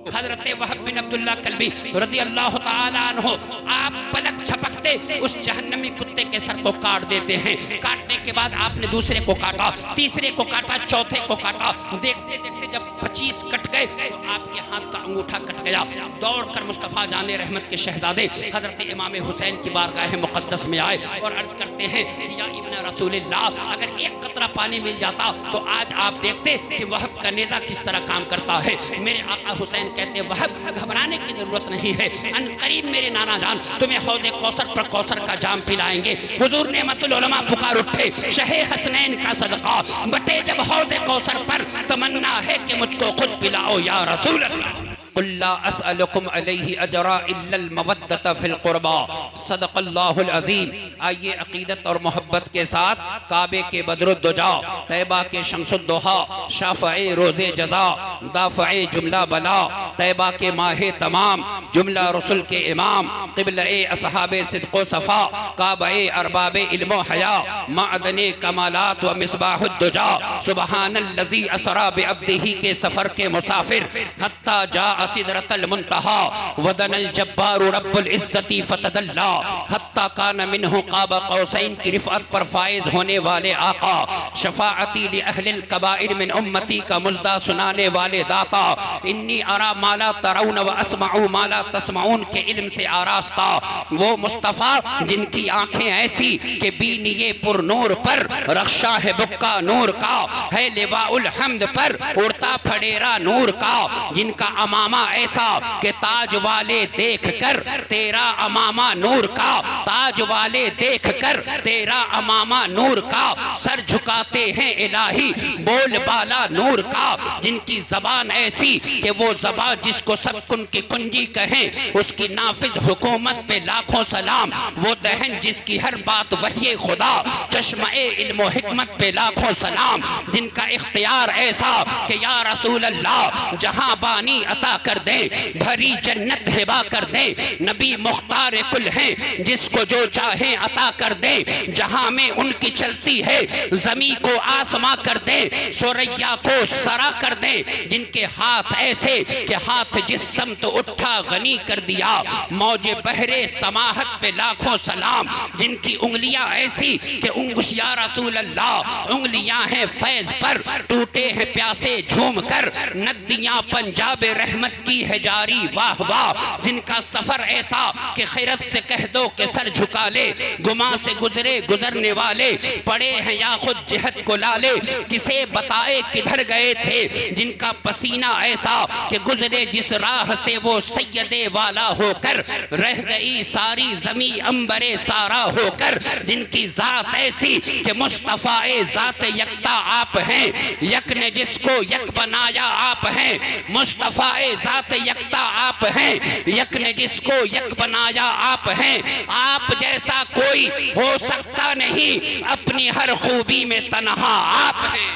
हजरत वहब बिन अब्दुल्लाह कल्बी रज़ी अल्लाह तआला अन्हु आप पलक झपकते उस जहन्नमी कुत्ते के सर को काट देते हैं। काटने के बाद आपने दूसरे को काटा, तीसरे को काटा, चौथे को काटा। देखते देखते जब 25 कट गए तो आपके हाथ का अंगूठा कट गया। दौड़कर मुस्तफ़ा जाने रहमत के शहजादे हजरत इमाम हुसैन की बारगाह मुक़द्दस में आए और अर्ज़ करते हैं कि या इब्न रसूलिल्लाह, अगर एक कतरा पानी मिल जाता तो आज आप देखते कि वहब का नेज़ा किस तरह काम करता है। मेरे आका हुसैन कहते वहब, घबराने की जरूरत नहीं है, अनकरीब मेरे नाना जान तुम्हें हौज़े कौसर पर कौसर का जाम पिलाएंगे। हुजूर नेमतुल उलमा पुकार उठे, शहे हसनैन का सदका बटे जब हौज़े कौसर पर, तमन्ना है कि मुझको खुद पिलाओ या रसूल अल्लाह। कुल्ला अस्अलुकुम अलैहि अजरा इल्लल मवद्दत फिल कुर्बा, सदक़ल्लाहुल अज़ीम। आइए अक़ीदत और मोहब्बत के साथ काबे के बदरुद्दुजा, तैबा के शम्सुद्दुहा, शाफ़ए रोज़े जज़ा, दाफ़ए जुमला बला, तैबा के माहे तमाम, जुमला रसूल के इमाम, क़िबले असहाबे सिद्क़ो सफ़ा, काबे अरबाबे इल्मो हया, माअदने कमालात व मिसबाहुद्दुजा, सुबहानल्लज़ी असरा बिअब्दिही के सफ़र के मुसाफिर, हत्ता जा सिदरतल मुंतहा वदनल जब्बार रब्बुल इज्जती फतदल्ला, हत्ता कान मिन्हु क़ाब क़ौसैन की रिफ़अत पर फाइज होने वाले आका, शफ़ाअती लि अहलिल कबाइर मिन उम्मती का मुज़दा सुनाने वाले दाता, इन्नी अरा माला तरौन व अस्माउ माला तस्माउन के इल्म से आरास्ता, वो मुस्तफ़ा जिनकी आँखें ऐसी कि बीनिये पुर नूर पर रक्षा है बुक्का नूर का, है लिवाउल हम्द पर उड़ता फडेरा नूर का, जिनका अमामा ऐसा कि ताज वाले देख कर तेरा अमामा नूर का, ताज वाले देख कर तेरा अमामा नूर का, सर झुकाते हैं इलाही बोल बाला नूर का, जिनकी जबान ऐसी कि वो जबान जिसको सब कुन की कुंजी कहें, उसकी नाफिज हुकूमत पे लाखों सलाम, वो दहन जिसकी हर बात वही खुदा, चश्मे इल्म हिकमत पे लाखों सलाम, जिनका इख्तियार ऐसा कि या रसूल अल्लाह जहां बानी अता कर दे, भरी जन्नत हिबा कर दे, नबी मुख्तार कुल हैं जिसको जो चाहे अता कर दे, जहां में उनकी चलती है जमी को आसमां कर दे, सुरैया को सरा कर दे, जिनके हाथ ऐसे कि हाथ जिस समत उठा गनी कर दिया, मौजे बहरे समाहत पे लाखों सलाम, जिनकी उंगलियां ऐसी कि या रसूल अल्लाह उंगलियां हैं फैज पर, टूटे हैं प्यासे झूम कर, नदियां पंजाब रहमत की है जारी वाह वाह, जिनका सफर ऐसा कि खैरत से कह दो कि सर झुका ले, गुमा से गुजरे गुजरने वाले पड़े हैं या खुद जिहत को लाले, किसे बताए किधर गए थे, जिनका पसीना ऐसा कि गुजरे जिस राह से वो सैयदे वाला होकर, रह गई सारी जमी अंबरे सारा होकर, जिनकी जात ऐसी कि मुस्तफ़ा जात यकता आप हैं, यक ने जिसको यक बनाया आप हैं, मुस्तफ़ा जात यकता आप हैं, यक ने जिसको यक बनाया आप हैं, आप जैसा कोई हो सकता नहीं, अपनी हर खूबी में तन्हा आप हैं।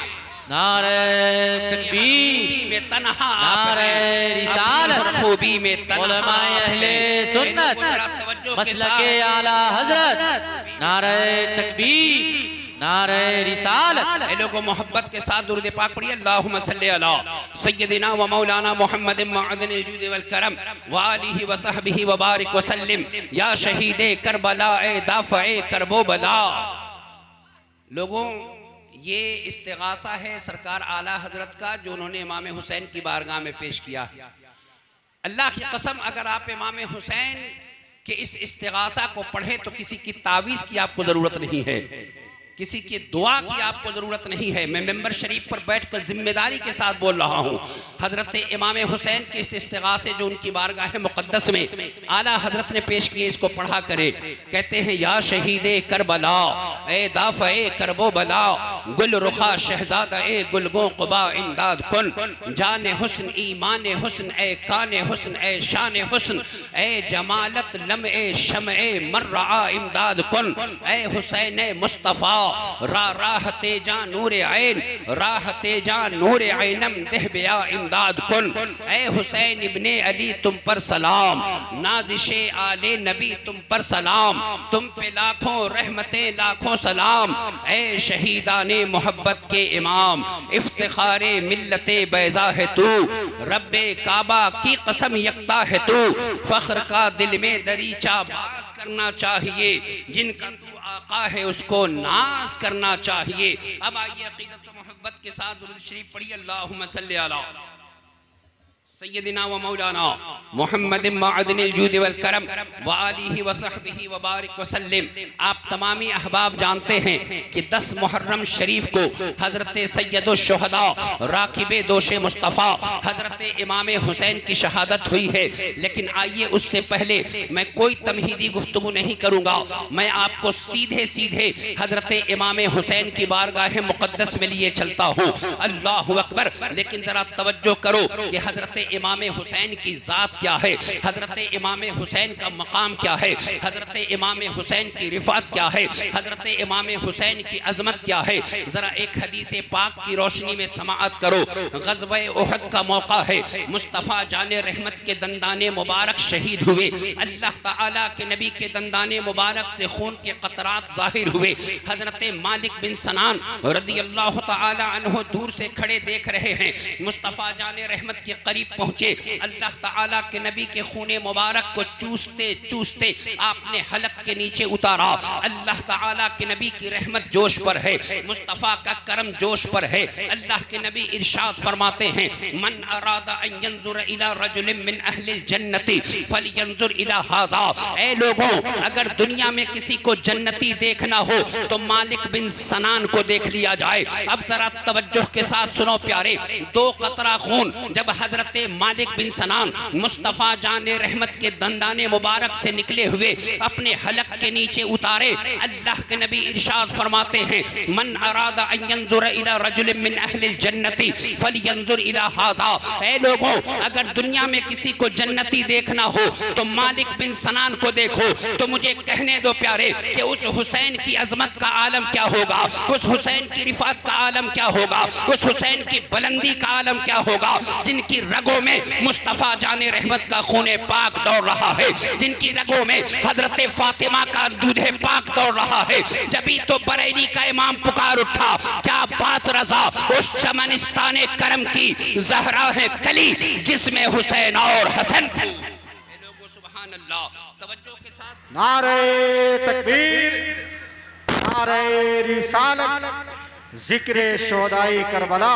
नारे तकबीर में तन्हा, नारे रिसालत, खूबी में तन्हा, उलमाए अहले सुन्नत, मसलके आला हजरत, नारे तकबीर, नारे रिसालत। ए लोगों मोहब्बत के साथ दुरूद पाक पढ़िए, अल्लाहुम्मा सल्ली अला सय्यदिना व मौलाना मुहम्मद मअदनिल जूद वल करम व आलिहि व सहबिहि व बारिक व सल्लिम या शहीदे करबला ए दाफ़ए करबो बला। लोगों ये इस्तिगासा है सरकार आला हजरत का जो उन्होंने इमाम हुसैन की बारगाह में पेश किया। अल्लाह की कसम अगर आप इमाम हुसैन के इस इस्तिगासा को पढ़े तो किसी की तावीज़ की आपको ज़रूरत नहीं है, किसी की दुआ की आपको ज़रूरत नहीं है। मैं मेंबर शरीफ पर बैठकर जिम्मेदारी के साथ बोल रहा हूँ, हज़रत इमाम हुसैन के इस इस्तिगासे जो उनकी बारगाह मुक़द्दस में आला हज़रत ने पेश किए, इसको पढ़ा करें। कहते हैं या शहीदे करबला ए दाफ़ए करबो बला, गुल रुखा शहज़ादा ए गुलगो क़ुबा इमदाद कुन, जान हुस्न ईमान हुस्न ए कान हुस्न ए शान हुस्न ए जमालत लम्ए शम्ए मर्रा इमदाद कुन, ए हुसैन मुस्तफ़ा राह तेजा नूरे ऐन, राह तेजा नूरे ऐनम देह बिया इमदाद कुन। ए हुसैन इब्ने अली तुम पर सलाम, नाजिशे आले नबी तुम पर सलाम, तुम पे लाखों रहमतें लाखों सलाम। ए शहीदाने मोहब्बत के इमाम, इफ्तिखारे मिल्लते बैज़ा है तू, रब्बे काबा की कसम यकता है तू। फख्र का दिल में दरीचा बास करना चाहिए, जिनका तू आका है उसको नाज करना चाहिए। अब आइए अक़ीदत व मोहब्बत के साथ दुरूद शरीफ पढ़िए। अल्लाहुम्मा सल्ली अला सय्यदिना व मौलाना मुहम्मद मअदनिल जूद वल करम व आलिहि व सहबिहि व बारिक व सल्लिम। आप तमामी अहबाब जानते हैं कि 10 मुहर्रम शरीफ को हज़रत सैयदुश शुहदा राकिबे दोशे मुस्तफ़ा हज़रत इमाम हुसैन की शहादत हुई है। लेकिन आइए उससे पहले मैं कोई तमहीदी गुफ्तगू नहीं करूँगा, मैं आपको सीधे सीधे हज़रत इमाम हुसैन की बारगाह मुक़द्दस में लिए चलता हूँ। अल्लाहु अकबर। लेकिन ज़रा तवज्जो करो कि हज़रत इमाम हुसैन की ज़ात क्या है, हज़रत इमाम हुसैन का मकाम क्या है, हज़रत इमाम हुसैन की रिफ़ात क्या है, हज़रत इमाम हुसैन की अज़मत क्या है। ज़रा एक हदीस पाक की रोशनी में समाअत करो। ग़ज़वे उहद का मौका है, मुस्तफ़ा जाने रहमत के दंदाने मुबारक शहीद हुए। अल्लाह ताला के नबी के दंदाने मुबारक से खून के क़तरात ज़ाहिर हुए। हज़रत मालिक बिन सनान रज़ियल्लाहु ताला अन्हु दूर से खड़े देख रहे हैं, मुस्तफ़ा जाने रहमत के करीब पहुंचे। अल्लाह ताला के नबी के खूने मुबारक को चूसते चूसते आपने हलक के नीचे उतारा। अल्लाह ताला के नबी की रहमत जोश पर है, मुस्तफ़ा का करम जोश पर है। अल्लाह के नबी इरशाद फरमाते हैं, मन अरादा अन यंजुर इला रजुलिन मिन अहलिल जन्नति फलयंजुर इला हाज़ा। ऐ लोगों, अगर दुनिया में किसी को जन्नती देखना हो तो मालिक बिन सनान को देख लिया जाए। अब जरा तवज्जो के साथ सुनो प्यारे, 2 कतरा खून जब हजरत मालिक बिन सनान मुस्तफ़ा जाने रहमत के दंदाने मुबारक से निकले हुए अपने हलक के नीचे उतारे, अल्लाह के नबी इरशाद फरमाते हैं, मन अरादा अन यंजुर इला रजुलिन मिन अहलिल जन्नति फलयंजुर इला हाज़ा। ऐ लोगों, अगर दुनिया में किसी को जन्नती देखना हो तो मालिक बिन सनान को देखो। तो मुझे कहने दो प्यारे कि उस हुसैन की अजमत का आलम क्या होगा, उस हुसैन की रिफात का आलम क्या होगा, उस हुसैन की बुलंदी का आलम क्या होगा, जिनकी रगों में मुस्तफ़ा जाने रहमत का खूने पाक दौड़ रहा है, जिनकी रगों में हजरत फातिमा का दूधे पाक दौड़ रहा है। जभी तो बरेली का इमाम पुकार उठा, क्या बात रज़ा उस चमनिस्तान करम की ज़हरा है कली जिसमें हुसैन और हसन थी। लोगों सुभान अल्लाह, तवज्जो के साथ नारे तकबीर, नारे रिसालत, जिक्र शोदाई करबला,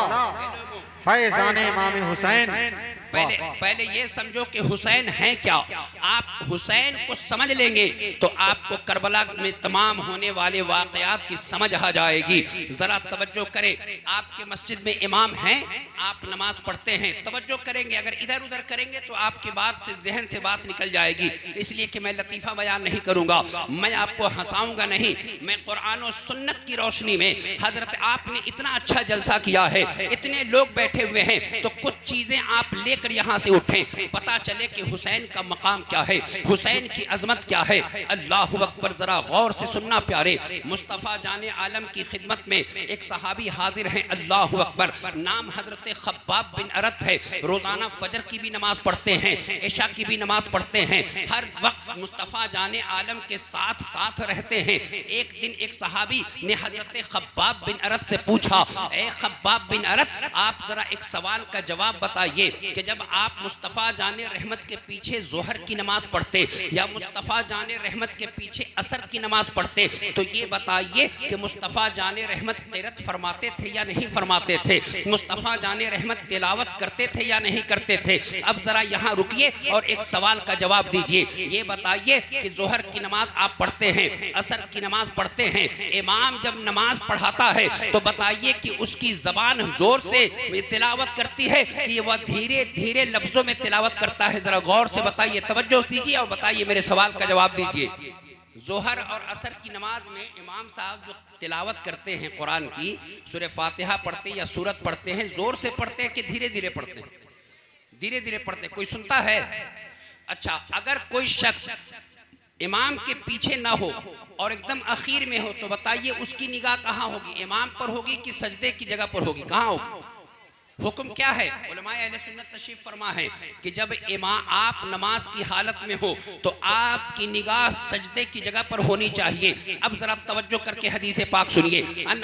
फैज़ाने इमाम हुसैन। पहले ये समझो कि हुसैन है क्या। आप हुसैन को समझ लेंगे तो आपको करबला में तमाम होने वाले वाक़यात की समझ आ जाएगी। ज़रा तवज्जो करें, आपके मस्जिद में इमाम हैं, आप नमाज पढ़ते हैं, तवज्जो करेंगे, अगर इधर उधर करेंगे तो आपकी बात से जहन से बात निकल जाएगी। इसलिए कि मैं लतीफ़ा बयान नहीं करूँगा, मैं आपको हंसाऊँगा नहीं, मैं कुरान और सुन्नत की रोशनी में हजरत आपने इतना अच्छा जलसा किया है, इतने लोग बैठे हुए हैं, तो कुछ चीज़ें आप ले यहाँ से उठें, पता चले कि हुसैन का मकाम क्या है, हुसैन की अजमत क्या है। अल्लाहु अकबर। जरा गौर से सुनना प्यारे, मुस्तफ़ा जाने आलम की खिदमत में एक सहाबी हाजिर हैं। अल्लाहु अकबर। नाम हजरत खब्बाब बिन अरत है। रोजाना फजर की भी नमाज पढ़ते हैं, इशा की भी नमाज पढ़ते हैं, हर वक्त मुस्तफ़ा जाने आलम के साथ साथ रहते हैं। एक दिन एक सहाबी ने हजरत खब्बाब बिन अरत से पूछा, ए खब्बाब बिन अरत, आप जरा एक सवाल का जवाब बताइए कि जब आप मुस्तफ़ा जाने रहमत के पीछे जोहर की नमाज पढ़ते या मुस्तफ़ा जाने रहमत के पीछे असर की नमाज पढ़ते, तो ये बताइए कि मुस्तफ़ा जाने रहमत क़िरात फरमाते थे या नहीं फरमाते थे, मुस्तफ़ा जाने रहमत तिलावत करते थे या नहीं करते थे। अब ज़रा यहाँ रुकिए और एक सवाल का जवाब दीजिए। ये बताइए कि जोहर की नमाज आप पढ़ते हैं, असर की नमाज पढ़ते हैं, इमाम जब नमाज पढ़ाता है तो बताइए कि उसकी ज़बान ज़ोर से तिलावत करती है कि वह धीरे धीरे लफ्जों में तिलावत करता है। जरा गौर से बताइए, तवज्जो कीजिए और बताइए, मेरे सवाल का जवाब दीजिए। जोहर और असर की नमाज में इमाम साहब जो तिलावत करते हैं कुरान की, सूरह फातिहा पढ़ते हैं या सूरत पढ़ते हैं, जोर से पढ़ते हैं कि धीरे धीरे पढ़ते हैं? धीरे धीरे पढ़ते हैं। कोई सुनता है? अच्छा, अगर कोई शख्स इमाम के पीछे ना हो और एकदम आखिर में हो, तो बताइए उसकी निगाह कहाँ होगी? इमाम पर होगी कि सजदे की जगह पर होगी? कहाँ होगी? हुक्म क्या है? उलमाए अहले सुन्नत तशरीफ फरमा है कि जब इमाम आप नमाज की हालत में हो तो आपकी निगाह सजदे की जगह पर होनी चाहिए। अब जरा तवज्जो करके हदीस पाक सुनिए। अन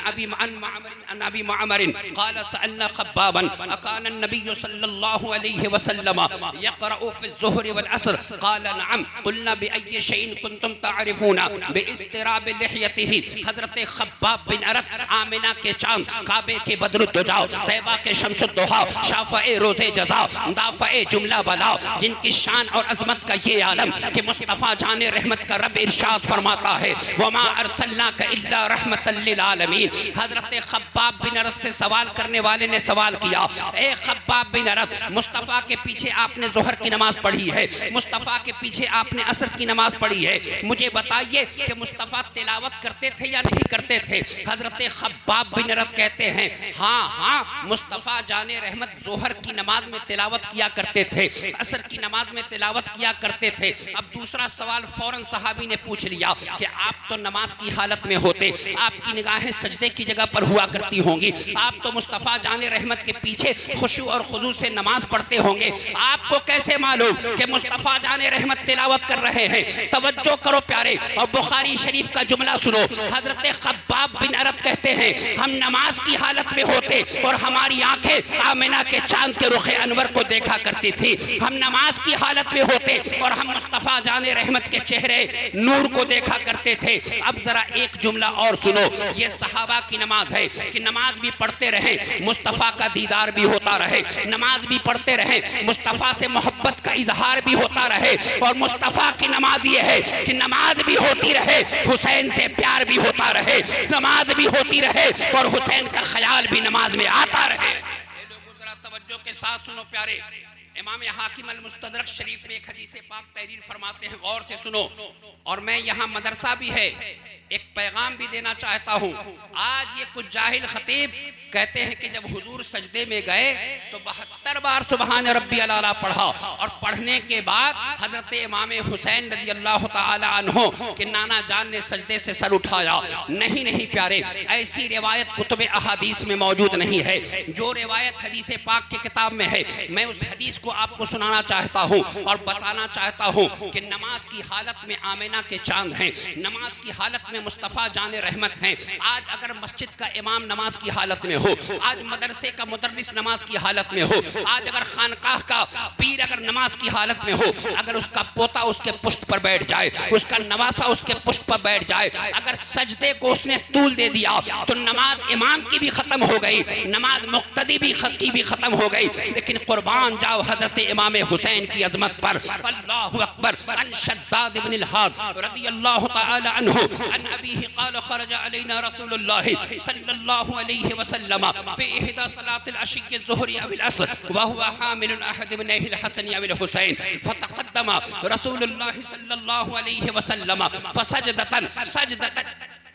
अबी मअमरिन क़ाल सअलना ख़ब्बाबन अकान नबी सल्लल्लाहु अलैहि वसल्लम यक़रअु फ़ी ज़ुहरि वल अस्र क़ाल नअम क़ुलना बिअय्यि शैइन कुन्तुम तअरिफ़ूना बिइस्तिराब लिह्यतिही। हज़रत ख़ब्बाब बिन अरत, आमिना के चाँद, काबे के बद्रुद्दुजा, तैबा के शम्स दोहा, शाफ़ए रोज़े जज़ा, दाफ़ए जुमला बला, जिनकी शान और अज़मत का ये आलम कि मुस्तफ़ा जाने रहमत का रब इरशाद फरमाता है वमा अरसलनाका इल्ला रहमतल लिल आलमीन। हज़रत ख़ब्बाब बिन अरत से सवाल करने वाले ने सवाल किया, ए ख़ब्बाब बिन अरत, मुस्तफ़ा के पीछे आपने ज़ोहर की नमाज पढ़ी है, मुस्तफ़ा के पीछे आपने असर की नमाज पढ़ी है, मुझे बताइए कि मुस्तफ़ा तिलावत करते थे या नहीं करते थे? हज़रत ख़ब्बाब बिन अरत कहते हैं हाँ हाँ, मुस्तफ़ा जाने रहमत ज़ोहर की नमाज में तिलावत किया करते थे, असर की नमाज में तिलावत किया करते थे। अब दूसरा सवाल फौरन सहाबी ने पूछ लिया कि आप तो नमाज की हालत में होते, आपकी निगाहें सजदे की जगह पर हुआ करती होंगी, आप तो मुस्तफ़ा जाने रहमत के पीछे खुशू और खुजू से नमाज पढ़ते होंगे, आपको कैसे मालूम कि मुस्तफ़ा जाने रहमत तिलावत कर रहे हैं? तवज्जो करो प्यारे, और बुखारी शरीफ का जुमला सुनो। हज़रत ख़ब्बाब बिन अरत कहते हैं हम नमाज की हालत में होते और हमारी आंखें आमिना के चांद के रुखे अनवर को देखा करती थी, हम नमाज की हालत में होते और हम मुस्तफ़ा जाने रहमत के चेहरे नूर को देखा करते थे। अब जरा एक जुमला और सुनो, ये सहाबा की नमाज है कि नमाज भी पढ़ते रहे, मुस्तफ़ा का दीदार भी होता रहे, नमाज भी पढ़ते रहे, मुस्तफ़ा से मोहब्बत का इजहार भी होता रहे, और मुस्तफ़ा की नमाज ये है कि नमाज भी होती रहे, हुसैन से प्यार भी होता रहे, नमाज भी होती रहे और हुसैन का ख्याल भी नमाज में आता रहे। तवज्जो के साथ सुनो प्यारे, इमाम हाकिम अल मुस्तदरक शरीफ में एक हदीस पाक तहरीर फरमाते हैं, गौर से सुनो। और मैं यहाँ मदरसा भी है, एक पैगाम भी देना चाहता हूँ। आज ये कुछ जाहिल खतीब कहते हैं कि जब हुजूर सजदे में गए तो 72 बार सुबहान रब्बी अला पढ़ा, और पढ़ने के बाद हजरत इमाम हुसैन रज़ी अल्लाह ताला अन्हो के नाना जान ने सजदे से सर उठाया। नहीं नहीं प्यारे, ऐसी रिवायत कुतुब अहादीस में मौजूद नहीं है। जो रिवायत हदीस पाक के किताब में है, मैं उस हदीस को आपको सुनाना चाहता हूँ और बताना चाहता हूँ कि नमाज की हालत में आमिना के चांद हैं, नमाज की हालत में मुस्तफ़ा जाने रहमत हैं। आज अगर मस्जिद का इमाम नमाज की हालत में हो, आज मदरसे का मुदर्रिस नमाज की हालत में हो, आज अगर खानकाह का पीर अगर नमाज की हालत में हो, अगर उसका पोता उसके पुष्ट पर बैठ जाए, उसका नवासा उसके पुष्ट पर बैठ जाए, अगर सजदे को उसने तूल दे दिया तो नमाज इमाम की भी खत्म हो गई, नमाज मुक्तदी भी खत्म हो गई। लेकिन कुर्बान जाओ हजरत इमाम हुसैन की अजमत पर। अल्लाहु अकबर। अन शद्दाद इब्न अल-हाद रज़ियल्लाहु तआला अन्हु अन अबीही क़ाल खरज अलैना रसूलुल्लाह सल्लल्लाहु अलैहि वसल्लम फी इहदा सलातिल अशिय्य ज़ुहरी अविल असर व हुवा हामिलुन अहद इब्नैहिल हसन अविल हुसैन फतक़द्दम रसूलुल्लाह सल्लल्लाहु अलैहि वसल्लम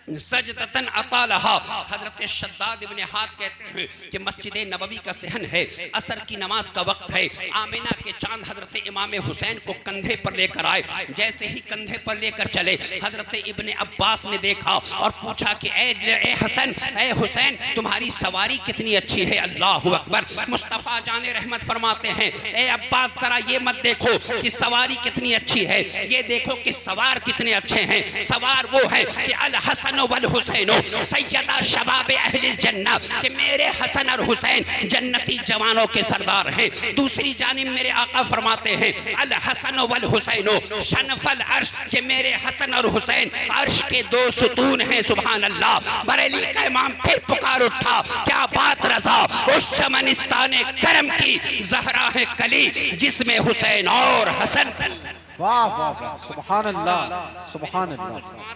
सजदतन अतालहा। हजरत शद्दाद इब्न हाद कहते हैं कि मस्जिद नबवी का सहन है, असर की नमाज का वक्त है, आमिना के चांद हजरत इमाम हुसैन को कंधे पर लेकर आए। जैसे ही कंधे पर लेकर चले, हजरत इब्न अब्बास ने देखा और पूछा कि ए हसन, ए हुसैन, तुम्हारी सवारी कितनी अच्छी है। अल्लाहु अकबर। मुस्तफ़ा जाने रहमत फरमाते हैं, ए अब्बास जरा ये मत देखो कि सवारी कितनी अच्छी है, ये देखो कि सवार कितने अच्छे हैं। सवार वो है कि अल हसन वल हुसैनो सैयदा शबाब अहलिल जन्नह, कि मेरे हसन और हुसैन जन्नती जवानों के सरदार हैं। दूसरी जानिब मेरे आका फरमाते हैं अल हसन वल हुसैनो शनफल अर्श, कि मेरे हसन और हुसैन अर्श के दो सुतून हैं। सुभान अल्लाह। बरेली का इमाम फिर पुकार उठा, क्या बात रज़ा, उस चमनिस्तान करम की ज़हरा है कली जिसमें हुसैन और हसन। वाह वाह वाह, सुभान अल्लाह, सुभान अल्लाह,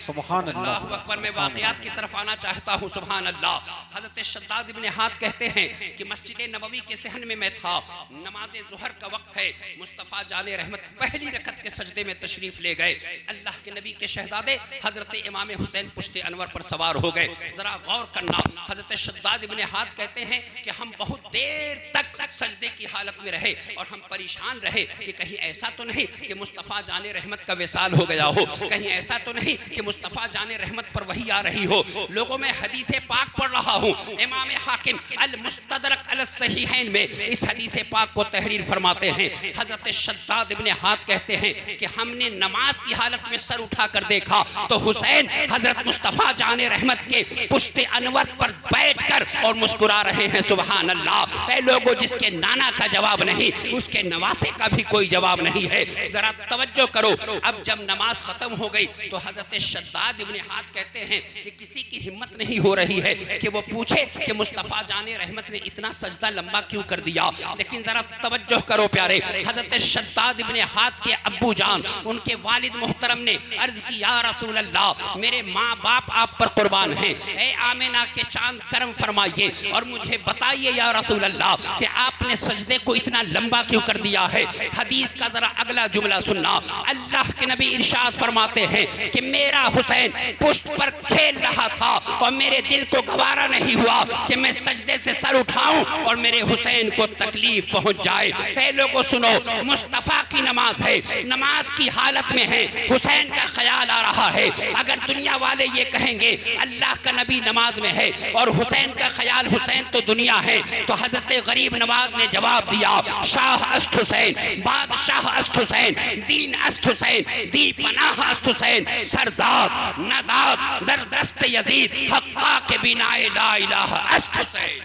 सुभान अल्लाह। अकबर। मैं वाक़यात की तरफ आना चाहता हूँ। सुभान अल्लाह। हज़रत शद्दाद इब्न हाद कहते हैं कि मस्जिद नबवी के सहन में मैं था, नमाज ज़ुहर का वक्त है, मुस्तफ़ा जाने रहमत पहली रकत के सजदे में तशरीफ़ ले गए। अल्लाह के नबी के शहजादे हज़रत इमाम हुसैन पुश्ते अनवर पर सवार हो गए। ज़रा गौर करना, हज़रत शद्दाद इब्न हाद कहते हैं कि हम बहुत देर तक सजदे की हालत में रहे और हम परेशान रहे कि कहीं ऐसा तो नहीं नहीं कि मुस्तफ़ा जाने रहमत का विसाल हो गया हो, कहीं ऐसा तो नहीं कि मुस्तफ़ा जाने रहमत पर वही आ रही हो। लोगों में हदीस पाक पढ़ रहा हूँ, इमाम हाकिम अल मुस्तदरक अल सहीहैन में इस हदीस पाक को तहरीर फरमाते हैं। हजरत शद्दाद इब्ने हाथ कहते हैं कि हमने नमाज की हालत में सर उठाकर देखा तो हुसैन हजरत मुस्तफ़ा जाने रहमत के पुश्ते अनवर पर बैठकर और मुस्कुरा रहे हैं। सुभान अल्लाह। ऐ लोगों, जिसके नाना का जवाब नहीं उसके नवासे का भी कोई जवाब नहीं है। जरा तवज्जो करो। अब जब नमाज खत्म हो गई तो हजरत शद्दाद इब्ने हाथ कहते हैं कि किसी की हिम्मत नहीं हो रही है कि वो पूछे कि मुस्तफ़ा जाने रहमत ने इतना सजदा लंबा क्यों कर दिया। लेकिन जरा तवज्जो करो प्यारे, हजरत शद्दाद इब्ने हाथ के अब्बू जान उनके वालिद मोहतरम ने अर्ज की, या रसूल अल्लाह, मेरे माँ बाप आप पर कुर्बान हैं, ऐ आमिना के चांद करम फरमाइए और मुझे बताइए या रसूल अल्लाह कि आपने सजदे को इतना लंबा क्यों कर दिया है। हदीस का जरा अगला जुमला सुनना। अल्लाह के नबी इरशाद फरमाते हैं कि मेरा हुसैन पुष्ट पर खेल रहा था और मेरे दिल को गवारा नहीं हुआ कि मैं सजदे से सर उठाऊं और मेरे हुसैन को तकलीफ पहुंच जाए। ऐ लोगों सुनो, मुस्तफ़ा की नमाज है, नमाज की हालत में है, हुसैन का ख्याल आ रहा है। अगर दुनिया वाले ये कहेंगे अल्लाह का नबी नमाज में है और हुसैन का ख्याल, हुसैन तो दुनिया है, तो हजरत गरीब नवाज ने जवाब दिया, शाह अस्त हुसैन, बादशाह अस्त हुसैन, दीन अस्त हुसैन, दी पनाह अस्त हुसैन, सरदार नदाब दरदस्त यजीद हक्का के बिनाए ला इलाहा अस्त हुसैन।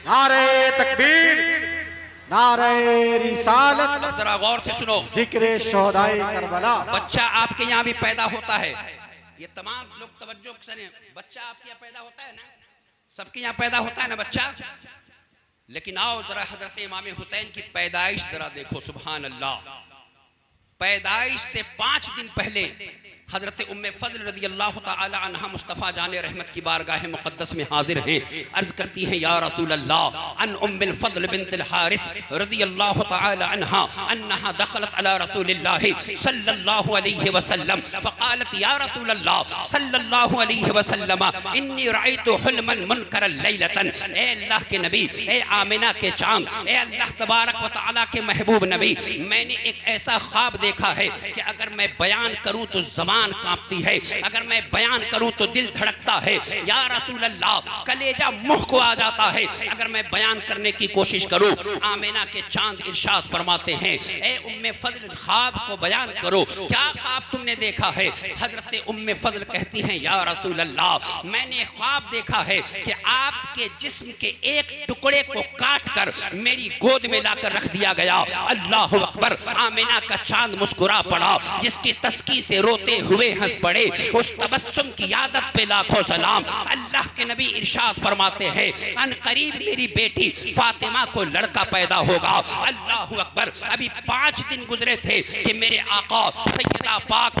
नारे तकबीर, नारे रिसालत। जरा गौर से सुनो, जिक्र शोहदाए करबला। बच्चा आपके यहाँ भी पैदा होता है, ये तमाम लोग तवज्जो करें, बच्चा आपके यहाँ पैदा होता है ना, सबके यहाँ पैदा होता है ना बच्चा। लेकिन आओ जरा हजरत इमाम हुसैन की पैदाइश जरा देखो। सुभान अल्लाह। पैदाइश से 5 दिन पहले हजरत उम्मे फजल रदी अल्लाह तआला अन्हा मुस्तफ़ा जाने रहमत की बारगाह मुक़द्दस में हाजिर हैं। अर्ज करती हैं, या रसूल अल्लाह, अन उम्मिल फजल बिन्तिल हारिस रदी अल्लाह तआला अन्हा अन्नहा दखलत अला रसूलिल्लाहि सल्लल्लाहु अलैहि वसल्लम फ़क़ालत या रसूल अल्लाह सल्लल्लाहु अलैहि वसल्लम इन्नी रअयतु हुल्मन मुनकरन लैलतन। ए अल्लाह के नबी, ए आमिना के चांद, ए अल्लाह तबारक व तआला के महबूब नबी, मैंने एक ऐसा ख्वाब देखा है कि अगर मैं बयान करूँ तो ज़बान कांपती है, अगर मैं बयान करूं तो दिल धड़कता है। या रसूल अल्लाह, कलेजा मुंह को आ जाता है अगर मैं बयान करने की कोशिश करूं। आमिना के चांद इरशाद फरमाते हैं, ए उम्मे फजल, ख्वाब को बयान करो, क्या ख्वाब तुमने देखा है। हजरत उम्मे फजल कहती हैं, या रसूल अल्लाह, मैंने ख्वाब देखा है कि आपके जिस्म के एक टुकड़े को काट कर मेरी गोद में लाकर रख दिया गया। अल्लाह अकबर। आमिना का चांद मुस्कुरा पड़ा, जिसकी तस्की से रोते हुए हंस पड़े, उस तबस्सुम की आदत पे लाखों सलाम। अल्लाह के नबी इरशाद फरमाते हैं, अन करीब मेरी बेटी फातिमा को लड़का पैदा होगा। अल्लाह अकबर। अभी 5 दिन गुजरे थे कि मेरे आका सैयदा पाक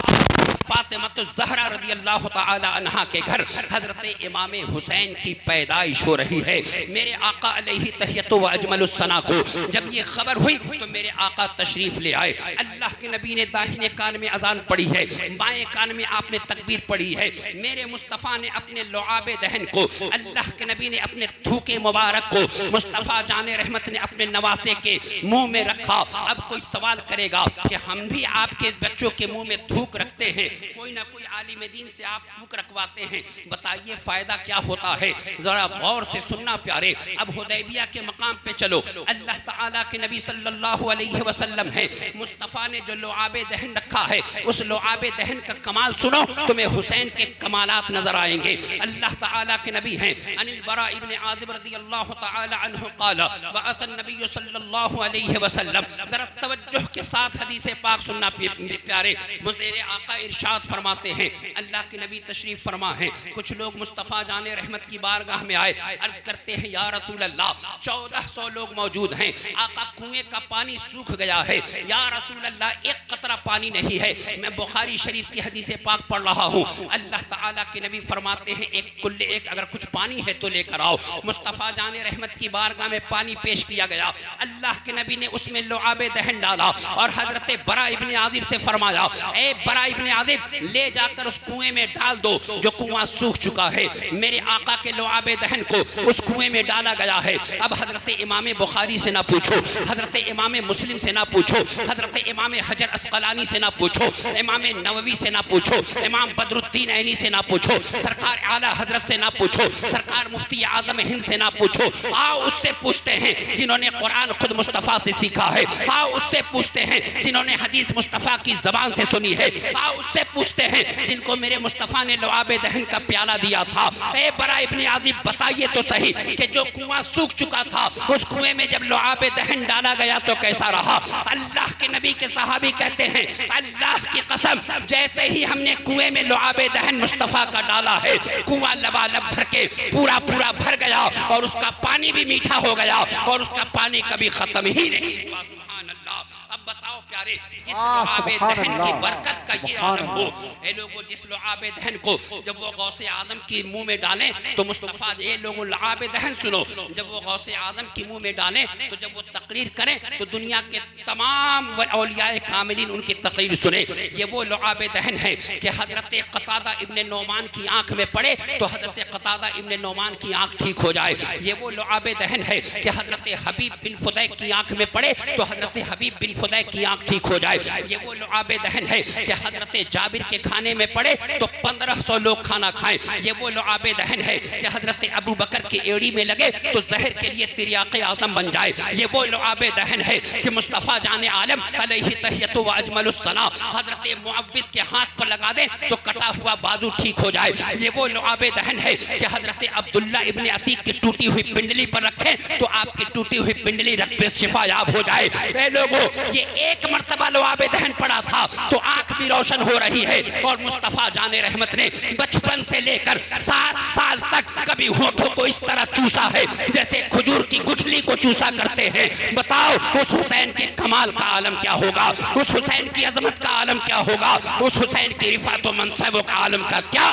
फातिमा ज़हरा रज़ी अल्लाह तआला अन्हा के घर हजरत इमाम हुसैन की पैदाइश हो रही है। मेरे आका अलैहि तहियतु व अजमलुस सना को जब ये खबर हुई तो मेरे आका तशरीफ ले आए। अल्लाह के नबी ने दाहिने कान में अजान पढ़ी है, बाएं कान में आपने तकबीर पढ़ी है। मेरे मुस्तफ़ा ने अपने लुआबे दहन को, अल्लाह के नबी ने अपने थूके मुबारक को मुस्तफ़ा जाने रहमत ने अपने नवासे के मुंह में रखा। अब कोई सवाल करेगा कि हम भी आपके बच्चों के मुंह में थूक रखते हैं, कोई ना कोई आलिम दीन से आप थूक रखवाते हैं, बताइए फायदा क्या होता है। जरा गौर से सुनना प्यारे। अब हुदैबिया के मकाम पे चलो। अल्लाह ताला के नबी सल्लल्लाहु अलैहि वसल्लम है, मुस्तफ़ा ने जो लुआबे दहन रखा है उस लुआबे दहन का कमाल सुनो, तुम्हें हुसैन के कमालात नजर आएंगे। अल्लाह ताला के नबी हैं, अनिल बरा इब्ने आज़िब रज़ियल्लाहु ताला अन्हु क़ाला वअतन नबी सल्लल्लाहु अलैहि वसल्लम। जरा तवज्जुह के साथ हदीस पाक सुनना प्यारे। मेरे आका इरशाद फरमाते हैं, अल्लाह के नबी तशरीफ फरमा है, कुछ लोग मुस्तफ़ा जाने रहमत की बारगाह में आए, अर्ज करते हैं, या रसूल अल्लाह 1400 लोग मौजूद हैं, आका कुएं का पानी सूख गया है, या रसूल अल्लाह एक कतरा पानी नहीं है। मैं बुखारी शरीफ की हदीस पाक पढ़ रहा हूँ। अल्लाह ताला के नबी फरमाते हैं, एक अगर कुछ पानी है तो लेकर आओ। मुस्तफ़ा जाने रहमत की बारगाह में पानी पेश किया गया। अल्लाह के नबी ने उसमें लुआबे दहन डाला और हजरत बरा इब्ने आज़िब से फरमाया, ए बरा इब्ने आज़िब, आज़िब ले जाकर उस कुएं में डाल दो जो कुआं सूख चुका है। मेरे आका के लुआबे दहन को उस कुएं में डाला गया है। अब हजरत इमाम बुखारी से ना पूछो, हजरत इमाम मुस्लिम से ना पूछो, हजरत इमाम हजर अस्कलानी से ना पूछो, इमाम नववी से ना पूछो, इमाम बदरुद्दीन ऐनी से ना पूछो, सरकार आला हजरत से ना पूछो, सरकार मुफ्ती आजम हिंद से ना पूछो। आओ उससे पूछते हैं जिन्होंने कुरान खुद मुस्तफ़ा से सीखा है। आओ उससे पूछते हैं जिन्होंने हदीस मुस्तफ़ा की ज़बान से सुनी है। आओ उससे पूछते हैं जिनको मेरे मुस्तफ़ा ने लुआबे दहन का प्याला दिया था। ए बरा इब्ने आज़िब बताइए तो सही कि जो कुआं सूख चुका था उस कुएं में जब लुआबे दहन डाला गया तो कैसा रहा? अल्लाह के नबी के सहाबी कहते हैं अल्लाह की कसम जैसे ही हमने कुएं में लुआबे दहन मुस्तफ़ा का डाला है कुआं लबालब भर के पूरा पूरा भर गया और उसका पानी भी मीठा हो गया और उसका पानी कभी खत्म ही नहीं हुआ। सुभान अल्लाह। अब बताओ प्यारे, जिस लुआबे दहन की बरकत का ये आलम हो, ए लोगों जिस लुआबे दहन को जब वो गौसे आजम की मुंह में डालें तो मुस्तफ़ा, ये लोगों लुआबे दहन सुनो, जब वो गौसे आजम की मुंह में डालें तो जब वो तकरीर करें तो दुनिया के तमाम औलियाए कामिलीन उनकी तकरीर सुने। ये वो लुआबे दहन है कि हजरत क़तादा इब्ने नौमान की आंख में पड़े तो हजरत क़तादा इब्ने नौमान की आंख ठीक हो जाए। ये वो लुआबे दहन है कि हजरत हबीब बिन फुदैक की आंख में पड़े तो हजरत हबीब बिन फुदैक की आंख ठीक हो जाए। ये वो लुआबे दहन है कि हजरत जाबिर के खाने में पड़े तो 1500 लोग खाना खाएं। ये वो लुआबे दहन है कि हजरत अबू बकर की एड़ी में लगे तो जहर के लिए तिर्याक़े आज़म बन जाए। ये वो लुआबे दहन है कि मुस्तफ़ा जाने आलम अलैहि तहियतु व अजमलुस सना हजरत मुअव्विज़ के हाथ पर लगा दें तो कटा हुआ बाजू ठीक हो जाए। ये वो लुआबे दहन है कि हजरत अब्दुल्ला इब्ने अतीक की टूटी हुई पिंडली पर रखें तो आपकी टूटी हुई पिंडली रख पे शिफायाब हो जाए। ए लोगों, ये एक मर्तबा लुआबे दहन पड़ा था तो आंख भी रोशन हो रही है और मुस्तफ़ा जाने रहमत ने बचपन से लेकर 7 साल तक कभी होठों को इस तरह चूसा है जैसे खजूर की गुठली को चूसा करते हैं। बताओ उस हुसैन के कमाल का आलम क्या होगा, उस हुसैन की अजमत का आलम क्या होगा, उस हुसैन की रिफात व मनसब का आलम का क्या?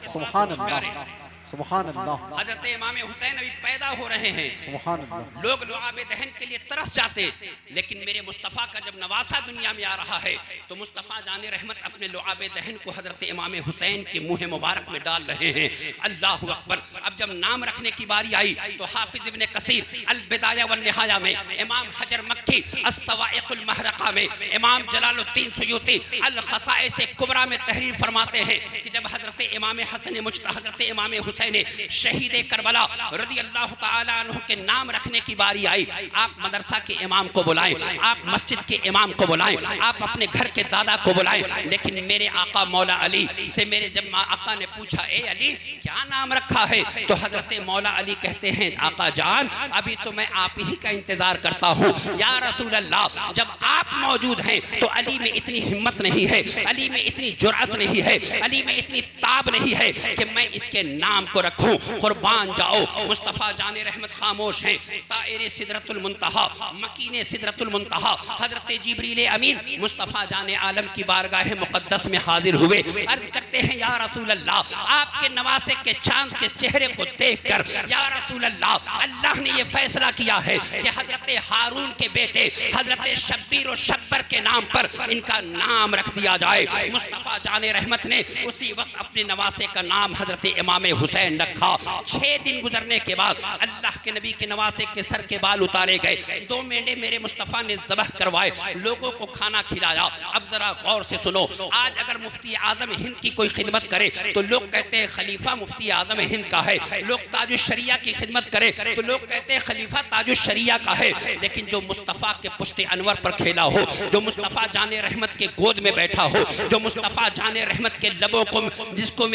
सुभान अल्लाह, सुभान अल्लाह। हजरत इमाम हुसैन अभी पैदा हो रहे हैं, सुभान अल्लाह। लोग लुआबे दहन के लिए तरस जाते, लेकिन मेरे मुस्तफ़ा का जब नवासा दुनिया में आ रहा है तो मुस्तफ़ा जाने रहमत अपने लुआबे दहन को हजरत इमाम हुसैन के मुँह मुबारक में डाल रहे हैं। अल्लाह अकबर। अब जब नाम रखने की बारी आई तो हाफिज इब्ने कसीर अल बिदाया व निहाया में, इमाम हजर मक्की अस-सवाइक़ुल महरक़ा में, इमाम जलालुद्दीन सुयूती अल ख़साइस कुबरा में तहरीर फरमाते हैं कि जब हजरत इमाम हसन मुज्तबा हजरत इमाम हुसैन शहीद करबला रज़ी अल्लाह ताला अन्हु के नाम रखने की बारी आई, आप मदरसा के इमाम को बुलाएं, आप मस्जिद के इमाम को बुलाएं, आप अपने घर के दादा को बुलाएं, लेकिन मेरे आका मौला अली से मेरे जब आका ने पूछा ए अली क्या नाम रखा है तो हजरत मौला अली कहते हैं आका जान अभी तो मैं आप ही का इंतजार करता हूँ या रसूल अल्लाह। जब आप मौजूद हैं तो अली में इतनी हिम्मत नहीं है, अली में इतनी जुर्अत नहीं है, अली में इतनी ताब नहीं है कि मैं इसके नाम को रखूं। कुर्बान जाओ, मुस्तफ़ा जाने रहमत खामोश हैं। ताइरे सिदरतुल मुंतहा, मकीने सिदरतुल मुंतहा, हजरत जिब्रील अमीन मुस्तफ़ा जाने आलम की बारगाह मुक़द्दस में हाजिर हुए। अर्ज करते हैं या रसूल अल्लाह, आपके नवासे के चांद के चेहरे को देखकर या रसूल अल्लाह, अल्लाह ने ये फैसला किया है कि हजरत हारून के बेटे हजरत शब्बीर और शब्बर के नाम पर इनका नाम रख दिया जाए। मुस्तफ़ा जाने रहमत ने उसी वक्त अपने नवासे का नाम हजरत इमाम हुसैन रखा। 6 दिन गुजरने के बाद अल्लाह के नबी के नवासे के सर के बाल उतारे गए, 2 मेंढे मेरे मुस्तफ़ा ने ज़बह करवाए, लोगों को खाना खिलाया। अब जरा गौर से सुनो, आज अगर मुफ्ती आज़म हिंद की कोई खिदमत करे तो लोग कहते हैं खलीफा मुफ्ती आज़म हिंद का है, लोग ताजुश शरिया की खिदमत करे तो लोग कहते हैं खलीफा ताजुश शरिया का है। लेकिन जो मुस्तफ़ा के पुश्ते अनवर पर खेला हो, जो मुस्तफ़ा जाने रहमत के गोद में बैठा हो, जो मुस्तफ़ा जाने रहमत के लबों को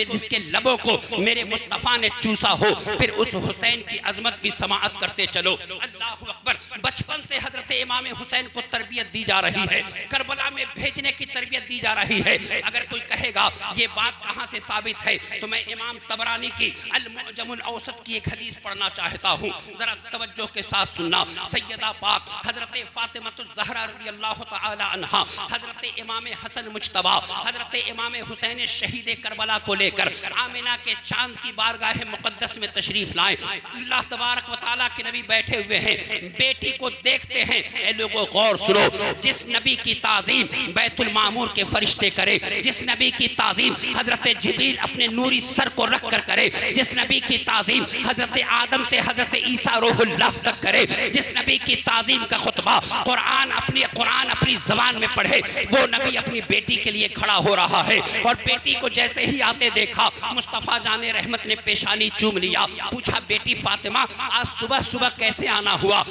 जिसके लबों को मेरे मुस्तफ़ा ने चूसा हो, फिर उस हुसैन की अजमत भी समाअत करते चलो। अल्लाह अकबर। बचपन से हजरत इमाम हुसैन को तरबियत दी जा रही है, करबला में भेजने की तरबियत दी जा रही है। अगर कोई कहेगा ये बात कहाँ से साबित है तो मैं इमाम तबरानी की अल-मुअजमुल औसत की एक हदीस पढ़ना चाहता हूँ, जरा तवज्जो के साथ सुनना। सैयदा पाक हजरत फातिमतुज़ ज़हरा रज़ी अल्लाह ताला अन्हा हजरत इमाम हसन मुज्तबा हजरत इमाम हुसैन शहीद करबला को लेकर आमिना के चांद की बारगाह मुक़द्दस में तशरीफ लाए। अल्लाह तबारक व तआला के नबी बैठे हुए हैं, बेटी को देखते हैं। ए लोगों गौर सुनो, जिस नबी की ताज़ीम बैतुल मामूर के फरिश्ते करे, जिस नबी की ताज़ीम हजरत जिब्रील अपने नूरी सर को रख कर करे, जिस नबी की ताज़ीम हजरत आदम से हजरत ईसा रूहुल्लाह तक करे, जिस नबी की ताज़ीम का खुतबा कुरान अपनी ज़बान में पढ़े, वो नबी अपनी बेटी के लिए खड़ा हो रहा है। और बेटी को जैसे ही आते देखा, मुस्तफ़ा जाने रहमत ने पेशानी चूम लिया, पूछा बेटी फातिमा आज सुबह सुबह कैसे आना हुआ?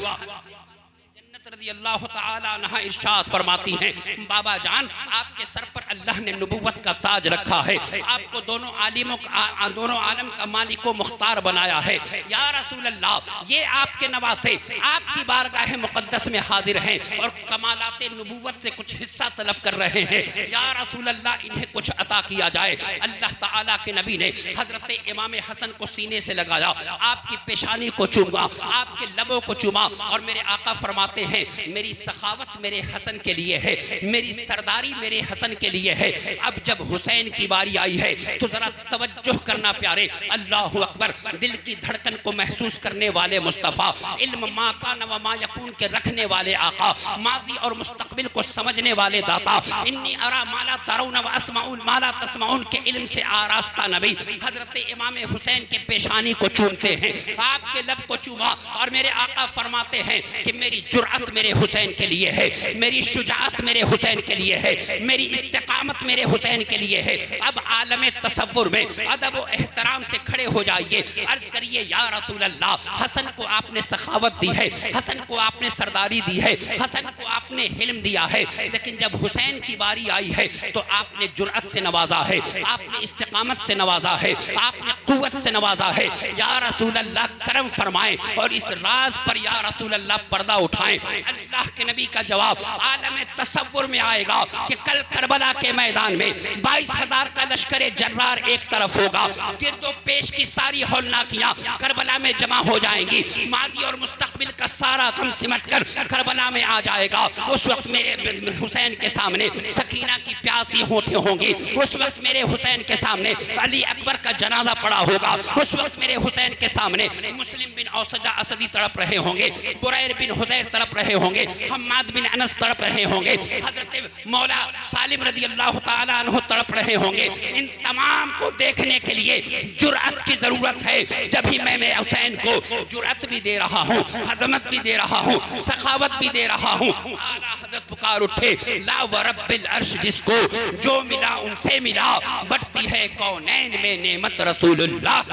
रज़ी अल्लाह तआला अन्हा इरशाद फरमाती हैं, बाबा जान आपके सर पर अल्लाह ने नबूवत का ताज रखा है, आपको दोनों आलम का मालिक व मुख्तार बनाया है। या रसूल अल्लाह, ये आपके नवासे आपकी बारगाह मुक़द्दस में हाजिर हैं और कमालात नबूवत से कुछ हिस्सा तलब कर रहे हैं। या रसूल अल्लाह, इन्हें कुछ अता किया जाए। अल्लाह ताला के नबी ने हजरत इमाम हसन को सीने से लगाया, आपकी पेशानी को चूमा, आपके लबों को चूमा और मेरे आका फरमाते हैं, मेरी सखावत मेरे हसन के लिए है, मेरी सरदारी मेरे हसन के लिए है। अब जब हुसैन की बारी आई है तो जरा तवज्जो करना प्यारे। अल्लाह अकबर, दिल की धड़कन को महसूस करने वाले मुस्तफ़ा, इल्म मा कान व मा यकून के रखने वाले आका, माजी और मुस्तकबिल को समझने वाले दाता, इन्नी अरा माला तरौन व अस्माउल माला तस्माउन के इल्म से आरास्ता नबी हजरत इमाम हुसैन के पेशानी को चूमते हैं, आपके लब को चूमा और मेरे आका फरमाते हैं कि मेरी जुर्अत मेरे हुसैन के लिए है, मेरी शुजाअत मेरे हुसैन के लिए है, मेरी इस्तिकामत मेरे हुसैन के लिए है। अब आलम तसव्वुर में अदब व एहतराम से खड़े हो जाइए, अर्ज करिए या रसूल अल्लाह, हसन को आपने सखावत दी है, हसन को आपने सरदारी दी है, हसन को आपने हिल्म दिया है, लेकिन जब हुसैन की बारी आई है तो आपने जुर्अत से नवाजा है, आपने इस्तिकामत से नवाजा है, आपने कुव्वत से नवाजा है। या रसूल अल्लाह करम फरमाएं और इस राज पर या रसूल अल्लाह पर्दा उठाएं। अल्लाह के नबी का जवाब आलम तसव्वुर में आएगा कि कल करबला के मैदान में 22,000 का लश्कर जर्रार एक तरफ होगा, गिरदो पेश की सारी हौलनाकियां करबला में जमा हो जाएंगी, माजी और मुस्तकबिल का सारा गम सिमट कर करबला में आ जाएगा। उस वक्त मेरे हुसैन के सामने सकीना की प्यासी होठें होंगी, उस वक्त मेरे हुसैन के सामने अली अकबर का जनाजा पड़ा होगा, उस वक्त मेरे हुसैन के सामने मुस्लिम बिन औसजा असदी तड़प रहे होंगे, बुरैर बिन हुदैर तड़प रहे होंगे, हम्माद बिन अनस तड़प रहे होंगे, हजरत मौला सालिम रज़ी अल्लाह ताला अन्हु तड़प रहे होंगे। इन तमाम को देखने के लिए जुर्अत की जरूरत है। जब ही मैं हुसैन को जुर्अत भी दे रहा हूँ, हजमत भी दे रहा हूँ, सखावत भी दे रहा हूँ, आला हजरत पुकार उठे, ला व रब्बिल अर्श, जिसको जो मिला उनसे मिला, बढ़ती है कौनैन में नेमत रसूलुल्लाह।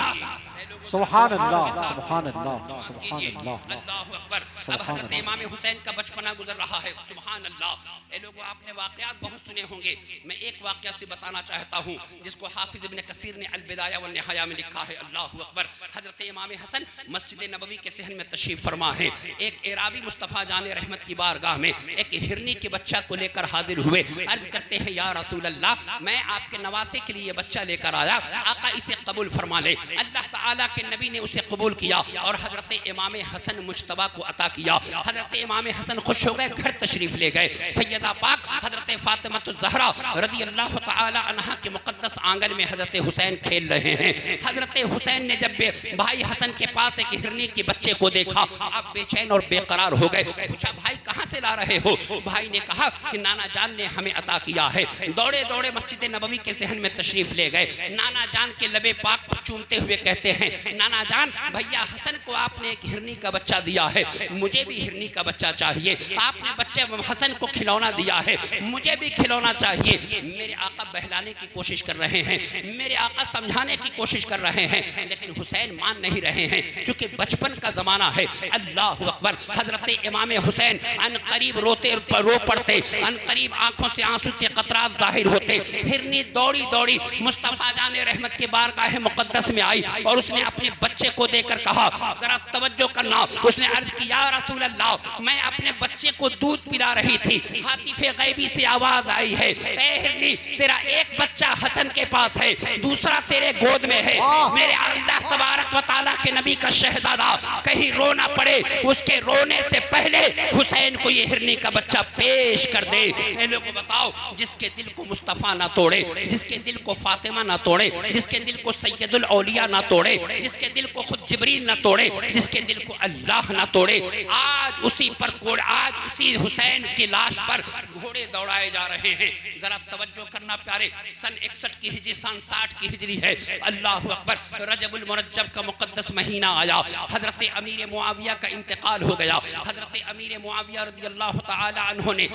सुभान अल्लाह, सुभान अल्लाह, सुभान अल्लाह, अल्लाहु अकबर। अब हजरत इमाम हुसैन का बचपना गुजर रहा है, सुभान अल्लाह। ए लोगों, आपने वाक़यात बहुत सुने होंगे, मैं एक वाक़या से बताना चाहता हूँ जिसको हाफिज इब्न कसीर ने अल बिदाया व निहाया में लिखा है। अल्लाहु अकबर। हजरत इमाम हसन मस्जिद नबवी के सहन में तशरीफ़ फरमा है। एक एराबी मुस्तफ़ा जाने रहमत की बारगाह में एक हिरनी के बच्चा को लेकर हाजिर हुए, अर्ज करते हैं या रसूल अल्लाह, मैं आपके नवासे के लिए बच्चा लेकर आया, आका इसे कबूल फरमा ले। अल्लाह ताला के नबी ने उसे कबूल किया और हजरत इमाम हसन मुज्तबा को अता किया। हजरत इमाम हसन खुश हो गए, घर तशरीफ ले गए। सैयदा पाक हजरत फातिमा ज़हरा रज़ी अल्लाह ताला अन्हा के मुक़द्दस आंगन में हजरत हुसैन खेल रहे हैं। हजरत हुसैन ने जब भाई हसन के पास एक हिरनी के बच्चे को देखा, आप बेचैन और बेकरार हो गए। पूछा, भाई कहाँ से ला रहे हो? भाई ने कहा कि नाना जान ने हमें अता किया है। दौड़े दौड़े मस्जिद नबवी के सहन में तशरीफ ले गए। नाना जान के लबे पाक को चूमते हुए कहते हैं, नाना जान, भैया हसन को आपने एक हिरनी का बच्चा दिया है, मुझे भी हिरनी का बच्चा चाहिए। आपने बच्चे हसन को खिलौना दिया है, मुझे भी खिलौना चाहिए। मेरे आका बहलाने की कोशिश कर रहे हैं, मेरे आका समझाने की कोशिश कर रहे हैं, लेकिन हुसैन मान नहीं रहे हैं, चूंकि बचपन का जमाना है। अल्लाह अकबर। हजरत इमाम हुसैन अन करीब रो पड़ते, अन करीब आंखों से आंसू के कतरात जाहिर होते। हिरनी दौड़ी दौड़ी मुस्तफा जाने रहमत के बारगाह मुक़द्दस में आई और उसने अपने बच्चे को देकर कहा, जरा तवज्जो करना। उसने अर्ज किया, या रसूल अल्लाह, मैं अपने बच्चे को दूध पिला रही थी, हातिफे गैबी से आवाज आई है, ए हिरनी, तेरा एक बच्चा हसन के पास है, दूसरा तेरे गोद में है। मेरे अल्लाह तबारक व तआला के नबी का शहजादा कहीं रोना पड़े, उसके रोने से पहले हुसैन को ये हिरनी का बच्चा पेश कर दे। ये लोगों बताओ, जिसके दिल को मुस्तफ़ा ना तोड़े, जिसके दिल को फातिमा ना तोड़े, जिसके दिल को सैयदुल औलिया ना तोड़े, जिसके दिल को खुद जिब्रील ना तोड़े, जिसके दिल को अल्लाह ना तोड़े, आज उसी पर आज उसी हुसैन की लाश पर घोड़े दौड़ाए जा रहे हैं। जरा तवज्जो करना प्यारे, सन 61 की हिजरी, सन 60 की हिजरी है। अल्लाह अकबर, रजबुल मुरज्जब का मुक़द्दस महीना आया, हजरत अमीर मुआविया का इंतकाल हो गया। हजरत अमीर मुआविया रज़ी अल्लाह तआला अन्हु ने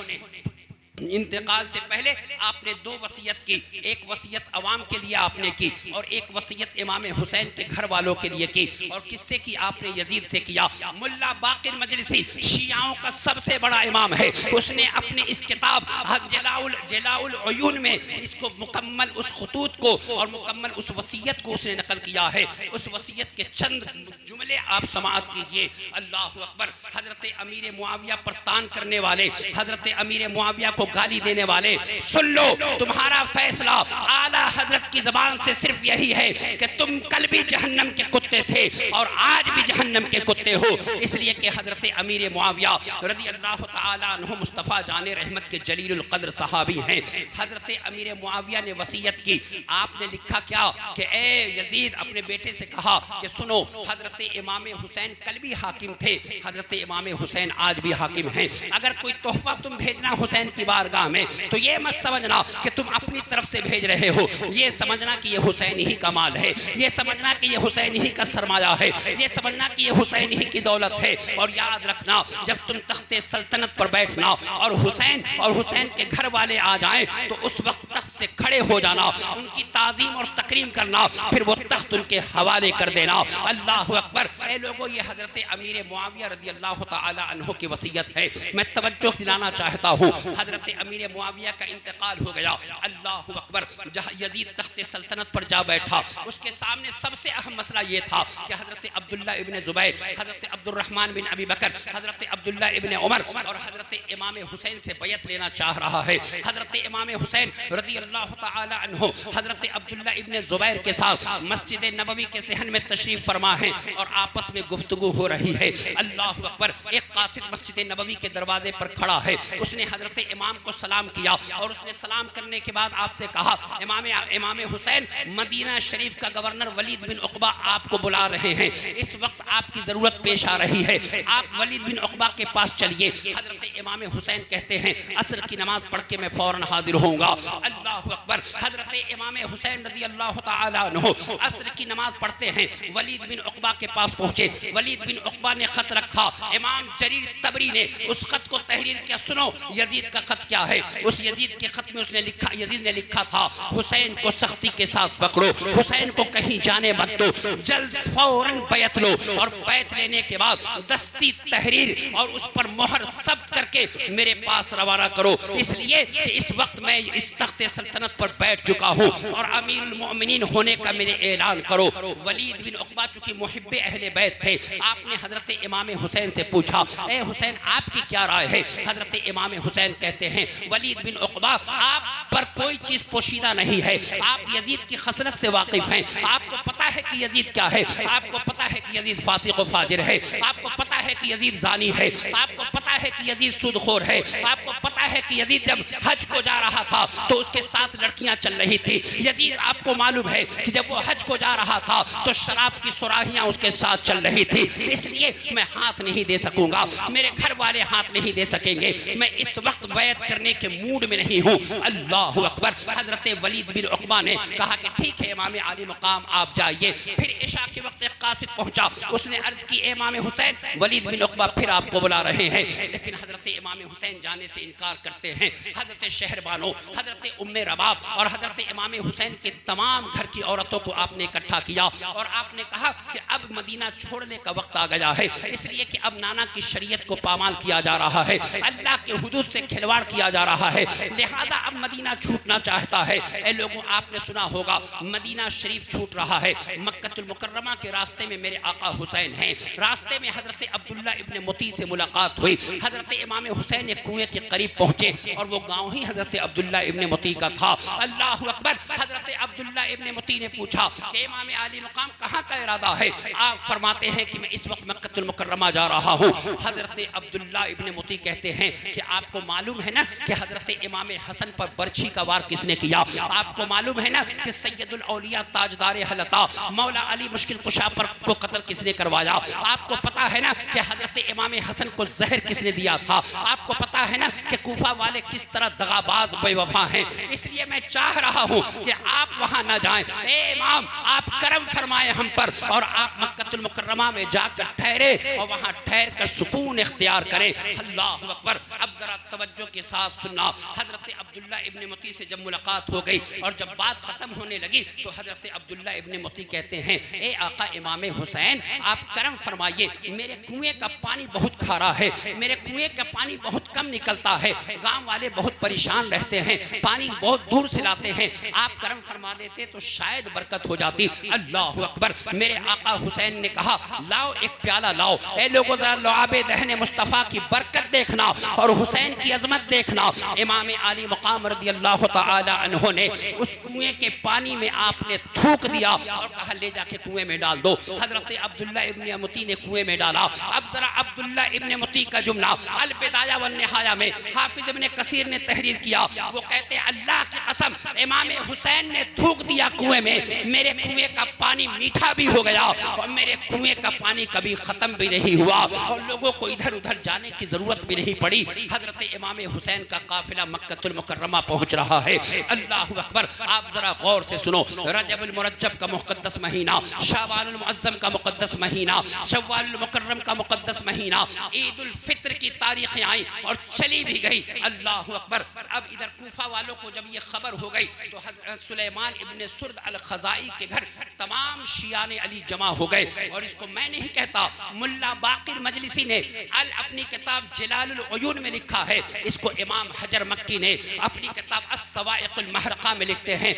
इंतकाल से पहले आपने दो वसीयत की, एक वसीयत अवाम के लिए आपने की और एक वसीयत इमाम हुसैन के घर वालों के लिए की। और किससे की? आपने यजीद से किया। मुल्ला बाकिर मजलिसी शियाओं का सबसे बड़ा इमाम है, उसने अपने इस किताब जलाउल उयून में इसको मुकम्मल उस खतूत को और मुकम्मल उस वसीयत को उसने नकल किया है। उस वसीयत के चंद जुमले आप समाअत कीजिए। अल्लाह अकबर, हजरत अमीर मुआविया पर तान करने वाले, हजरत अमीर मुआविया को गाली देने वाले, सुन लो, तुम्हारा फैसला आला हजरत की जबान से सिर्फ यही है कि तुम कल भी जहन्नम के कुत्ते थे और आज भी जहन्नम के कुत्ते हो। इसलिए कि हजरत अमीर मुआविया रज़ी अल्लाह तआला अन्हु मुस्तफ़ा जाने रहमत के जलीलुल क़द्र सहाबी हैं। हजरत अमीर मुआविया ने वसीयत की। आपने लिखा क्या कि ए यजीद, अपने बेटे से कहा कि सुनो, हजरत इमाम हुसैन कल भी हाकिम थे, हजरत इमाम हुसैन आज भी हाकिम हैं। अगर कोई तोहफा तुम भेजना हुसैन की बारगाह में तो ये मत समझना कि तुम अपनी तरफ से भेज रहे हो, ये समझना कि ये हुसैन ही का माल है, ये समझना कि ये हुसैन ही का सरमाया है, ये समझना कि ये हुसैन ही की दौलत है। और याद रखना, जब तुम तख्ते सल्तनत पर बैठना और हुसैन के घर वाले आ जाएं तो उस वक्त तख्त से खड़े हो जाना, उनकी ताज़ीम और तकरीम करना, फिर वो तख्त उनके हवाले कर देना। अल्लाह अकबर। ए लोगों, ये हजरत अमीर मुआविया रज़ी अल्लाह तआला अन्हु की वसीयत है। मैं तवज्जो दिलाना चाहता हूँ, हजरत अमीर मुआविया का इंतकाल हो गया। अल्लाह अकबर। जहाँ यजीद तख्ते सल्तनत पर जा बैठा, उसके सामने सबसे अहम मसला ये था कि हजरत अब्दुल्ला इब्न जुबैर, हजरत अब्दुर्रहमान बिन अबी बकर, हजरत अब्दुल्ला इब्न उमर और हजरत इमाम हुसैन से बैत लेना चाह रहा है। हजरत इमाम हुसैन रज़ी अल्लाह तआला अन्हु हजरत अब्दुल्ला इब्न जुबैर के साथ मस्जिद नबवी के सहन में तशरीफ फरमा है और आपस में गुफ्तगू हो रही है। अल्लाह अकबर। एक कासिद मस्जिद नबवी के दरवाजे पर खड़ा है, उसने हजरत इमाम को सलाम किया और उसने सलाम करने के बाद आपसे कहा, इमाम हुसैन, मदीना शरीफ का गवर्नर वलीद बिन उक़बा आपको बुला रहे हैं, इस वक्त आपकी ज़रूरत पेश आ रही है, आप वलीद बिन उक़बा के पास चलिए। हजरत इमाम हुसैन कहते हैं, असर की नमाज पढ़ के मैं फ़ौरन हाजिर होऊंगा। अल्लाह अकबर। हजरत इमाम हुसैन रज़ी अल्लाह तआला अन्हु असर की नमाज पढ़ते हैं, वलीद बिन उक़बा के पास पहुँचे। वलीद बिन उक़बा ने ख़त रखा, इमाम जरीर तबरी ने उस ख़त को तहरीर किया। सुनो यजीद का ख़त क्या है। उस यजीद के ख़त में उसने लिखा, यजीद ने लिखा था, हुसैन को सख्ती के साथ पकड़ो, हुसैन को कहीं जाने मत दो, जल्द फौरन बैत लो और बैत लेने के बाद दस्ती तहरीर और उस पर मोहर सब्त करके मेरे पास रवाना करो, इसलिए कि इस वक्त मैं इस तख्ते सल्तनत पर बैठ चुका हूँ और अमीरुल मोमिनीन होने का मेरे ऐलान करो। वलीद बिन उक़बा चूंकि मुहिब्बे अहले बैत थे, आपने हजरत इमाम हुसैन से पूछा, ए हुसैन आपकी क्या राय है। हजरत इमाम हुसैन कहते हैं, वलीद बिन उक़बा, आप पर कोई चीज़ पोशीदा नहीं है, आप यजीद की खसरत से वाकिफ हैं, आपको पता है कि यजीद क्या है, आपको पता है कि यजीद फासिक व फाजिर है, आपको पता है कि यजीद जानी है, आपको पता है कि यजीद सूदखोर है, आपको पता है कि यजीद जब हज को जा रहा था तो उसके साथ लड़कियां चल रही थी। यजीद, आपको मालूम है कि जब वो हज को जा रहा था तो शराब की सुराहियां उसके साथ चल रही थी, इसलिए मैं हाथ नहीं दे सकूंगा, मेरे घर वाले हाथ नहीं दे सकेंगे, मैं इस वक्त बैत करने के मूड में नहीं हूँ। अल्लाह अकबर। हजरत वलीद बिन उक़बा ने कहा कि ठीक है इमाम आली मकाम, आप जाइए। फिर इशा के वक्त एक कासिद पहुंचा, उसने अर्ज की, इमाम हुसैन, वलीद बिन उक़बा फिर आपको बुला रहे हैं। लेकिन हजरत इमाम हुसैन जाने से इनकार करते हैं। हजरत शहरबानो, हजरत उम्मे रबाब और हजरत इमाम हुसैन के तमाम घर की औरतों को आपने इकट्ठा किया और आपने कहा कि अब मदीना छोड़ने का वक्त आ गया है, इसलिए कि अब नाना की शरीयत को पामाल किया जा रहा है, अल्लाह के हुदूद से खिलवाड़ किया जा रहा है, लिहाजा अब मदीना छूटना चाहता है। ए लोगों, आपने सुना होगा मदीना शरीफ छूट रहा है, मक्कतुल मुकर्रमा के रास्ते में मेरे आका हुसैन हैं। रास्ते में हजरत अब्दुल्ला इब्न मुती से मुलाकात हुई, हजरत इमाम हुसैन एक कुएं के करीब पहुंचे और वो गांव ही हजरत अब्दुल्ला इब्ने मुती का था। अल्लाह अकबर। हजरत अब्दुल्ला इब्ने मुती ने पूछा कि इमाम आली मकाम कहाँ का इरादा है? आप फरमाते हैं कि मैं इस वक्त मक्कतुल मुकर्रमा जा रहा हूँ। हजरत अब्दुल्ला इब्ने मुती कहते हैं कि आपको मालूम है ना कि हजरत इमाम हसन पर बर्छी का वार किसने किया? आपको मालूम है ना कि सैयदुल औलिया ताजदार हलता मौला अली मुश्किल कुशा पर को कत्ल किसने करवाया? आपको पता है ना कि हजरत इमाम हसन को जहर किसने दिया था? आपको पता है ना कि कूफा वाले किस तरह दगाबाज बेवफा हैं। इसलिए मैं चाह रहा हूँ कि आप वहाँ ना जाएं। ए इमाम, आप करम फरमाएं हम पर और आप मक्कतुल मुकर्रमा में जाकर ठहरे और वहाँ ठहर कर सुकून इख्तियार करें। अल्लाह अकबर। अब जरा तवज्जो के साथ सुनना। हजरत अब्दुल्ला इब्ने मुती से जब मुलाकात हो गई और जब बात खत्म होने लगी तो हजरत अब्दुल्ला इब्ने मुती कहते हैं, ए आका इमाम हुसैन, आप करम फरमाइए, मेरे कुएं का पानी बहुत खारा है, मेरे कुएं का पानी बहुत कम निकलता है, गांव वाले बहुत परेशान रहते हैं, पानी बहुत दूर से लाते हैं, आप करम फरमा देते तो शायद बरकत हो जाती। अल्लाह अकबर। मेरे आका हुसैन ने कहा, लाओ एक प्याला लाओ। ए लोगों, जरा लुआबे दहन मुस्तफ़ा की बरकत देखना और हुसैन की अजमत देखना। इमाम आली मकाम रज़ी अल्लाह तआला अन्हु ने उस कुएं के पानी में आपने थूक दिया और कहा, ले जाके कुएं में डाल दो। हजरत अब्दुल्ला इब्ने मुती ने कुएं में डाला। अब जरा अब्दुल्ला इब्ने मुती का जुमला अल बिदाया व निहाया में हाफिज इब्ने कसीर ने तहरीर किया। वो कहते हैं, अल्लाह की कसम, इमाम हुसैन ने थूक दिया कुएं में, मेरे कुएं का पानी मीठा भी हो गया और मेरे कुएं का पानी कभी खत्म भी नहीं हुआ और लोगों को इधर उधर जाने की जरूरत भी नहीं पड़ी। हजरत इमाम हुसैन का काफिला मक्कतुल मुकर्रमा पहुंच रहा है। अल्लाह अकबर। आप जरा गौर से सुनो। रजबुल मुरज्जब का मुक़द्दस महीना, शाबानुल मुअज़्ज़म का मुक़द्दस महीना, शव्वालुल मुकर्रम का मुक़द्दस महीना, ईद उल फित्र की तारीखें आई और चली भी गई। अल्लाह अकबर। अब इधर कूफा वालों को जब ये खबर हो गई तो हज़रत सुलेमान इब्ने सुर्द अल खज़ाई के घर तमाम शियाने अली जमा हो गए। और इसको मैं नहीं कहता, मुल्ला बाकिर मजलिसी ने अपनी किताब जलालुल उयून में लिखा है। इसको इमाम हजर मक्की ने अपनी किताब अस्सवाइक़ुल महरक़ा में लिखते हैं।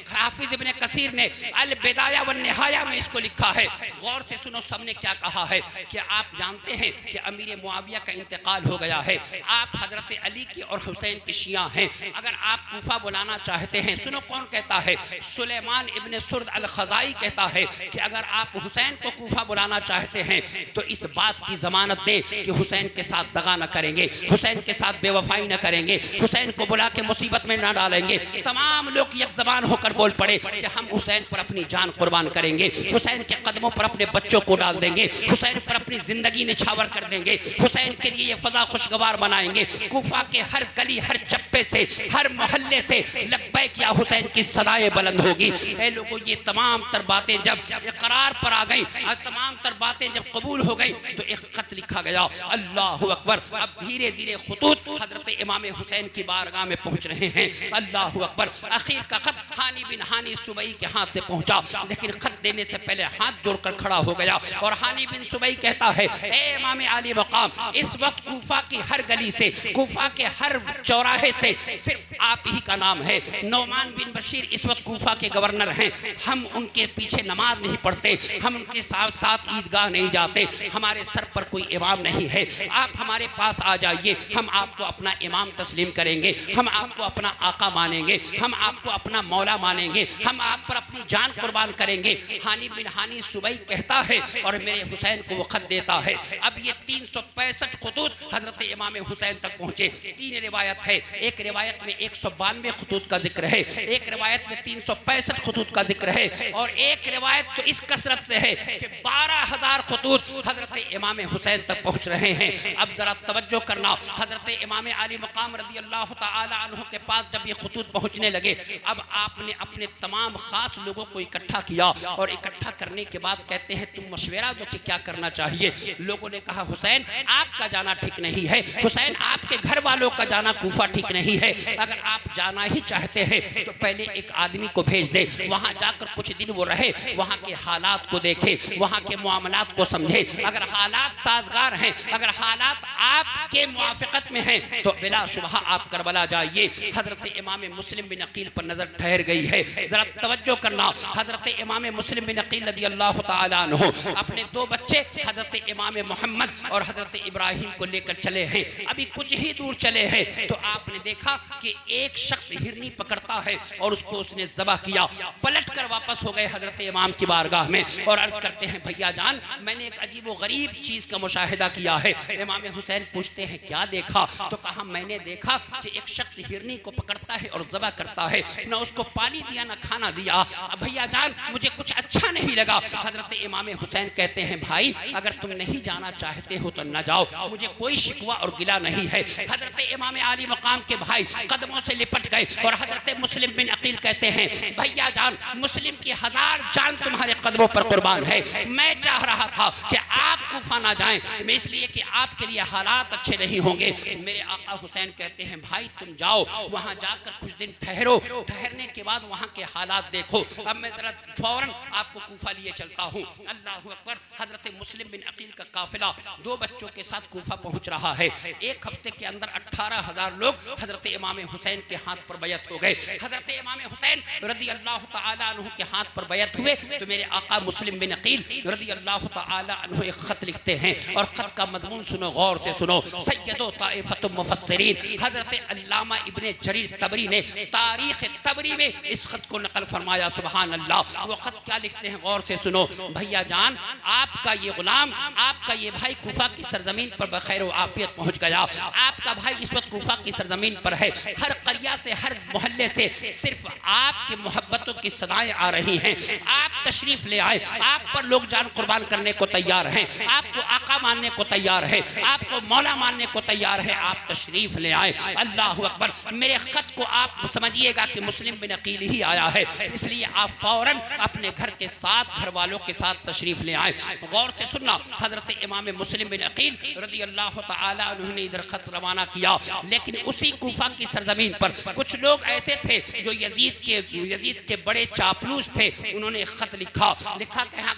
हाफिज इब्ने कसीर ने अल बिदाया व निहाया में इसको लिखा है। गौर से सुनो, सबने क्या कहा है कि आप जानते हैं कि अमीर मुआविया का इंतकाल हो गया है, आप हजरत अली की और हुसैन की शिया हैं, अगर आप कूफा बुलाना चाहते हैं, सुनो कौन कहता है, सुलेमान इब्ने सुर्द अल खज़ाई कहता है कि अगर आप हुसैन को कूफा बुलाना चाहते हैं तो इस बात की जमानत दे कि हुसैन के साथ दगा न करेंगे, हुसैन के साथ बेवफाई न करेंगे, हुसैन को बुला के मुसीबत में न डालेंगे। तमाम लोग एक जबान होकर बोल पड़े कि हम हुसैन पर अपनी जान कुर्बान करेंगे, हुसैन के कदमों पर अपने बच्चों को डाल देंगे, हुसैन पर अपनी जिंदगी निछावर कर देंगे, हुसैन के लिए ये फजा खुशगवार बनाएंगे। कूफा के हर गली, हर चप्पे से, हर मोहल्ले से लब्बैक या हुसैन की सदाएं बुलंद होगी। ए लोगों, ये तमाम तर बातें जब इकरार पर आ गई और तमाम तर बातें जब कबूल हो गई तो एक खत लिखा गया। अल्लाह अकबर। अब धीरे धीरे खुतूत हजरत इमाम हुसैन की बारगाह में पहुंच रहे हैं। अल्लाह अकबर। आखिर का खत हानी बिन हानी सुबई के हाथ से पहुंचा, लेकिन खत देने से पहले हाथ जोड़कर खड़ा हो गया और हानी बिन सुबई कहता है, ए इमाम आली मकाम, इस वक्त कूफा की हर गली से, कूफा के हर चौराहे से सिर्फ आप ही का नाम है। नौमान बिन बशीर इस वक्त कूफा के गवर्नर हैं, हम उनके पीछे नमाज नहीं पढ़ते, हम उनके साथ साथ ईदगाह नहीं जाते, हमारे सर पर कोई इमाम नहीं है, आप हमारे पास आ जाइए, हम आपको अपना इमाम तस्लीम करेंगे, हम आपको अपना आका मानेंगे, हम आपको अपना मौला मानेंगे, हम आप पर अपनी जान कुर्बान करेंगे। हानी बिन हानी सुबई कहता है और मेरे हुसैन को वो खत देता है। अब ये 365 खुतूत हजरत इमाम हुसैन तक पहुंचे। 3 रिवायत है, एक रिवायत में 192 खुतूत का जिक्र है, एक रिवायत में 365 खुतूत का जिक्र है और एक रिवायत तो इस कसरत से है कि 12,000 खुतूत हजरत इमाम हुसैन तक पहुंच रहे हैं। अब जरा तवज्जो करना, हजरत इमाम आली मकाम रज़ी अल्लाह तआला अन्हु के पास जब ये खुतूत पहुंचने लगे, अब आपने अपने तमाम खास लोगों को इकट्ठा किया और इकट्ठा करने के बाद कहते हैं, तुम मशवरा दो कि क्या करना चाहिए। लोगों ने कहा, हुसैन आपका जाना ठीक नहीं है, हुसैन आपके घर वालों का जाना कूफा ठीक नहीं है, अगर आप जाना ही चाहते हैं तो पहले एक आदमी को भेज दे, वहां जाकर कुछ दिन वो रहे, वहां के हालात को देखे, वहां के मामलात को समझे, अगर हालात साजगार हैं, अगर हालात आपके मुआफ़िक़त में हैं तो बिला शुबहा आप करबला जाइए। हजरत इमाम मुस्लिम बिन अकील पर नजर ठहर गई है, जरा तवज्जो करना। हजरत इमाम मुस्लिम बिन अकील रज़ी अल्लाह तआला अन्हु अपने 2 बच्चे हजरत इमाम मोहम्मद और हजरत इब्राहिम को लेकर चले हैं। अभी कुछ ही दूर दूर चले हैं तो आपने देखा कि एक शख्स हिरनी पकड़ता है और उसको उसने ज़बह किया। पलट कर वापस हो गए हजरत इमाम की बारगाह में और अर्ज करते हैं भैया जान मैंने एक अजीब व गरीब चीज़ का मुशाहिदा किया है। इमाम हुसैन पूछते हैं क्या देखा? तो कहा मैंने देखा कि एक शख्स हिरनी को पकड़ता है और ज़बह करता है, ना उसको पानी दिया ना खाना दिया। भैया जान मुझे कुछ अच्छा नहीं लगा। हजरत इमाम हुसैन कहते हैं भाई अगर तुम नहीं जाना चाहते हो तो न जाओ, मुझे कोई शिकवा और गिला नहीं है। हजरत इमाम आली मकाम के भाई कदमों से लिपट गए और हजरत मुस्लिम बिन अकील कहते हैं भैया जान मुस्लिम की 1000 जान तुम्हारे कदमों पर कुर्बान है। मैं चाह रहा था कि आप कूफा ना जाएं, मैं इसलिए कि आपके लिए हालात अच्छे नहीं होंगे। मेरे आका हुसैन कहते हैं भाई तुम जाओ, वहां जाकर कुछ दिन ठहरो, ठहरने के बाद वहां के हालात देखो। अब मैं जरा फौरन आपको कूफा लिए चलता हूँ। अल्लाहु अकबर। हजरत मुस्लिम बिन अकील का काफिला 2 बच्चों के साथ कूफा पहुंच रहा है। एक हफ्ते के अंदर 18,000 लोग हजरत इमाम हुसैन के हाथ पर बैत हो गए। हजरत इमाम हुसैन रदी अल्लाह तआला अन्हु के हाथ पर बैत हुए तो मेरे आका मुस्लिम बिन अकील रदी अल्लाह तआला अन्हु एक खत लिखते हैं और खत का मजमून सुनो, गौर से सुनो। सैयदो ताइफतुल मुफस्सिरीन हजरत अल्लामा इब्ने जरीर तबरी ने तारीख तबरी में इस खत को नकल फरमाया। सुभान अल्लाह। वो खत क्या लिखते हैं गौर से सुनो। भैया जान आपका ये गुलाम, आपका ये भाई कूफा की सरजमीन पर बखैर आफियत पहुंच गया। आपका भाई इस वक्त कूफा की सरजमीन पर है। हर करिया से हर मोहल्ले से सिर्फ आपकी मोहब्बतों की सदाएं आ रही हैं। आप तशरीफ ले आए, आप पर लोग जान कुर्बान करने को तैयार हैं, आपको आका मानने को तैयार है, आपको मौला मानने को तैयार है। आप तशरीफ ले आए। अल्लाह अकबर। मेरे खत को आप समझिएगा कि मुस्लिम बिन अकील ही आया है, इसलिए आप फौरन अपने घर के साथ, घर वालों के साथ तशरीफ ले आए। गौर से सुनना। हजरत इमाम मुस्लिम बिन अकील रदी अल्लाह तआला अन्हु ने इधर खत रवाना किया, लेकिन उसी कूफा की सरजमीन पर कुछ लोग ऐसे थे जो यजीद के बड़े चापलूस थे। उन्होंने खत लिखा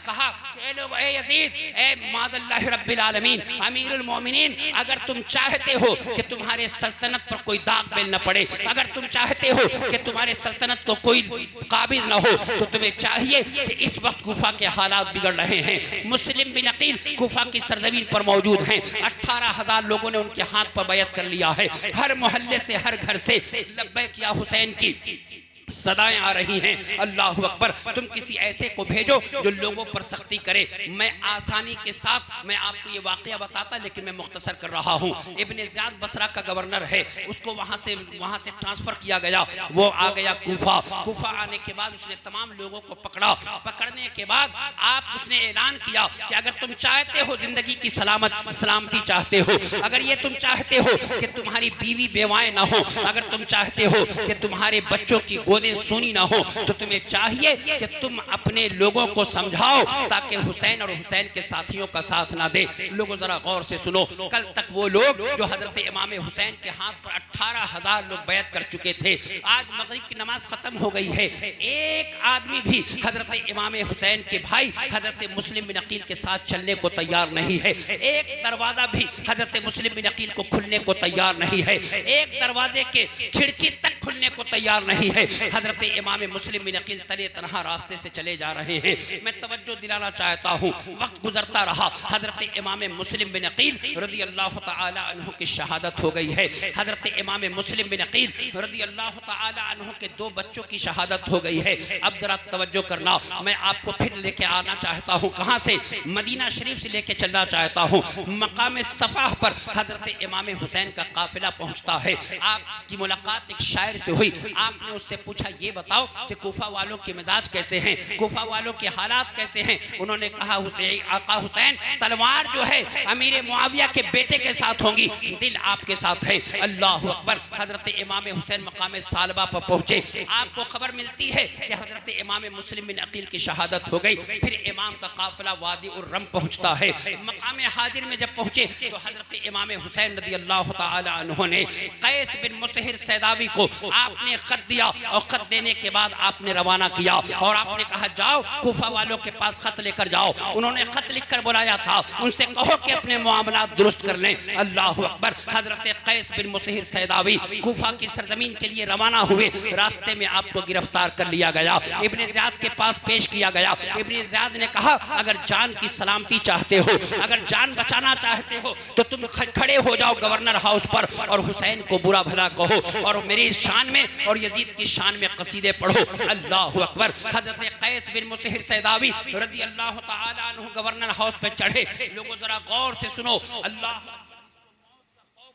कहा ए लोग, ए यजीद, ए माज़ल्लाहि रब्बिल आलमीन, अमीरुल मोमिनीन, अगर तुम चाहते हो कि तुम्हारे सल्तनत पर कोई दाग बेल न पड़े, अगर तुम चाहते हो कि तुम्हारे सल्तनत को कोई काबिज न हो, तो तुम्हें चाहिए कि इस वक्त कूफा के हालात बिगड़ रहे हैं। मुस्लिम बिन अकील कूफा की सरजमीन पर मौजूद हैं। 18,000 लोगों ने उनके हाथ पर बैत कर लिया है। हर मोहल्ले से, हर घर से लब्बैक या हुसैन की सदाएं आ रही हैं। अल्लाह अकबर। तुम किसी ऐसे को भेजो जो लोगों पर सख्ती करे। मैं आसानी के साथ मैं आपको ये वाकया बताता, लेकिन मैं मुख्तसर कर रहा हूँ। इब्ने ज़ियाद बसरा का गवर्नर है, उसको वहाँ से ट्रांसफर किया गया। वो आ गया कूफा। कूफा आने के बाद उसने तमाम लोगों को पकड़ा। पकड़ने के बाद उसने ऐलान किया कि अगर तुम चाहते हो जिंदगी की सलामती चाहते हो, अगर ये तुम चाहते हो कि तुम्हारी बीवी बेवाएं ना हो, अगर तुम चाहते हो कि तुम्हारे बच्चों की गोदें सुनी ना हो, तो तुम्हें चाहिए कि तुम अपने लोगों को समझाओ ताकि हुसैन और हुसैन के साथियों का साथ ना दे। लोगों जरा गौर से सुनो। कल तक वो लोग जो हजरत इमाम हुसैन के हाथ पर 18,000 लोग बैत कर चुके थे, आज मगरिब की नमाज खत्म हो गई है, एक आदमी भी हजरत इमाम हुसैन के भाई हजरत मुस्लिम बिन अकील के साथ चलने को तैयार नहीं है। एक दरवाजा भी हजरत मुस्लिम बिन अकील को खुलने को तैयार नहीं है। एक दरवाजे के खिड़की तक खुलने को तैयार नहीं है। हजरत इमाम मुस्लिम बिन अकील तने तनहा रास्ते से चले जा रहे हैं। मैं तवज्जो दिलाना चाहता हूँ, वक्त गुजरता रहा। हजरत इमाम मुस्लिम बिन अकील रदी अल्लाह तआला अन्हु की शहादत हो गई है। हजरत इमाम मुस्लिम बिन अकील रदी अल्लाह तआला अन्हु के 2 बच्चों की शहादत हो गई है। अब जरा तवज्जो करना, मैं आपको फिर लेके आना चाहता हूँ। कहाँ से? मदीना शरीफ से लेके चलना चाहता हूँ। मकाम सफ़ाह पर हजरत इमाम हुसैन का काफिला पहुँचता है। आपकी मुलाकात एक शायर से हुई। आपने उससे पूछा ये बताओ कि कूफा वालों के मिजाज कैसे हैं, कूफा वालों के हालात कैसे हैं? उन्होंने कहा आका हुसैन तलवार जो है अमीर मुआविया के बेटे के साथ होगी, दिल आपके साथ है। अल्लाह अकबर। हजरत इमाम हुसैन मकाम सालबा पर पहुंचे। आपको खबर मिलती है कि हजरत इमाम मुस्लिम बिन अकील की शहादत हो गई। फिर इमाम का काफिला वादी उर रम पहुंचता है। मकाम हाजिर में जब पहुंचे तो हजरत इमाम हुसैन रदी अल्लाह तआला अन्हु ने कैस बिन मुसहिर सैदावी को आपने खत दिया और खत देने के बाद आपने रवाना किया और आपने कहा जाओ कूफा वालों के पास खत लेकर जाओ। उन्होंने खत लिखकर बुलाया था, उनसे कहो कि अपने मामलात दुरुस्त कर लें। अल्लाह अकबर। हजरत कैस बिन मुसहिर सैदावी कूफा की सरजमीन के लिए रवाना हुए। रास्ते में आपको गिरफ्तार कर लिया गया, इब्ने ज़ियाद के पास पेश किया गया। इब्ने ज़ियाद ने कहा अगर जान की सलामती चाहते हो, अगर जान बचाना चाहते हो तो तुम खड़े हो जाओ गवर्नर हाउस पर और हुसैन को बुरा भला कहो और मेरी शान में और यजीद की शान में कसीदे पढ़ो। अल्लाह अकबर। हजरत कैस बिन मुसहिर सैदावी रज़ी अल्लाह तआला अन्हु गवर्नर हाउस पे चढ़े। लोगों जरा गौर से सुनो, अल्लाह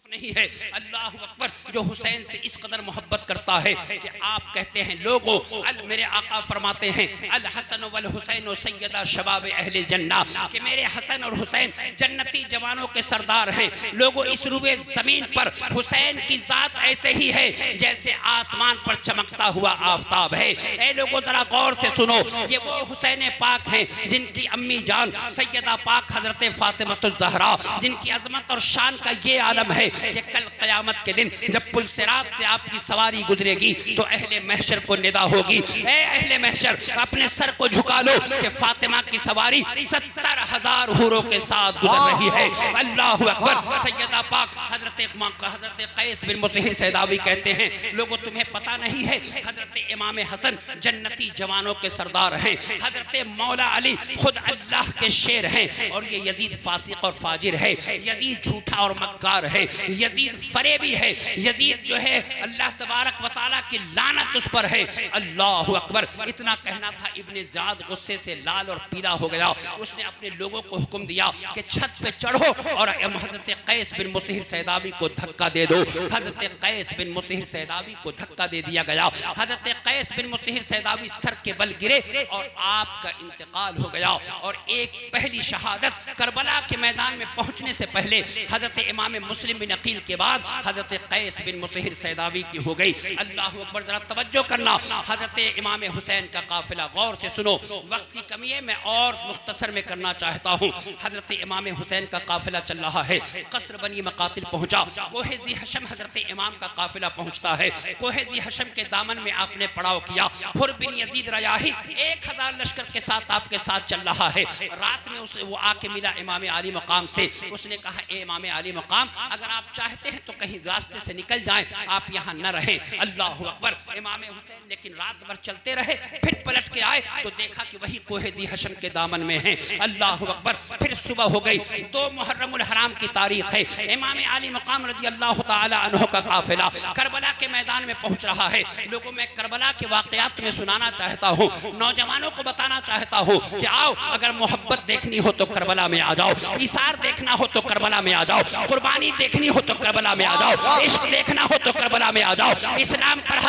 नहीं है, अल्लाह अकबर, जो हुसैन से इस कदर मोहब्बत करता है कि आप कहते हैं लोगों, मेरे आका फरमाते हैं अल हसन वल हुसैन सैयदा शबाब अहले जन्ना, कि मेरे हसन और हुसैन जन्नती जवानों के सरदार हैं। लोगों इस रूबे जमीन पर हुसैन की जात ऐसे ही है जैसे आसमान पर चमकता हुआ आफताब है। ऐ लोगों जरा गौर से सुनो, ये वो हुसैन पाक हैं जिनकी अम्मी जान सैयदा पाक हजरत फातिमा ज़हरा, जिनकी अजमत और शान का ये आलम है कि कल क़यामत के दिन जब पुल सिरात से आपकी सवारी गुजरेगी तो अहले महशर को निदा होगी, ए अहले महशर अपने सर को झुका लो कि फातिमा की सवारी 70,000 हूरों के साथ गुजर रही है। अल्लाह अकबर। सैयदा पाक हजरत कैस बिन मुसहिर सैदावी कहते हैं लोगों तुम्हें पता नहीं है हजरत इमाम हसन जन्नती जवानों के सरदार हैं, हजरत मौला अली खुद अल्लाह के शेर हैं और ये यजीद फासिक और फाजिर है, यजीद झूठा और मक्कार है, यजीद फरेबी है, यजीद जो है अल्लाह तबारक व तआला की लानत उस पर है। अल्लाह अकबर। इतना कहना था, इब्ने ज़ियाद गुस्से से लाल और पीला हो गया। उसने अपने लोगों को हुक्म दिया कि छत पे चढ़ो और हजरत कैस बिन मुसहिर सैदावी को धक्का दे दो। हजरत कैस बिन मुसहिर सैदावी को धक्का दे दिया गया। हजरत कैस बिन मुसहिर सैदावी सर के बल गिरे और आपका इंतकाल हो गया। और एक पहली शहादत करबला के मैदान में पहुंचने से पहले हजरत इमाम मुस्लिम बिन अकील के बाद हजरत कैस बिन मुसहिर सैदावी की हो गई। अल्लाह अकबर। जरा तवज्जो करना, हजरत इमाम हुसैन का काफिला गौर से सुनो, वक्त की कमी है मैं और मुख्तसर में करना चाहता हूँ। हजरत इमाम हुसैन का काफिला चल रहा है, कसर बनी मकातिल पहुंचा, कोहे ज़ी हशम हजरत इमाम का काफिला पहुंचता है। कोहे ज़ी हशम के दामन में आपने पड़ाव किया। हुर बिन यजीद रयाही 1000 लश्कर के साथ आपके साथ चल रहा है। रात में उसे वो आके मिला इमाम आली मकाम से। उसने कहा ए इमाम आली मकाम, अगर आप चाहते हैं तो कहीं रास्ते से निकल जाएं, आप यहाँ न रहें। अल्लाह अकबर। इमाम हुसैन लेकिन रात भर चलते रहे, फिर पलट के आए तो देखा कि वही कोहे ज़ी हशम के दामन में है। अल्लाह अकबर। फिर सुबह हो गई, 2 मुहर्रमुल हराम की तारीख है। इमाम आली मकाम रज़ी अल्लाह तआला अन्हु का काफिला करबला के मैदान में पहुंच रहा है। लोगों में करबला के वाक़यात तुम्हें सुनाना चाहता हूँ, नौजवानों को बताना चाहता हूँ कि आओ, अगर मोहब्बत देखनी हो तो करबला में आ जाओ, इसार देखना हो तो करबला में आ जाओ, कुर्बानी देखनी हो तो करबला में आ जाओ, इश्क देखना हो तो करबला में आ जाओ, इस्लाम पर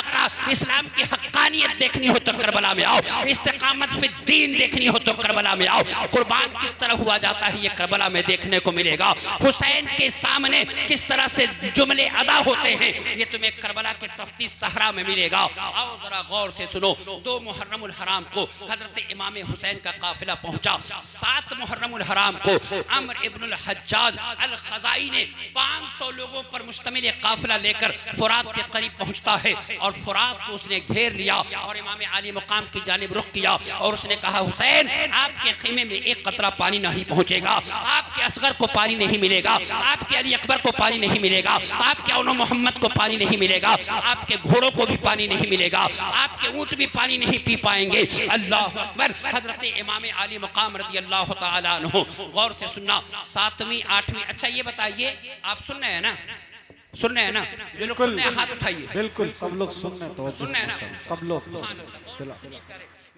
इस्लाम की हक्कानियत देखनी हो तो करबला में आओ, इस्तिकामत फिद दीन देखनी हो तो करबला में आओ। कुर्बान किस तरह हुआ जाता है ये करबला में देखने को मिलेगा। हुसैन के सामने किस तरह से जुमले अदा होते हैं ये तुम्हें करबला के तफ्ती सहरा में मिलेगा। आओ जरा गौर से सुनो। 2 मुहर्रमुल हराम को हजरत इमाम हुसैन का काफिला पहुंचा। 7 मुहर्रमुल हराम को अम्र इब्नुल हज्जाज अल खज़ाई ने 500 लोगों पर मुश्तमिल एक काफिला लेकर फुरात के करीब पहुंचता है और फुरात को उसने घेर लिया और इमाम आली मकाम की जानिब रुख किया और उसने कहा हुसैन, आपके खीमे में एक कतरा पानी नहीं पहुंचेगा, आपके असगर को पानी नहीं मिलेगा, आपके अली अकबर को पानी नहीं मिलेगा, आपके औनो मोहम्मद को पानी नहीं मिलेगा, आपके घोड़ों को भी पानी नहीं मिलेगा, आपके ऊंट भी पानी नहीं पी पाएंगे। अल्लाह अकबर। हजरत इमाम आली मकाम रज़ी अल्लाह तआला अन्हु, गौर से सुनना, 7वीं 8वीं। अच्छा ये बताइए, आप सुन रहे हैं ना? सुन रहे हैं ना? जो लोग सुन रहे हैं हाथ उठाइए। बिल्कुल सब लोग सुन रहे हैं, तो सुन रहे हैं ना? सब लोग।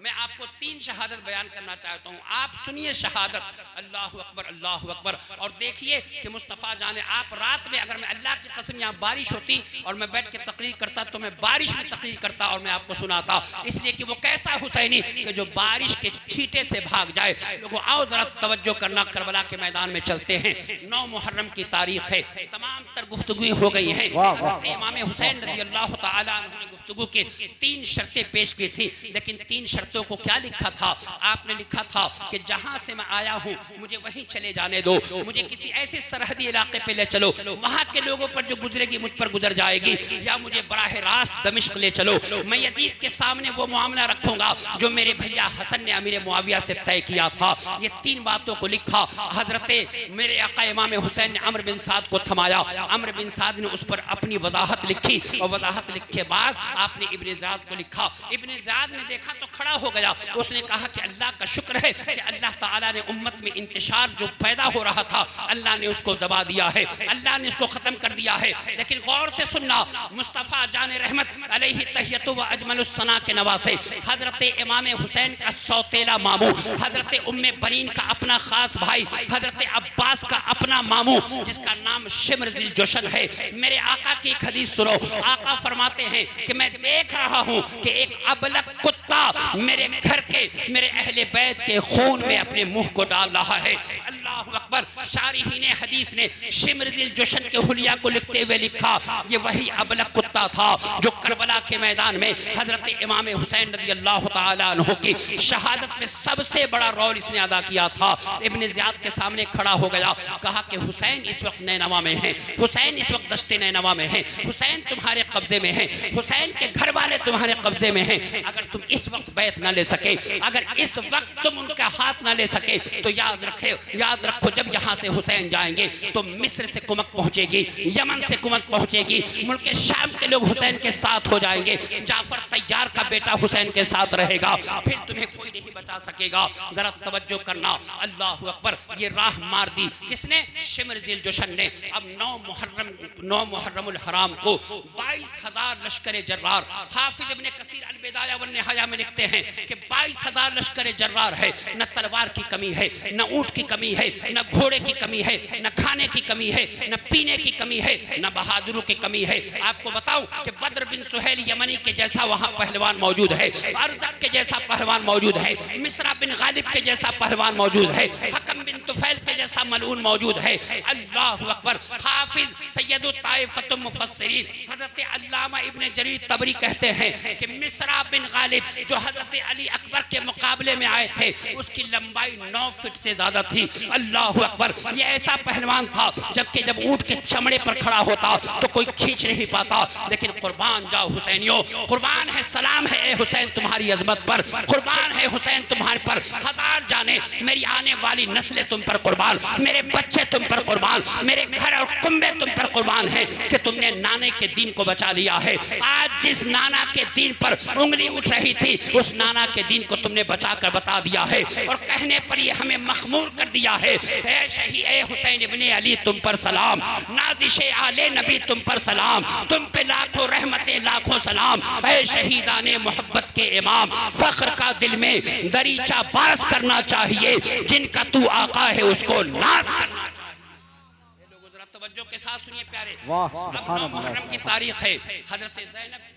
मैं आपको 3 शहादत बयान करना चाहता हूँ, आप सुनिए शहादत। अल्लाह अकबर, अल्लाह अकबर। और देखिए कि मुस्तफ़ा जाने, आप रात में, अगर मैं अल्लाह की कसम यहाँ बारिश होती और मैं बैठ के तकरीर करता तो मैं बारिश में तकरीर करता और मैं आपको सुनाता, इसलिए कि वो कैसा हुसैनी कि जो बारिश के छींटे से भाग जाए। लोगों आओ जरा तवज्जो करना, करबला के मैदान में चलते हैं। 9 मुहर्रम की तारीख है, तमाम तर गुफ्तगू हो गई है। इमाम हुसैन रज़ी अल्लाह तआला अन्हु ने गुफ्तगू के 3 शर्तें पेश की थी, लेकिन 3 शर्तों को क्या लिखा था? आपने लिखा था कि जहां से मैं आया हूं मुझे वहीं चले जाने दो, मुझे किसी ऐसे सरहदी इलाके पे ले चलो वहां के लोगों पर जो गुजरेगी मुझ पर गुजर जाएगी, या मुझे बराह रास्त दमिश्क ले चलो, मैं यजीद के सामने वो मामला रखूंगा जो मेरे भैया हसन ने अमीर मुआविया से तय किया था। ये 3 बातों को लिखा। हजरत मेरे आका इमाम हुसैन ने अम्र बिन साद को थमाया, अम्र बिन साद ने उस पर अपनी वजाहत लिखी और वजाहत लिखे के बाद आपने इब्ने ज़ियाद को लिखा। इब्ने ज़ियाद ने देखा तो खड़ा हो गया, उसने कहा कि अल्लाह का शुक्र है कि अल्लाह ताला ने उम्मत में इंतशार जो पैदा हो रहा था अल्लाह ने उसको दबा दिया है, अल्लाह ने उसको ख़त्म कर दिया है। लेकिन गौर से सुनना, मुस्तफ़ा जान रहमत अलैहि तहियतु व अजमलुस सना के नवासे हजरत इमाम हुसैन का सौतेला मामू, हजरत उम्मे बनीन का अपना खास भाई, हजरत अब्बास का अपना मामू जिसका नाम शिम्र ज़िल जोशन है। मेरे आका की एक हदीस सुनो, आका फरमाते हैं कि मैं देख रहा हूँ कि एक अबलग कुत्ता मेरे घर के, मेरे अहले बैत के खून में अपने मुंह को डाल रहा है। अल्लाह अकबर। शारिहीन हदीस ने शिम्र ज़िल जोशन के हुलिया को लिखते हुए लिखा, ये वही अबलग कुत्ता था जो करबला के मैदान में हजरत इमाम हुसैन रज़ी अल्लाह ताला अन्हु की शहादत में सबसे बड़ा रोल इसने अदा किया था। इब्ने ज़ियाद के सामने खड़ा हो गया, कहा कि हुसैन इस वक्त नैनवा में है, हुसैन इस वक्त दश्ते नैनवा में है, हुसैन तुम्हारे कब्जे में है, हुसैन के घर वाले तुम्हारे कब्जे में हैं। अगर तुम इस वक्त बैत ना ले सके, अगर इस वक्त तुम उनका हाथ ना ले सके तो याद रखो जब यहाँ से हुसैन जाएंगे तो मिस्र से कुमक पहुँचेगी, यमन से कुमक पहुँचेगी, मुल्क शाम के लोग हुसैन के साथ हो जाएंगे, जाफर तैयार का बेटा हुसैन के साथ रहेगा, फिर तुम्हें कोई नहीं बचा सकेगा। जरा तवज्जो करना। अल्लाह अकबर। ये राह मार दी किसने? शिम्र ज़िल जोशन ने। अब 9 मुहर्रमुल हराम को 22,000 लश्कर जर्रार, हाफिज इब्ने कसीर अल बिदाया वन निहाया में लिखते हैं कि 22,000 लश्कर जर्रार है। न तलवार की कमी है, न ऊंट की कमी है, न घोड़े की कमी है, न खाने की कमी है, न पीने की कमी है, न बहादुरों की कमी है। आपको बताऊं कि बद्र बिन सुहेल यमनी के जैसा वहां पहलवान मौजूद है, अरज़क के जैसा पहलवान मौजूद है, मिस्रा बिन गालिब के जैसा पहलवान मौजूद है, हकम बिन तुफैल के जैसा मलऊन मौजूद है। अल्लाह अकबर। हाफिज सैयदु ताइफतुल मुफस्सिरीन हजरत अल्लामा इब्ने जरीर तबरी कहते हैं कि मिस्रा बिन गालिब जो हजरत अली अकबर के मुकाबले में आए थे उसकी लंबाई 9 फीट से ज्यादा थी। अल्लाह अकबर। ये ऐसा पहलवान था जबकि जब ऊंट के चमड़े पर खड़ा होता तो कोई खींच नहीं पाता। लेकिन कुर्बान जाओ हुसैनियों, कुर्बान है, सलाम है ए हुसैन तुम्हारी अजमत पर, कुर्बान है हुसैन तुम्हारे पर। हजार जाने मेरी आने वाली नस्लें तुम पर कुर्बान, मेरे बच्चे तुम पर कुर्बान, मेरे घर और कुंबे तुम पर कुर्बान है कि तुमने नाने के दीन को बचा लिया है। आज जिस नाना के दीन पर उंगली उठ रही थी उस नाना के दीन को तुमने बचा कर बता दिया है और कहने पर ये हमें मखमूर कर दिया है। ए शहीद ए हुसैन इब्ने अली तुम पर सलाम, नाज़िशे आले नबी तुम पर सलाम, तुम पे लाखों रहमतें लाखों सलाम। ए शहीदाने मोहब्बत के इमाम, फख्र का दिल में दरीचा बास करना चाहिए, जिनका तू आका है उसको नाज करना चाहिए। लोगों जरा तवज्जो के साथ सुनिए प्यारे। वाह, अब 9 मुहर्रम की तारीख है, हजरत ज़ैनब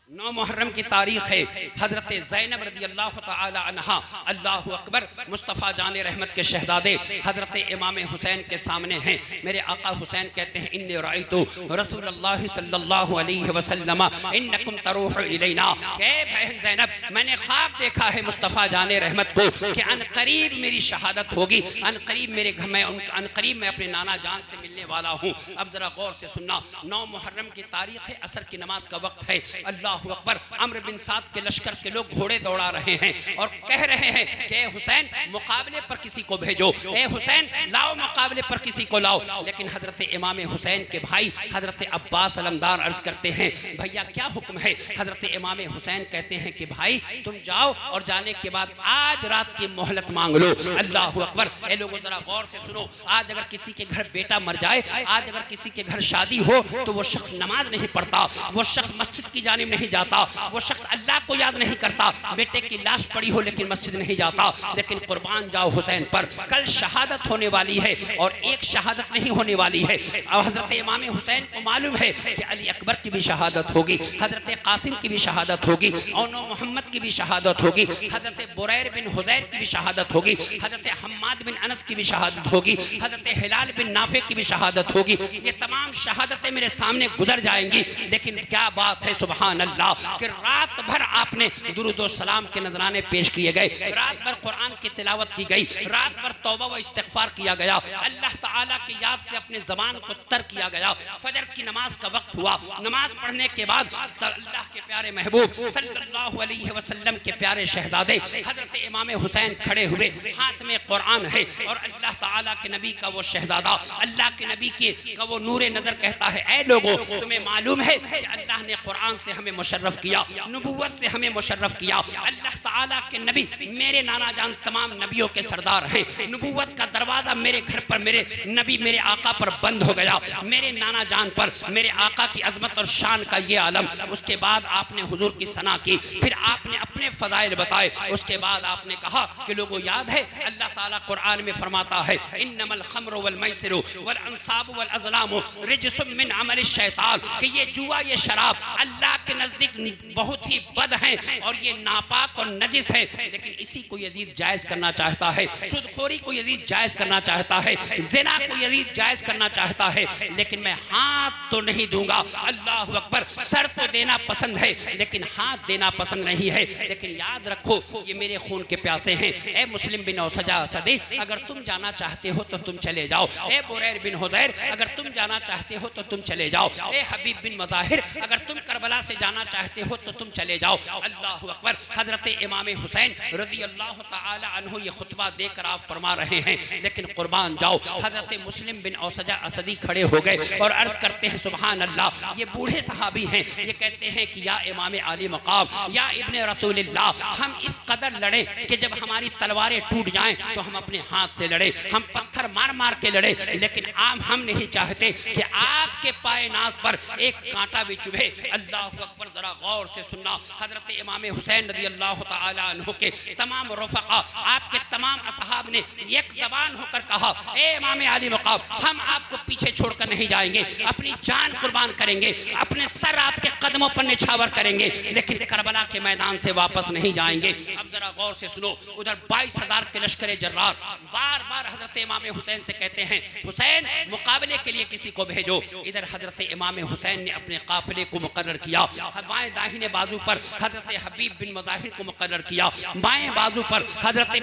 9 मुहर्रम की तारीख है, हजरत ज़ैनब रज़ी अल्लाह ताला अन्हा, अल्लाह अकबर, मुस्तफ़ा जान रहमत के शहजादे हजरत इमाम हुसैन के सामने हैं। मेरे आका हुसैन कहते हैं इन्नी रअयतु रसूलुल्लाह सल्लल्लाहु अलैहि वसल्लम इन्नकुम तरूहु इलैना। ए बहन ज़ैनब, मैंने ख्वाब देखा है मुस्तफ़ा जान रहमत को कि अनकरीब मेरी शहादत होगी, अनकरीब मेरे घर में, अनकरीब मैं अपने नाना जान से मिलने वाला हूँ। अब जरा गौर से सुनना। 9 मुहर्रम की तारीख है, असर की नमाज का वक्त है। अल्लाह अकबर। अम्र बिन साद के लश्कर के लोग घोड़े दौड़ा रहे हैं और कह रहे हैं कि ए हुसैन मुकाबले पर किसी को भेजो, ए हुसैन लाओ मुकाबले पर किसी को लाओ। लेकिन हजरत इमाम हुसैन के भाई हजरत अब्बास अलमदार अर्ज करते हैं भैया क्या हुक्म है? हजरत इमाम हुसैन कहते हैं कि भाई तुम जाओ और जाने के बाद आज रात की मोहलत मांग लो। अल्लाह अकबर। ए लोगों जरा गौर से सुनो। आज अगर किसी के घर बेटा मर जाए, आज अगर किसी के घर शादी हो तो वो शख्स नमाज नहीं पढ़ता, वो शख्स मस्जिद की जानिब नहीं नहीं जाता, वो शख्स अल्लाह को याद नहीं करता, बेटे की लाश पड़ी हो लेकिन मस्जिद नहीं जाता। लेकिन कुर्बान जाओ हुसैन पर, कल शहादत होने वाली है और एक शहादत नहीं होने वाली है। अब हजरत इमाम हुसैन को मालूम है कि अली अकबर की भी शहादत होगी, हजरत कासिम की भी शहादत होगी, औनो मोहम्मद की भी शहादत होगी, हजरत बुरैर बिन हुज़ैर की भी शहादत होगी, हजरत हम्माद बिन अनस की भी शहादत होगी, हजरत हिलाल बिन नाफे की भी शहादत होगी। ये तमाम शहादतें मेरे सामने गुजर जाएंगी। लेकिन क्या बात है सुभान अल्लाह कि रात भर आपने दुरूद व सलाम के नजराने पेश किए गए, रात भर कुरान की तिलावत की गई, रात भर तौबा व इस्तिग़फ़ार किया गया, अल्लाह ताला की याद से अपने ज़बान को तर किया गया। फजर की नमाज का वक्त हुआ, नमाज पढ़ने के बाद अल्लाह के प्यारे महबूब सल्लल्लाहु अलैहि वसल्लम के प्यारे शहजादे हजरत इमाम हुसैन खड़े हुए, हाथ में कुरान है और अल्लाह ताला के नबी का वो शहजादा, अल्लाह के नबी का वो नूरे नजर कहता है, ऐ लोगों तुम्हें मालूम है कि अल्लाह ने कुरान से हमें मुशर्रफ किया, नबूवत से हमें मुशर्रफ किया। अल्लाह ताला के नबी मेरे नाना जान तमाम नबियों के सरदार हैं। नबूवत का दरवाजा मेरे घर पर मेरे नबी मेरे आका पर बंद हो गया, मेरे नाना जान पर मेरे आका की अजमत और शान का ये आलम। उसके बाद आपने हुजूर की सना की, फिर आपने अपने फजाइल बताए, उसके बाद आपने कहा कि लोगों याद है अल्लाह ताला कुरान में फरमाता है इन्नमल खम्रु वल मैसिरु वल अंसाबु वल अज़लामु रिज्सुम मिन अमल शैतान, कि ये जुआ ये शराब अल्लाह के नजदीक बहुत ही बद है और ये नापाक और नजिस है। लेकिन इसी को यजीद जायज करना चाहता है, सुदखोरी को यजीद जायज करना चाहता है, ज़िना को यजीद जायज करना चाहता है। लेकिन मैं हाथ तो नहीं दूंगा, अल्लाह अकबर, सर तो देना पसंद है लेकिन हाथ देना पसंद नहीं है। लेकिन याद रखो ये मेरे खून के प्यासे हैं। ए मुस्लिम बिन औसजा असदी, अगर तुम जाना चाहते हो तो तुम चले जाओ। ए बुरैर बिन हुज़ैर, अगर तुम जाना चाहते हो तो तुम चले जाओ। ए हबीब बिन मज़ाहिर, अगर तुम करबला से जाना चाहते हो तो तुम चले जाओ। अल्लाह अकबर। हजरत इमाम हुसैन रज़ी अल्लाह तआला अन्हु ये खुतबा देकर आप फरमा रहे हैं, लेकिन कुर्बान जाओ हजरत मुस्लिम बिन औसजा असदी खड़े हो गए और अर्ज करते हैं सुभान अल्लाह। ये बूढ़े सहाबी हैं, ये कहते हैं कि या इमाम आली मकाम, या इब्ने रसूलिल्लाह, हम इस कदर लड़े कि जब हमारी तलवारें टूट जाएं तो हम अपने हाथ से लड़े, हम पत्थर मार मार के लड़े, लेकिन हम नहीं चाहते कि आपके पाए नाज पर एक कांटा भी चुभे। अल्लाह अकबर। जरा गौर से सुनना, हजरत इमाम हुसैन रज़ी अल्लाह तआला अन्हु के तमाम रफ़क़ा, आपके तमाम असहाब ने एक ज़बान होकर कहा, ए इमाम आली मकाम, हम आपको पीछे छोड़कर नहीं जाएंगे, अपनी जान कुर्बान करेंगे, अपने सर आपके कदमों पर निछावर करेंगे, लेकिन करबला के मैदान से वापस नहीं जाएंगे। अब जरा गौर से सुनो, उधर 22,000 के लश्कर जर्रार बार बार हजरत इमाम हुसैन से कहते हैं, हुसैन मुकाबले के लिए किसी को भेजो। इधर हजरत इमाम हुसैन ने अपने काफिले को मुकर्रर किया, बाएं दाहिने बाजू पर हजरत हबीब बिन मज़ाहिर को मुकर्रर किया, बाएं बाजू पर हजरत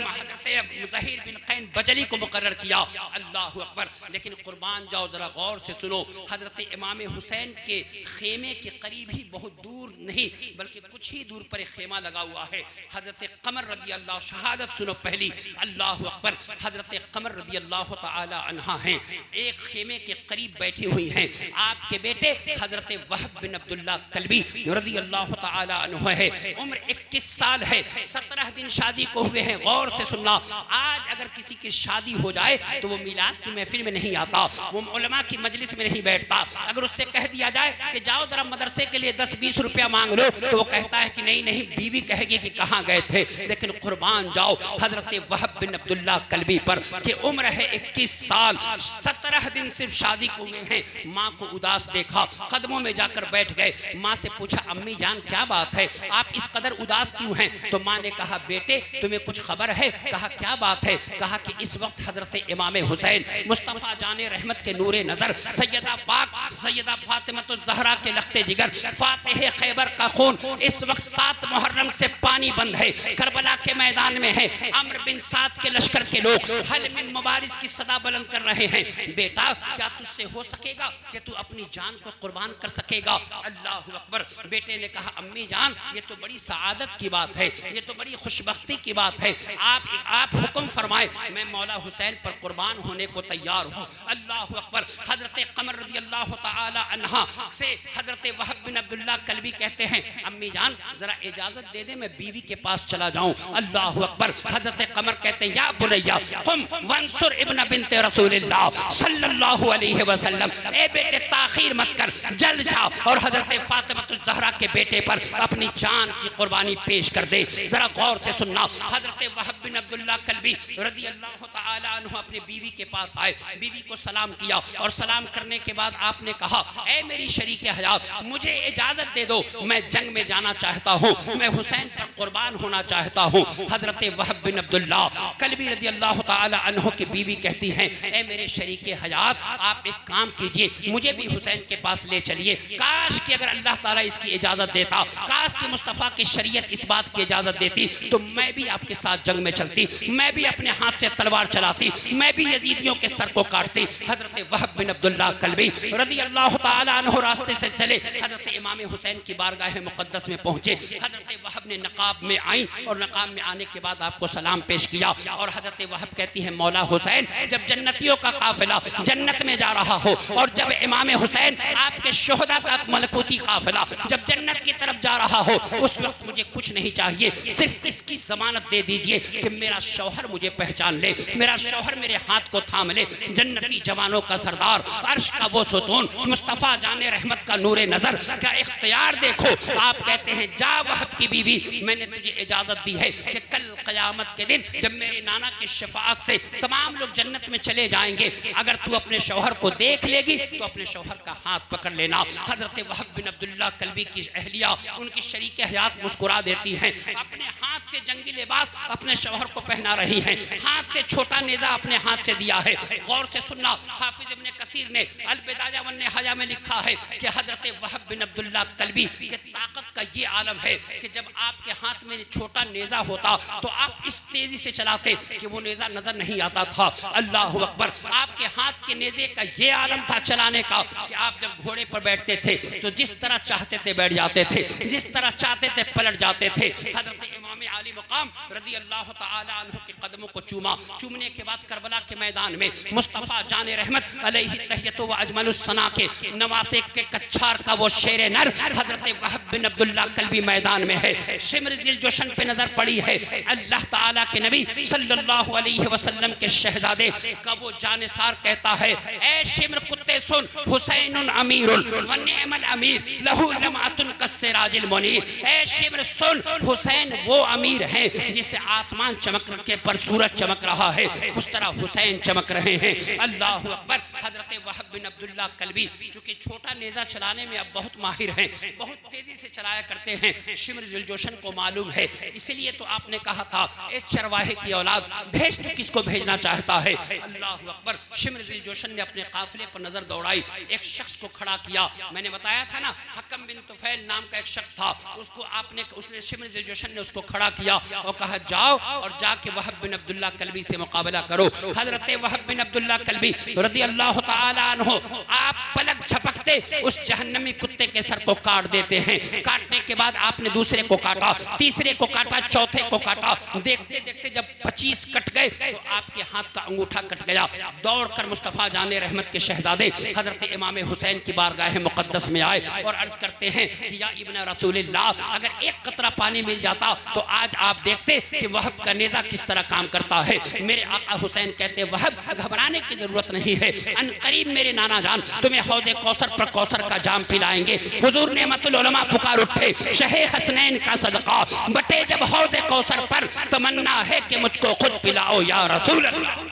ज़हीर बिन कैन बजली को मुकर्रर किया। अल्लाह अकबर। लेकिन कुर्बान जाओ, जरा गौर से सुनो, हजरत इमाम हुसैन के खेमे के करीब ही, बहुत दूर नहीं बल्कि कुछ ही दूर पर एक खेमा लगा हुआ है। हजरत कमर रज़ी अल्लाह, शहादत सुनो पहली, अल्लाह अकबर। हजरत कमर रज़ी अल्लाह तआला अन्हा हैं, एक खेमे के करीब बैठी हुई हैं। आपके बेटे हजरत वहब बिन अब्दुल्लाह कल्बी रज़ी अल्लाह तआला अन्हु है, उम्र 21 साल है, 17 दिन शादी को हुए हैं। गौर से सुनना, आज अगर किसी की शादी हो जाए तो वो मिलाद की महफिल में नहीं आता, वो उलमा की मजलिस में नहीं बैठता। अगर उससे कह दिया जाए कि जाओ जरा मदरसे के लिए 10-20 रुपया मांग लो, तो वो कहता है कि नहीं नहीं, बीवी कहेगी कि कहाँ गए थे। लेकिन कुर्बान जाओ हजरत वहब बिन अब्दुल्लाह कल्बी पर कि उम्र है 21 साल, 17 दिन सिर्फ शादी को हुए हैं। माँ को उदास देखा, कदमों में जाकर बैठ गए। माँ से पूछा, अम्मी जान क्या बात है, आप इस कदर उदास क्यों हैं? तो माँ ने कहा, बेटे तुम्हें कुछ खबर है? कहा क्या बात है? कहा कि इस वक्त हजरत इमाम हुसैन मुस्तफ़ा जाने रहमत के नूरे नजर, सैयदा पाक सैयदा फातिमतुज़ ज़हरा के लख्ते जिगर, फातिह खैबर का खून इस वक्त 7 मुहर्रम से पानी बंद है, करबला के मैदान में है। अम्र बिन साद के लश्कर के लोग हल मिन मुबारिस की सदा बुलंद कर रहे हैं। बेटा क्या तुझसे हो सकेगा कि तू अपनी जान को कुर्बान कर सकेगा? अल्लाह अकबर। बेटे ने कहा, अम्मी जान ये तो बड़ी सआदत की बात है, ये तो बड़ी खुशबख्ती की बात है, आप हुक्म फरमाए, मैं मौला हुसैन पर कुर्बान होने को तैयार हूँ। अल्लाह अकबर। हजरत कमर रज़ी अल्लाह तआला अन्हा से हजरत वहब बिन अब्दुल्ला कल्बी कहते हैं अम्मी जान जरा इजाजत दे दे मैं बीवी के पास चला जाऊं। अल्लाह अकबर। हजरत कमर कहते हैं या बुनैया तुम वंसुर इब्न बिन्ते रसूलिल्लाह सल्लल्लाहु अलैहि वसल्लम, ए बेटे ताखीर मत कर, जल्द जा और हजरत फातिमा ज़हरा के बेटे पर अपनी जान की कुर्बानी पेश कर दे। जरा गौर से सुनना। हजरत वहब बिन अब्दुल्ला कल्बी रज़ी अल्लाह तआला अन्हु अपनी बीवी के पास आए, बीवी को सलाम किया और सलाम करने के बाद आपने कहा ऐ मेरी शरीके हयात मुझे इजाजत दे दो, मैं जंग में जाना चाहता हूँ, मैं हुसैन पर कुर्बान होना चाहता हूँ। हजरत वहब बिन अब्दुल्ला कल्बी रज़ी अल्लाह तआला अन्हु की बीवी कहती हैं ऐ मेरे शरीके हयात आप एक काम कीजिए, मुझे भी हुसैन के पास ले चलिए। काश कि अगर अल्लाह ताला इसकी इजाजत देता, काश कि मुस्तफ़ा की शरीयत इस बात की इजाजत देती तो मैं भी आपके साथ जंग में चलती, मैं भी अपने हाथ से तलवार चलाती, मैं भी यजीदियों के सर को काटती। हजरत वहब बिन अब्दुल्ला कल्बी रज़ी अल्लाह तआला अन्हु रास्ते से चले, हजरत इमाम हुसैन की बारगाह मुक़द्दस में पहुंचे। हजरत वहब ने नकाब में आई और नकाब में आने के बाद आपको सलाम पेश किया और हजरत वहब कहती है मौला हुसैन जब जन्नतियों का काफिला जन्नत में जा रहा हो और जब इमाम हुसैन आपके शोहदा का मलकूती काफिला जब जन्नत की तरफ जा रहा हो उस वक्त मुझे कुछ नहीं चाहिए, सिर्फ इसकी जमानत दे दीजिए कि मेरा शौहर मुझे पहचान ले, मेरा शौहर मेरे हाथ को थाम ले। जन्नती जवानों का सरदार, अर्श का वो सुतून, मुस्तफ़ा जाने रहमत का नूरे नजर का इख्तियार देखो। आप कहते हैं जा वहब की बीवी मैंने तुझे इजाजत दी है कि कल क़यामत के दिन जब मेरे नाना की शफाअत से तमाम लोग जन्नत में चले जाएंगे, अगर तू अपने शौहर को देख लेगी तो अपने शौहर का हाथ पकड़ लेना। हजरत वहब बिन अब्दुल्ला कल्बी की अहलिया उनकी शरीक हयात मुस्कुरा देती हैं, अपने हाथ से जंगी लिबास अपने शौहर को पहना रही हैं, हाथ से छोटा नेजा अपने हाथ से दिया है। गौर से सुनना, हाफिज इब्न कसीर ने अल बिदाया वन निहाया में लिखा है कि हजरत वहब बिन अब्दुल्ला कल्बी की ताकत का ये आलम है कि जब आपके हाथ में छोटा नेजा होता तो आप इस तेजी से चलाते कि वो नेजा नजर नहीं आता था। अल्लाह अकबर। आपके हाथ के नेजे का ये आलम था चलाने का कि आप जब घोड़े पर बैठते थे तो जिस तरह चाहते थे बैठ जाते थे, जिस तरह चाहते थे पलट जाते थे। हजरत इमाम आली मकाम रज़ी अल्लाह तआला अन्हु के कदमों को चूमा, चूमने के बाद करबला के मैदान में मुस्तफ़ा जाने रहमत अलैहि तहियतु व अजमलुस सना के नवासे के कच्छार का वो शेर नर हजरत वहब बिन अब्दुल्ला कल्बी मैदान में है। शिम्र जिल जोशन पे नजर पड़ी है अल्लाह ताला के नबी सल्लल्लाहु अलैहि वसल्लम के शहजादे का वो जानिसार कहता है ए शिम्र कुत्ते सुन हुसैनुन अमीरुल व निअमल अमीर लहू लमातुन कस्सिराजिल मुनीर। ए शिम्र सुन हुसैन वो अमीर हैं जिससे आसमान चमक के पर सूरज चमक रहा है, उस तरह हुसैन चमक रहे हैं। अल्लाह अकबर। हजरत वहब बिन अब्दुल्ला कल्बी चूंकि छोटा नेजा चलाने में अब बहुत माहिर हैं, बहुत तेजी से चलाया करते हैं, शिम्र जिल जोशन को मालूम है, इसलिए तो आपने कहा था ए चरवाहे की औलाद भेज तू किसको भेजना चाहता है। अल्लाह अकबर। शिम्र जिल जोशन ने अपने काफिले पर नजर दौड़ाई, एक शख्स को खड़ा किया। मैंने बताया था ना हकम बिन तुफैल नाम का एक शख्स था, उसको आपने उसने शिम्र जिल जोशन ने उसको खड़ा किया और कहा जाओ और जाके वहब बिन अब्दुल्ला कल्बी से मुकाबला करो। हजरत वहब बिन अब्दुल्ला कल्बी रज़ी अल्लाह तआला अन्हु आप पलक झपकते उस जहन्नमी कुत्ते के सर को काट देते हैं। काटने के बाद आपने दूसरे को काटा, तीसरे को काटा, चौथे को काटा। देखते देखते जब 25 कट गए तो आपके हाथ का अंगूठा कट गया। दौड़कर मुस्तफ़ा जाने रहमत के शहजादे हजरत इमाम हुसैन की बारगाह मुक़द्दस में आए और अर्ज करते हैं कि या इब्न रसूलिल्लाह अगर एक कतरा पानी मिल जाता तो आज आप देखते कि वहब का नेजा किस तरह काम करता है। मेरे आका हुसैन कहते वहब घबराने की जरूरत नहीं है, अन करीब मेरे नाना जान तुम्हें हौज़े कौसर पर कौसर का जाम पिलाएंगे। हुजूर नेमतुल उलमा पुकार उठे शहे हसनैन का सदका बटे जब हौज़े कौसर पर तमन्ना है कि मुझको खुद पिलाओ या रसूल अल्लाह।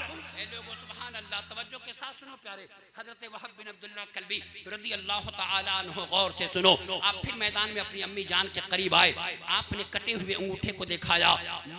तवज्जो के साथ सुनो प्यारे। हजरत वहब बिन अब्दुल्ला कल्बी रज़ी अल्लाह तआला अन्हु गौर से सुनो। आप फिर मैदान में अपनी अम्मी जान के करीब आए, आपने कटे हुए अंगूठे को दिखाया।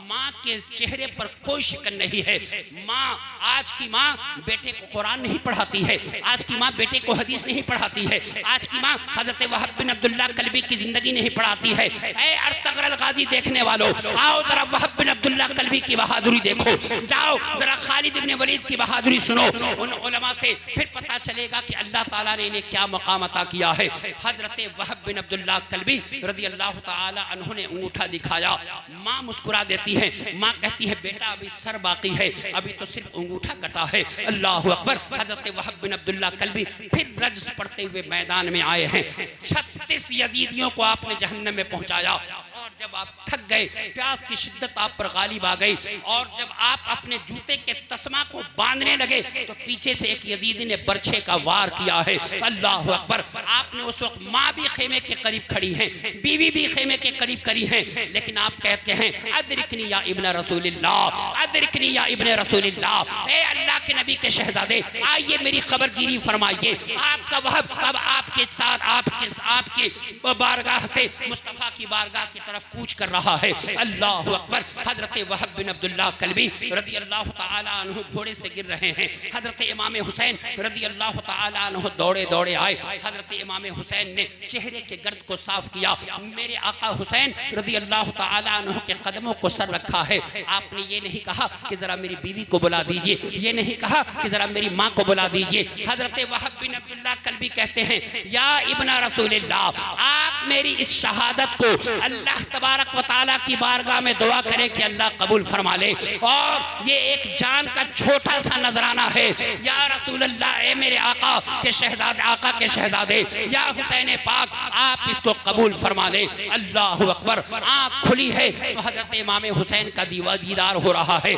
माँ के चेहरे पर कोई शिकन नहीं है। माँ आज की माँ बेटे को कुरान नहीं पढ़ाती है, आज की माँ बेटे को हदीस नहीं पढ़ाती है, आज की माँ हजरत वहब बिन अब्दुल्ला कल्बी की जिंदगी नहीं पढ़ाती है। ऐ अर्तगरल गाजी देखने वालों आओ जरा वहब बिन अब्दुल्ला कल्बी की बहादुरी देखो, जाओ जरा खालिद इब्न वलीद की बहादुरी सुनो। उन उलमा से फिर पता चलेगा कि अल्लाह ताला ने इन्हें क्या मकाम अता किया है। हजरत वहब बिन अब्दुल्ला कल्बी रज़ी अल्लाह ताला अन्हु ने अंगूठा दिखाया। माँ मुस्कुरा देती है, माँ कहती है बेटा अभी सर बाकी है, अभी तो सिर्फ अंगूठा कटा है। अल्लाह अकबर। हजरत वहब बिन अब्दुल्ला कल्बी फिर रज्स पढ़ते हुए मैदान में आए हैं। छत 36 यजीदियों को आपने जहन्नम में पहुंचाया। और जब आप थक गए, प्यास की शिद्दत आप पर गालिब आ गई, और जब आप अपने जूते के तस्मा को बांधने लगे तो पीछे से एक यजीदी ने बर्छे का वार किया है। अल्लाह अकबर। आपने उस वक्त माँ भी खेमे के करीब खड़ी है, बीवी भी खेमे के करीब खड़ी है, लेकिन आप कहते हैं अदरिकनी या इब्न रसूलिल्लाह, अदरिकनी या इब्न रसूलिल्लाह, ए अल्लाह के नबी के शहजादे आइए मेरी खबरगिरी फरमाइए। आपका वहब अब आपके साथ आपके बारगाह से मुस्तफ़ा की बारगाह की तरफ कूच कर रहा है। अल्लाह अकबर। हजरत वहब बिन अब्दुल्लाह कल्बी रदी अल्लाह ताला अन्हु घोड़े से गिर रहे हैं। हजरत इमाम हुसैन रदी अल्लाह ताला अन्हु दौड़े दौड़े आए। हजरत इमाम हुसैन ने चेहरे के गर्द को साफ किया। मेरे आका हुसैन रदी अल्लाह ताला अन्हु के कदमों को सर रखा है। आपने ये नहीं कहा कि जरा मेरी बीवी को बुला दीजिए, ये नहीं कहा कि जरा मेरी माँ को बुला दीजिए। हजरत वहब बिन अब्दुल्लाह कल्बी कहते हैं या इब्न रसूलिल्लाह, आप मेरी इस शहादत को अल्लाह तबारक व तआला की बारगाह में दुआ करें कि अल्लाह कबूल फरमा ले। और ये एक जान का छोटा सा नजराना है। या रसूल अल्लाह, ए मेरे आका के शहजादे, आका के शहजादे, या हुसैन पाक, आप इसको कबूल फरमा ले। अल्लाह अकबर। आँख खुली है तो हजरत इमाम हुसैन का दीदार हो रहा है,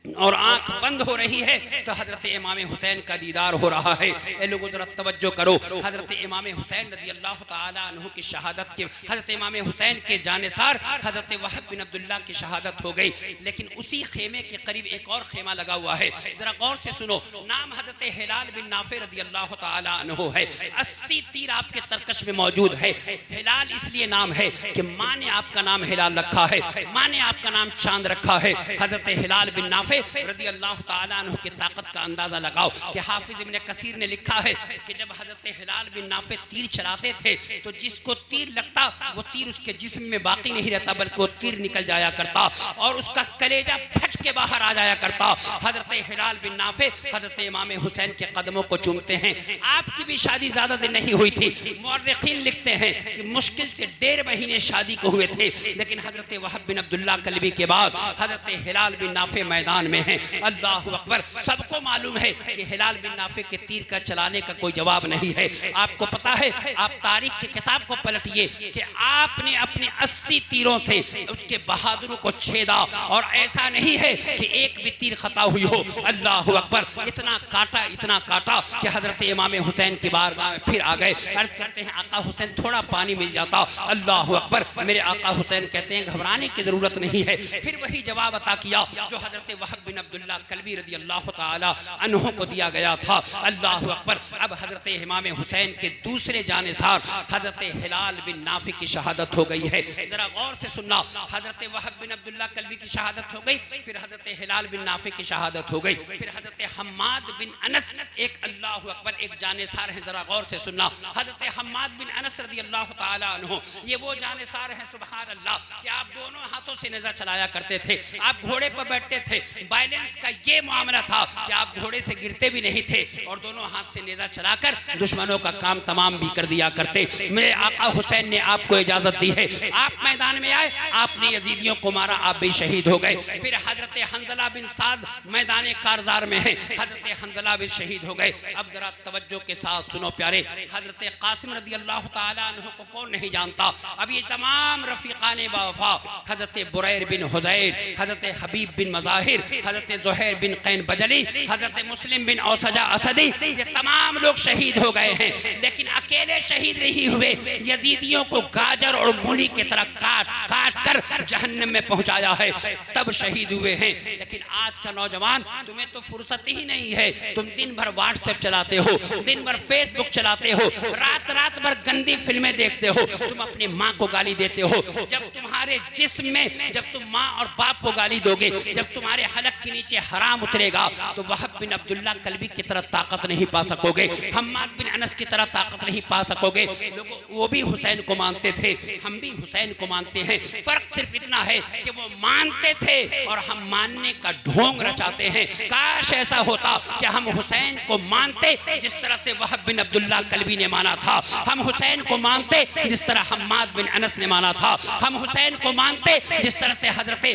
और आंख बंद हो रही है तो हजरत इमाम हुसैन का दीदार हो रहा है। ए लोगों जरा तवज्जो करो। हजरत इमाम हुसैन रज़ी अल्लाह ताला अन्हु की शहादत के, हजरत इमाम हुसैन के जानेसार हजरत वहब बिन अब्दुल्लाह की शहादत हो गई। लेकिन उसी खेमे के करीब एक और खेमा लगा हुआ है। जरा गौर से सुनो। नाम हजरत हिलाल बिन नाफे रज़ी अल्लाह ताला अन्हु है। 80 तीर आपके तरकश में मौजूद है। हिलाल इसलिए नाम है कि माँ ने आपका नाम हिलाल रखा है, माँ ने आपका नाम चांद रखा है। हजरत हिलाल बिन नाफे रज़ी अल्लाह ताला अन्हु की ताकत का अंदाजा लगाओ कि हाफिज इब्न कसीर ने लिखा है कि जब हजरत हिलाल बिन नाफे तीर चलाते थे तो जिसको तीर लगता वो तीर उसके जिस्म में बाकी नहीं रहता, बल्कि वो तीर निकल जाया करता और उसका कलेजा फट के बाहर आ जाया करता। हजरत हिलाल बिन नाफे हजरत इमाम हुसैन के कदमों को चूमते हैं। आपकी भी शादी ज्यादा दिन नहीं हुई थी। मुअर्रिखीन लिखते हैं कि मुश्किल से 1.5 महीने शादी को हुए थे, लेकिन हजरत वहब बिन अब्दुल्लाह कल्बी के बाद हजरत हिलाल बिन नाफे मैदान में है। अल्लाह अकबर। सबको मालूम है कि हिलाल बिन नाफे के तीर का चलाने का कोई जवाब नहीं है। आपको पता है, आप तारीख की किताब को पलटिए कि आपने अपने 80 तीरों से उसके बहादुरों को छेदा, और ऐसा नहीं है कि एक भी तीर खता हुई हो। अल्लाह अकबर। इतना काटा कि हजरत इमाम हुसैन की बारगाह में फिर आ गए। अर्ज करते हैं आका हुसैन थोड़ा पानी मिल जाता। अल्लाह अकबर। मेरे आका हुसैन कहते हैं घबराने की जरूरत नहीं है। फिर वही जवाब अता किया जो हजरत वहब बिन अब्दुल्लाह कल्बी रज़ी अल्लाह ताला अन्हु को दिया गया था। अल्लाह अकबर। अब हजरत इमाम हुसैन के दूसरे जानेसार हजरत हिलाल बिन नाफे की शहादत हो गई है। जरा गौर से सुनना। हजरत वहब बिन अब्दुल्लाह कल्बी की शहादत हो गई, फिर हजरत हिलाल बिन नाफे की शहादत हो गई, फिर हजरत हम्माद बिन अनस एक, अल्लाह अकबर, एक जानेसार है। जरा गौर से सुनना। हजरत हम्माद बिन अनस रज़ी अल्लाह ताला अन्हु, ये वो जानेसार हैं सुभान अल्लाह कि आप दोनों हाथों से नेज़ा चलाया करते थे। आप घोड़े पर बैठते थे। बैलेंस का ये मामला था कि आप घोड़े से गिरते भी नहीं थे और दोनों हाथ से नेज़ा चलाकर दुश्मनों का काम तमाम भी कर दिया करते। मेरे आका हुसैन ने आपको इजाजत दी है। आप मैदान में आए, आपने यजीदियों को मारा, आप भी शहीद हो गए। फिर हजरत हंजला बिन साद मैदान कारजार में है। हजरत हंजला भी शहीद हो गए। अब जरा तवज्जो के साथ सुनो प्यारे। हजरत कासिम रज़ी अल्लाह ताला अन्हु को कौन नहीं जानता। अब ये तमाम रफीकाने बावफा, हजरत बुरैर बिन हुज़ैर, हजरत हबीब बिन मज़ाहिर, हजरत ज़ुहैर बिन कैन बजली, हजरत मुस्लिम बिन औसजा असदी, ये तमाम लोग शहीद हो गए हैं। लेकिन अकेले शहीद नहीं हुए, यजीदियों को गाजर और मूली की तरह काट कर जहन्नम में पहुंचाया है, तब शहीद हुए हैं। लेकिन आज का नौजवान, तुम्हें तो फुर्सत ही नहीं है। तुम दिन भर व्हाट्सएप चलाते हो, दिन भर फेसबुक चलाते हो, रात भर गंदी फिल्में देखते हो, तुम अपनी माँ को गाली देते हो। जब तुम्हारे जिस्म में, जब तुम माँ और बाप को गाली दोगे, जब तुम्हारे हलक के नीचे हराम उतरेगा, तो वहब बिन अब्दुल्लाह कल्बी की तरह ताकत नहीं पा सकोगे, हम्माद बिन अनस की तरह ताकत नहीं पा सकोगे। लोगों, वो भी हुसैन को मानते थे, हम भी हुसैन को मानते हैं। फर्क सिर्फ इतना है कि वो मानते थे और हम मानने का ढोंग रचाते हैं। काश ऐसा होता कि हम हुसैन को मानते जिस तरह से वहब बिन अब्दुल्लाह कल्बी ने माना था, हम हुसैन को मानते जिस तरह हम्माद बिन अनस ने माना था, हम हुसैन को मानते जिस तरह से हजरत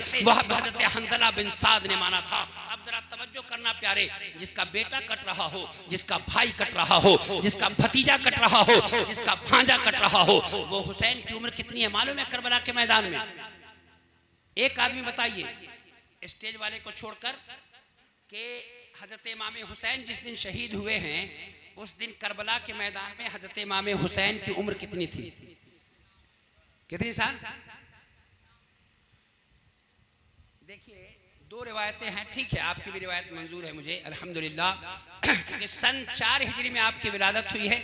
हंजला बिन साद ने माना था। अब जरा तवज्जो करना प्यारे, जिसका बेटा कट रहा हो, जिसका भाई कट रहा हो, जिसका भतीजा कट रहा हो, जिसका भांजा कट रहा हो, वो हुसैन की उम्र कितनी है मालूम है करबला के मैदान में? एक आदमी बताइए स्टेज वाले को छोड़कर कि हजरत इमाम हुसैन जिस दिन शहीद हुए हैं उस दिन करबला के मैदान में हजरत इमाम हुसैन की उम्र कितनी थी? कितनी साल? देखिए दो रिवायतें हैं, ठीक है आपकी भी रिवायत मंजूर है मुझे अल्हम्दुलिल्लाह, क्योंकि सन 4 हिजरी में आपकी विलादत हुई है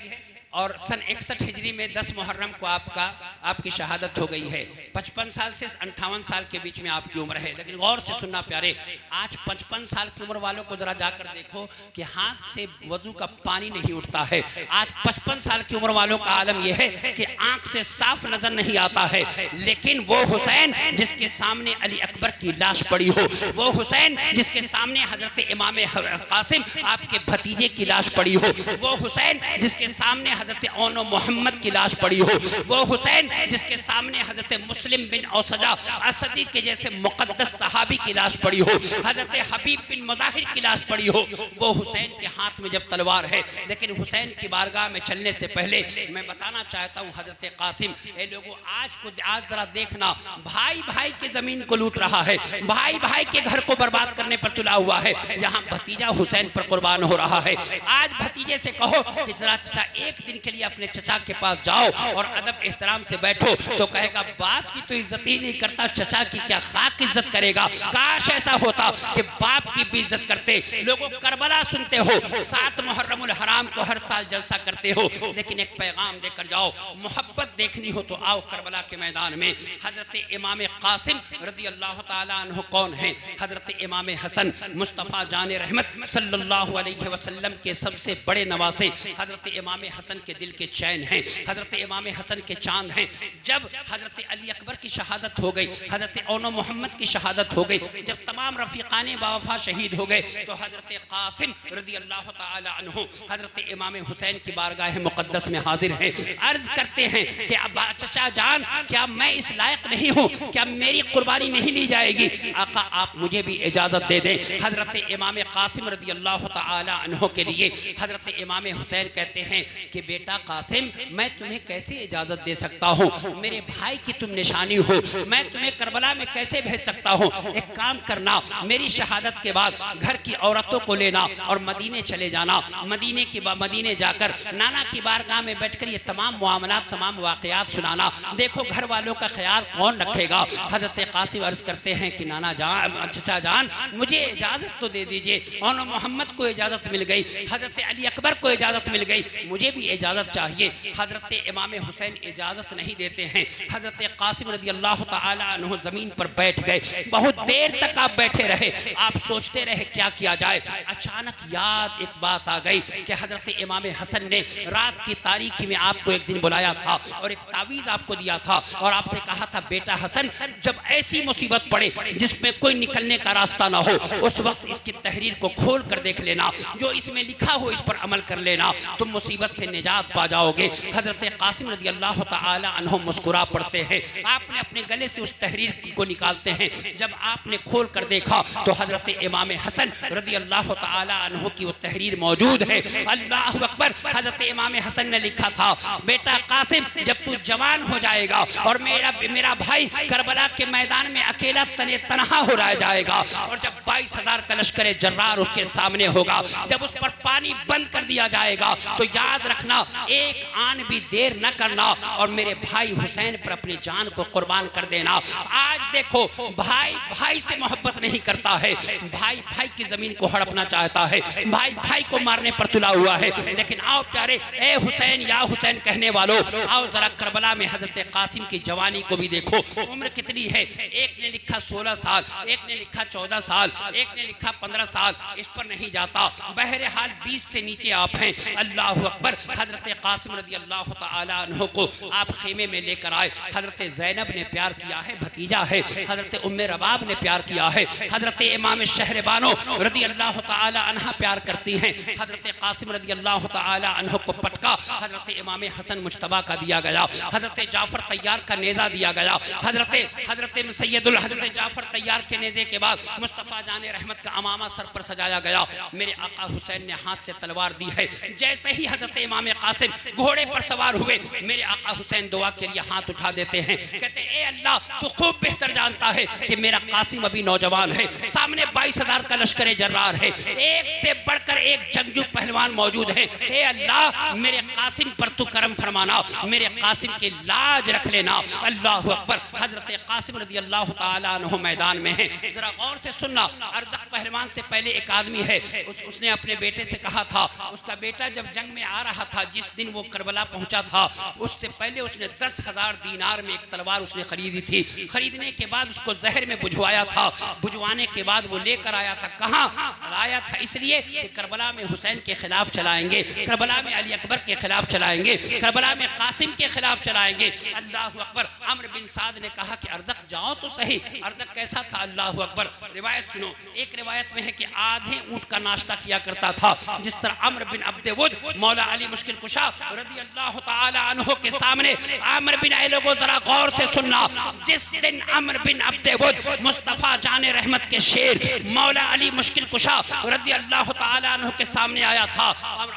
और सन 61 हिजरी में 10 मुहर्रम को आपकी शहादत हो गई है। 55 साल से 58 साल के बीच में आपकी उम्र है। लेकिन गौर से सुनना प्यारे, आज 55 साल की उम्र वालों को जरा जाकर देखो कि हाथ से वजू का पानी नहीं उठता है। आज 55 साल की उम्र वालों का आलम यह है कि आंख से साफ नजर नहीं आता है। लेकिन वो हुसैन जिसके सामने अली अकबर की लाश पड़ी हो, वो हुसैन जिसके सामने हजरत इमाम कासिम आपके भतीजे की लाश पड़ी हो, वो हुसैन जिसके सामने हजरत ओनो मोहम्मद की लाश पड़ी हो, वो हुसैन जिसके सामने हजरत मुस्लिम बिन औसजा असदी के जैसे मुकद्दस सहाबी की लाश पड़ी हो, हजरत हबीब बिन मुजाहिर की लाश पड़ी हो, वो हुसैन के हाथ में जब तलवार है। लेकिन हुसैन की बारगाह में चलने से पहले मैं बताना चाहता हूँ हजरत कासिम, ए लोगों आज जरा देखना, भाई भाई की जमीन को लूट रहा है, भाई भाई के घर को बर्बाद करने पर तुला हुआ है, यहाँ भतीजा हुसैन पर कुर्बान हो रहा है। आज भतीजे से कहो कि जरा चाचा एक दिन के लिए अपने चचा के पास जाओ और अदब एहतराम से बैठो, तो कहेगा बाप की तो इज्जत ही नहीं करता, चचा की क्या खाक इज्जत करेगा। काश ऐसा होता कि बाप की भी इज्जत करते। लोगों करबला सुनते हो, 7 मुहर्रमुल हराम को हर साल जलसा करते हो, लेकिन एक पैगाम देकर जाओ, मोहब्बत देखनी हो तो आओ करबला के मैदान में। हजरत इमाम कासिम रदी अल्लाह ताला अन्हु कौन है? हजरत इमाम हसन मुस्तफ़ा जान रहमत सल्लल्लाहु अलैहि वसल्लम के सबसे बड़े नवासे हजरत इमाम हसन के दिल के चैन हैं, हजरत इमाम हसन के चांद हैं। जब हजरत अली अकबर की शहादत हो गई, हजरत ओनो मोहम्मद की शहादत हो गई, जब तमाम रफ़ीक़ाने बावफ़ा शहीद हो गए, तो हजरत कासिम रदी अल्लाह ताला अन्हु हजरत इमाम हुसैन की बारगाह मुक़द्दस में हाजिर हैं। अर्ज़ करते हैं कि अब चचा जान क्या मैं इस लायक नहीं हूँ, क्या मेरी कुर्बानी नहीं ली जाएगी? आका आप मुझे भी इजाज़त दे दें। हजरत इमाम कासिम रदी अल्लाह ताला अन्हु के लिए हजरत इमाम हुसैन कहते हैं कि बेटा कासिम मैं तुम्हें कैसे इजाज़त दे सकता हूँ, मेरे भाई की तुम निशानी हो, मैं तुम्हें करबला में कैसे भेज सकता हूँ? एक काम करना, मेरी शहादत के बाद घर की औरतों को लेना और मदीने चले जाना, मदीने जाकर नाना की बारगाह में बैठकर ये तमाम मामलात तमाम वाक़यात सुनाना, देखो घर वालों का ख्याल कौन रखेगा। हजरत कासिम अर्ज़ करते हैं कि नाना जान, चचा जान मुझे इजाज़त तो दे दीजिए। और मोहम्मद को इजाज़त मिल गई, हजरत अली अकबर को इजाज़त मिल गई, मुझे भी इजाज़त चाहिए। हजरत इमाम हुसैन इजाज़त नहीं देते हैं। हजरत कासिम रज़ी अल्लाह ताला अन्हु ज़मीन पर बैठ गए, बहुत देर तक आप बैठे रहे, आप सोचते रहे क्या किया जाए। अचानक याद एक बात आ गई कि हजरत इमाम हसन ने रात की तारीकी में आपको एक दिन बुलाया था और एक तावीज़ आपको दिया था और आपसे कहा था बेटा हसन जब ऐसी मुसीबत पड़े जिसमें कोई निकलने का रास्ता ना हो, उस वक्त इसकी तहरीर को खोल कर देख लेना, जो इसमें लिखा हो इस पर अमल कर लेना, तुम मुसीबत से निजात पा जाओगे। हजरत कासिम रज़ी अल्लाह ताला अन्हु मुस्कुरा पड़ते हैं, आपने अपने गले से उस तहरीर को निकालते हैं। जब आपने खोल कर देखा तो हजरत इमाम हसन रज़ी अल्लाह ताला अन्हु की वो तहरीर मौजूद है। अल्लाह अकबर। हजरत इमाम हसन ने लिखा था बेटा कासिम जब तू जवान हो जाएगा और मेरा भाई करबला के मैदान में अकेला तनहा हो रह जाएगा और जब 22,000 का लश्कर जर्रार उसके सामने होगा, जब उस पर पानी बंद कर दिया जाएगा तो याद रखना एक आन भी देर न करना और मेरे भाई हुसैन पर अपनी जान को कुर्बान कर देना। आज देखो भाई भाई से मोहब्बत नहीं करता है, भाई भाई की जमीन को हड़पना चाहता है, भाई भाई को मारने पर तुला हुआ है। लेकिन आओ प्यारे, ए हुसैन या हुसैन कहने वालों, आओ जरा करबला में हजरत कासिम की जवानी को भी देखो, उम्र कितनी है। एक ने लिखा 16 साल, एक ने लिखा 14 साल, एक ने लिखा 15 साल, इस पर नहीं जाता, बहरहाल 20 से नीचे आप हैं। अल्लाह अकबर। हजरत कासिम रज़ी अल्लाह ताला अन्हु को आप खेमे में लेकर आए। हजरत ज़ैनब ने प्यार किया है, भतीजा है। हजरत उम्मे रबाब ने प्यार किया है। हजरत इमाम शहरबानो रदी अल्लाह ताला अन्हा प्यार करती हैं। हजरत कासिम रदी अल्लाह ताला अन्हो को पटका हजरत इमाम हसन मुज्तबा का दिया गया। हजरत जाफर तैयार का नेज़ा दिया गया। हजरत सैयदुल हजरत जाफर तैयार के नेज़े के बाद मुस्तफ़ा जाने रहमत का अमामा सर पर सजाया गया। मेरे आका हुसैन ने हाथ से तलवार दी है। जैसे ही हजरत इमाम कासिम घोड़े पर सवार हुए, मेरे आका हुसैन दुआ के लिए हाथ उठा देते हैं। कहते ए अल्लाह, तू खूब बेहतर जानता है कि मेरा कासिम अभी नौजवान है, सामने 22,000 का लश्कर जर्रार है, एक से बढ़कर एक जंगजू पहलवान मौजूद है। ए अल्लाह, मेरे कासिम पर तू करम फरमाना, मेरे कासिम की लाज रख लेना। अल्लाह अकबर। हजरत कासिम रज़ी अल्लाह ताला अन्हु मैदान में है। जरा गौर से सुनना, अरज़क पहलवान से पहले एक आदमी है, उसने अपने बेटे से कहा था, उसका बेटा जब जंग में आ रहा था, जिस दिन वो करबला पहुंचा था, उससे पहले उसने 10,000 दीनार में एक तलवार उसने खरीदी थी। खरीदने के बाद उसको जहर में बुझवाया था। बुझवाने के बाद वो लेकर आया था। कहाँ लाया था? इसलिए कि करबला में हुसैन के खिलाफ चलाएंगे, करबला में अली अकबर के खिलाफ चलाएंगे, करबला में कासिम के खिलाफ चलाएंगे। अल्लाह अकबर। अम्र बिन साद ने कहा कि अरज़क जाओ तो सही। अरज़क कैसा था? अल्लाह अकबर। रिवायत सुनो। एक रिवायत में है कि आधे ऊँट का नाश्ता किया करता था, जिस तरह अम्र बिन अब्दुवुद मौला अली मुश्किल कुशा रज़ी अल्लाह ताला अन्हु के सामने आमिर बिन, ए लोगों जरा गौर से सुनना, जिस दिन अम्र बिन अब्दुवुद मुस्तफ़ा जाने रहमत के शेर मौला अली मुश्किल कुशा रज़ी अल्लाह ताला अन्हु के सामने आया था,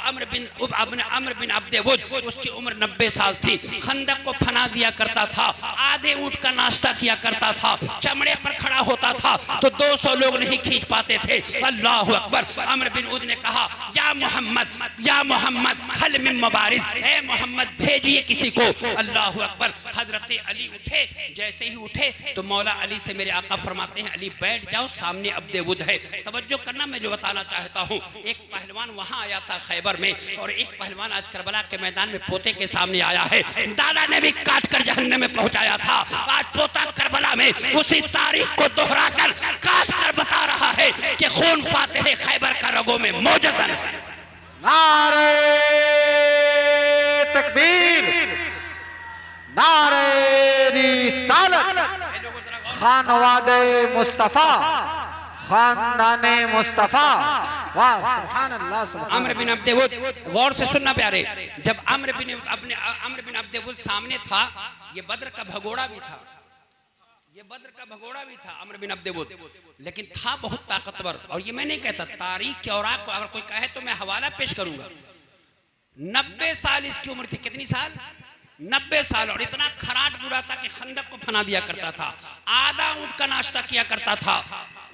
अम्र बिन अब्दुवुद, उसकी उम्र 90 साल थी। खंदक को फना दिया करता था, आधे ऊँट का नाश्ता किया करता था, चमड़े पर खड़ा होता था तो 200 लोग नहीं खींच पाते थे। अल्लाह अकबर। अम्र बिन उद ने कहा, या मोहम्मद हल मिन मुबारिज, ए मोहम्मद भेजिए किसी को। अल्लाह अकबर। हजरत अली उठे। जैसे ही उठे तो मौला अली से मेरे आका फरमाते हैं, अली बैठ जाओ, सामने अब्दुवुद है। तवज्जो करना, मैं जो बताना चाहता हूँ, एक पहलवान वहाँ आया था खैबर में, और एक पहलवान आज करबला के मैदान में पोते के सामने आया है। दादा ने भी काट कर जहन्नम में पहुँचाया था, आज पोता करबला में उसी तारीख को दोहरा कर काट कर बता रहा है कि खून फातिह खैबर का रगों में मौजूद है। नारे तकबीर, नारे रिसालत, खानवादे मुस्तफा, खानदाने मुस्तफा। वाह, सुभान अल्लाह, सुभान अल्लाह। अम्र बिन अब्दुवुद, गौर से सुनना प्यारे, जब अम्र बिन अब्दुवुद सामने था, ये बद्र का भगोड़ा भी था, ये बद्र का भगोड़ा भी था अम्र बिन अब्दुवुद, लेकिन था बहुत ताकतवर। और ये मैं नहीं कहता, तारीख के औराक को अगर कोई कहे तो मैं हवाला पेश करूंगा। 90 साल इसकी उम्र थी। कितनी साल? 90 साल। और इतना खराट बुरा था कि खंदक को फना दिया करता था, आधा ऊँट का नाश्ता किया करता था,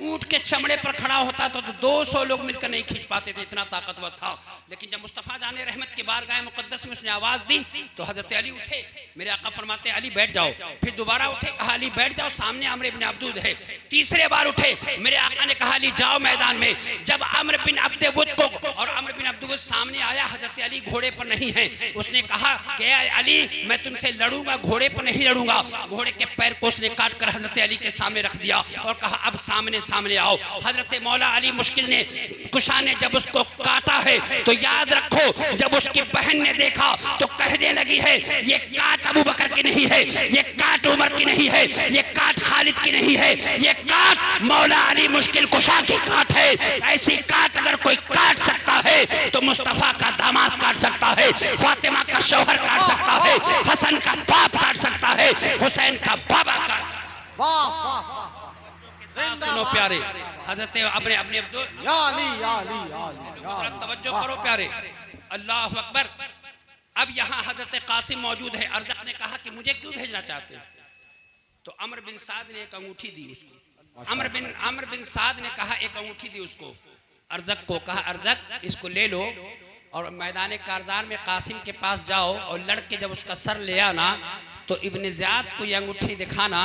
ऊँट के चमड़े पर खड़ा होता था तो 200 लोग मिलकर नहीं खींच पाते थे, इतना ताकतवर था। लेकिन जब मुस्तफ़ा जाने रहमत के बारगाह मुक़द्दस में उसने आवाज़ दी तो हज़रत अली उठे। मेरे आका फरमाते, अली बैठ जाओ। फिर दोबारा उठे, कहा अली बैठ जाओ, सामने अम्र बिन अब्दुवुद है। तीसरे बार उठे, मेरे आका ने कहा अली जाओ मैदान में। जब अम्र बिन अब्दुवुद को, और अम्र बिन अब्दुवुद सामने आया, हज़रत अली घोड़े पर नहीं है, उसने कहा कि अली मैं तुमसे लड़ूंगा, घोड़े पर नहीं लड़ूंगा। घोड़े के पैर को उसने काट कर हज़रत अली के सामने रख दिया और कहा अब सामने आओ। हजरत मौला अली मुश्किल ने, कुशा ने जब उसको काटा है तो याद रखो, जब उसकी बहन ने देखा तो कहने लगी है, ये काट अबू बकर की नहीं है, ये काट उमर की नहीं है, ये काट खालिद की नहीं है, ये काट मौला अली मुश्किल कुशा की काट है। ऐसी काट अगर कोई काट सकता है तो मुस्तफ़ा का दामाद काट सकता है, फातिमा का शौहर काट सकता है, हसन का बाप काट सकता है, हुसैन का बाबा काट। वाह वाह वाह, सुनो प्यारे, हजरत अपने अब्दुल, या अली या अली या अली, तवज्जो करो प्यारे। अल्लाह अकबर। अब यहाँ हजरत कासिम मौजूद है। अरज़क ने कहा कि मुझे क्यों भेजना चाहते हैं? तो अम्र बिन साद ने एक अंगूठी दी उसको। अम्र बिन साद ने कहा, एक अंगूठी दी उसको, अरज़क को। कहा अरज़क इसको ले लो और मैदान कारज़ान में कासिम के पास जाओ और लड़के जब उसका सर ले आना तो इब्न ज़ियाद को ये अंगूठी दिखाना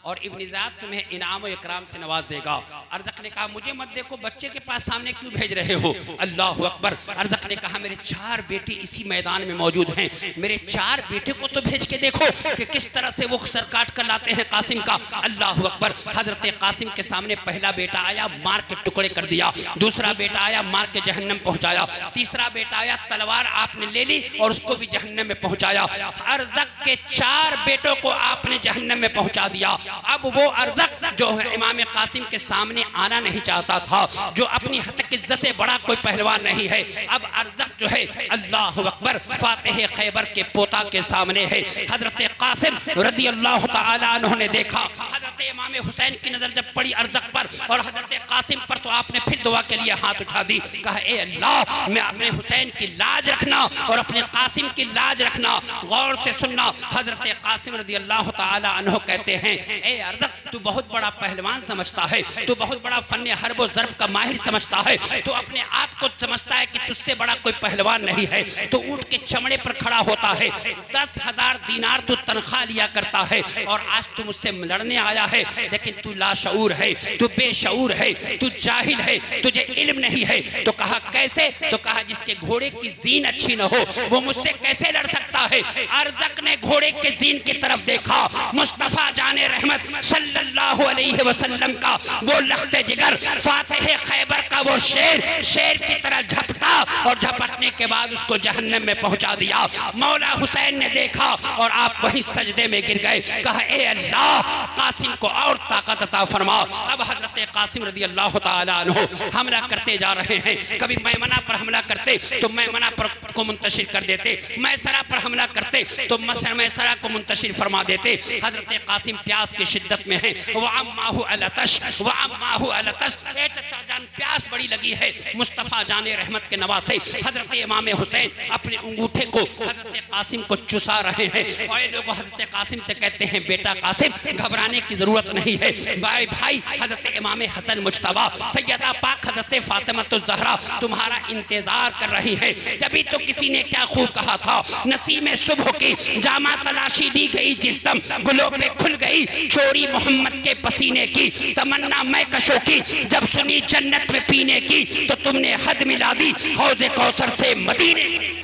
और इब्न ज़ाद तुम्हें इनाम और इकराम से नवाज देगा। अर्ज़क ने कहा मुझे मत देखो, बच्चे के पास सामने क्यों भेज रहे हो? अल्लाह अकबर। अर्ज़क ने कहा मेरे 4 बेटे इसी मैदान में मौजूद हैं, मेरे 4 बेटे को तो भेज के देखो कि किस तरह से वो सर काट कर लाते हैं कासिम का। अल्लाह अकबर। हजरत कासिम के सामने पहला बेटा आया, मार के टुकड़े कर दिया। दूसरा बेटा आया, मार के जहन्नम पहुंचाया। तीसरा बेटा आया, तलवार आपने ले ली और उसको भी जहन्नम में पहुंचाया। अर्ज़क के 4 बेटों को आपने जहन्नम में पहुंचा दिया। अब वो अर्ज़क जो है इमाम कासिम के सामने आना नहीं चाहता था, जो अपनी हतक इज्जत से बड़ा कोई पहलवान नहीं है। अब अर्ज़क जो है अल्लाह अकबर फातिह खैबर के पोता के सामने है। हजरत कासिम रज़ी अल्लाह तआला अन्हु ने देखा, हजरत इमाम हुसैन की नजर जब पड़ी अर्ज़क पर और हजरत कासिम पर, तो आपने फिर दुआ के लिए हाथ उठा दी। कहा ए अल्लाह, मैं अपने हुसैन की लाज रखना और अपने कासिम की लाज रखना। गौर से सुनना, हजरत कासिम रज़ी अल्लाह तआला अन्हु कहते हैं ए अर्ज़क, तू बहुत बड़ा पहलवान समझता है, तू बहुत बड़ा फन्ने हर्ब और ज़र्ब का माहिर समझता है, तो अपने आप को समझता है कि तुझसे बड़ा कोई पहलवान नहीं है। तो ऊंट के चमड़े पर खड़ा होता है, 10,000 दीनार तू तनख्वाह लिया करता है और आज तू मुझसे लड़ने आया है, लेकिन तू लाशऊर है, तू बेशऊर है, तू जाहिल है, तुझे इल्म नहीं है। तो कहा कैसे? तो कहा जिसके घोड़े की जीन अच्छी न हो वो मुझसे कैसे लड़ सकता है? अर्ज़क ने घोड़े के जीन की तरफ देखा, मुस्तफ़ा जाने रहमत सल्लल्लाहु अलैहि वसल्लम का वो लख्ते जिगर, फातिह खैबर का वो शेर की तरह झपटा और झपटने के बाद उसको जहन्नम में पहुंचा दिया। मौला हुसैन ने देखा और आप वहीं सजदे में गिर गए। कहा ए अल्लाह, कासिम को और ताकत अता फरमा। अब हजरत कासिम रज़ी अल्लाह तआला अन्हु हमला करते जा रहे हैं। कभी मैमना पर हमला करते तो मैमना पर को मुंतशिर कर देते, मैसरा पर हमला करते तो मैसरा को मुंतशिर फरमा देते। हजरत कासिम प्यास की शिद्दत में है। वअम्माहु अलतश, वअम्माहु अलतश, ए चचा जान प्यास बड़ी लगी है। मुस्तफ़ा जाने रहमत के नवासे हजरत इमाम हुसैन अपने अंगूठे को हजरत कासिम को चुसा रहे हैं और ये लोग हजरत कासिम से कहते हैं बेटा कासिम, घबराने की जरूरत नहीं है। भाई हजरत इमाम हसन मुज्तबा सैयदा पाक हजरत फातिमातुज़ ज़हरा तुम्हारा इंतजार कर रही है। जभी तो किसी ने क्या खूब कहा था, नसीम सुबह की जामा तलाशी दी गई जिस दम, गुलों पे खुल गई चोरी मोहम्मद के पसीने की, तमन्ना मैं कशों की जब सुनी जन्नत में पीने की, तो तुमने हद मिला दी हौज़े कौसर से मदीने की।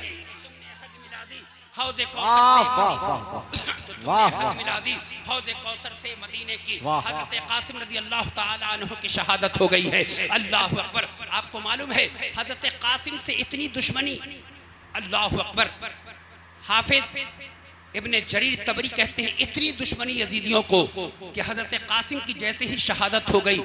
हौज़े कौसर से मदीने की। हज़रत कासिम रज़ी अल्लाह तआला अन्हु की शहादत हो गई है। अल्लाह अकबर। आपको मालूम है हज़रत कासिम से इतनी दुश्मनी, अल्लाह अकबर। हाफिज इब्ने जरीर तबरी कहते हैं इतनी दुश्मनी यजीदियों को कि हज़रत कासिम की जैसे ही शहादत हो गई,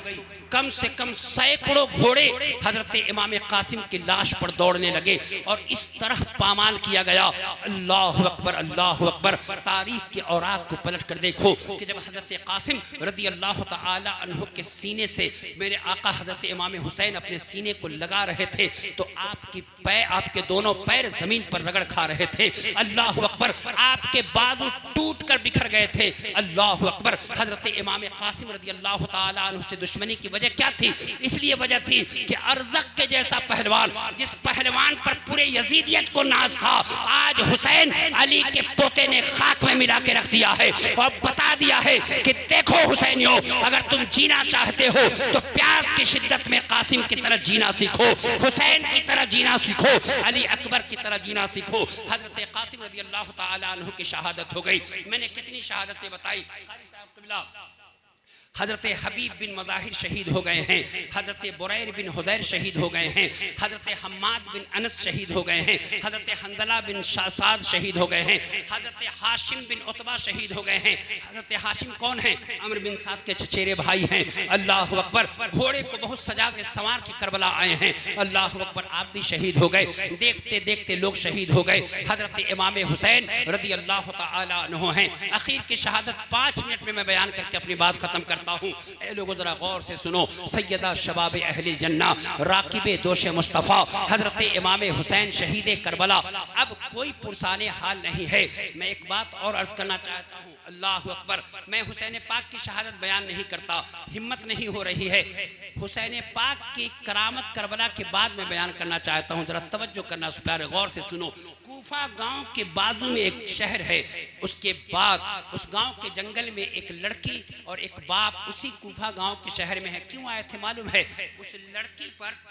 कम से कम सैकड़ों घोड़े हज़रत इमाम कासिम की लाश पर दौड़ने लगे और इस तरह पामाल किया गया। अल्लाह अकबर, अल्लाह अकबर। तारीख के औराक को पलट कर देखो कि जब हज़रत कासिम रज़ी अल्लाह तआला अन्हु के सीने से मेरे आका हज़रत इमाम हुसैन अपने सीने को लगा रहे थे तो आपके दोनों पैर ज़मीन पर रगड़ खा रहे थे। अल्लाह अकबर। आपके बाजू टूट कर बिखर गए थे। अल्लाह अकबर। हज़रत इमाम कासिम रज़ी अल्लाह तआला अन्हु से दुश्मनी की वजह क्या थी? इसलिए वजह थी कि अर्ज़क के जैसा पहलवान, जिस पहलवान पर पूरे यजीदियत को नाज था, आज हुसैन अली के पोते ने खाक में मिला के रख दिया है और बता दिया है कि देखो हुसैनियों, अगर तुम जीना चाहते हो तो प्यास की शिद्दत में कासिम की तरह जीना सीखो, हुसैन की तरह जीना सीखो, अली अकबर की तरह जीना सीखो। हज़रत कासिम रज़ी अल्लाह तआला अन्हु की शहादत हो गई। मैंने कितनी शहादतें बताई। हज़रत हबीब बिन मज़ाहिर शहीद हो गए हैं, हज़रत बुरैर बिन हुदैर शहीद हो गए हैं, हज़रत हम्माद बिन अनस शहीद हो गए हैं, हज़रत हंदला बिन शासाद शहीद हो गए हैं, हज़रत हाशिम बिन उतबा शहीद हो गए हैं। हज़रत हाशिम कौन है? अमर बिन साद के चचेरे भाई हैं। अल्लाह अकबर। घोड़े को बहुत सजा के संवार के करबला आए हैं। अल्लाह अकबर। आप भी शहीद हो गए। देखते देखते लोग शहीद हो गए। हज़रत इमाम हुसैन रज़ी अल्लाह तआला अन्हु हैं। आखिर की शहादत 5 मिनट में मैं बयान करके अपनी बात खत्म करता हूँ। ए लोगों जरा गौर से सुनो। सैयदा शबाब अहले जन्ना, राकिबे दोष मुस्तफ़ा, हजरत इमाम हुसैन शहीद करबला। अब कोई पुरसाने हाल नहीं है। मैं एक बात और अर्ज करना चाहता हूँ। अल्लाह अकबर। मैं हुसैन पाक की शहादत बयान नहीं करता, हिम्मत नहीं हो रही है। हुसैन पाक की करामत करबला के बाद में बयान करना चाहता हूँ, जरा तवज्जो करना प्यारे, गौर से सुनो। कूफा गांव के बाजू में एक शहर है, उसके बाद उस गांव के जंगल में एक लड़की और एक बाप उसी कूफा गांव के शहर में है। क्यों आए थे मालूम है? उस लड़की पर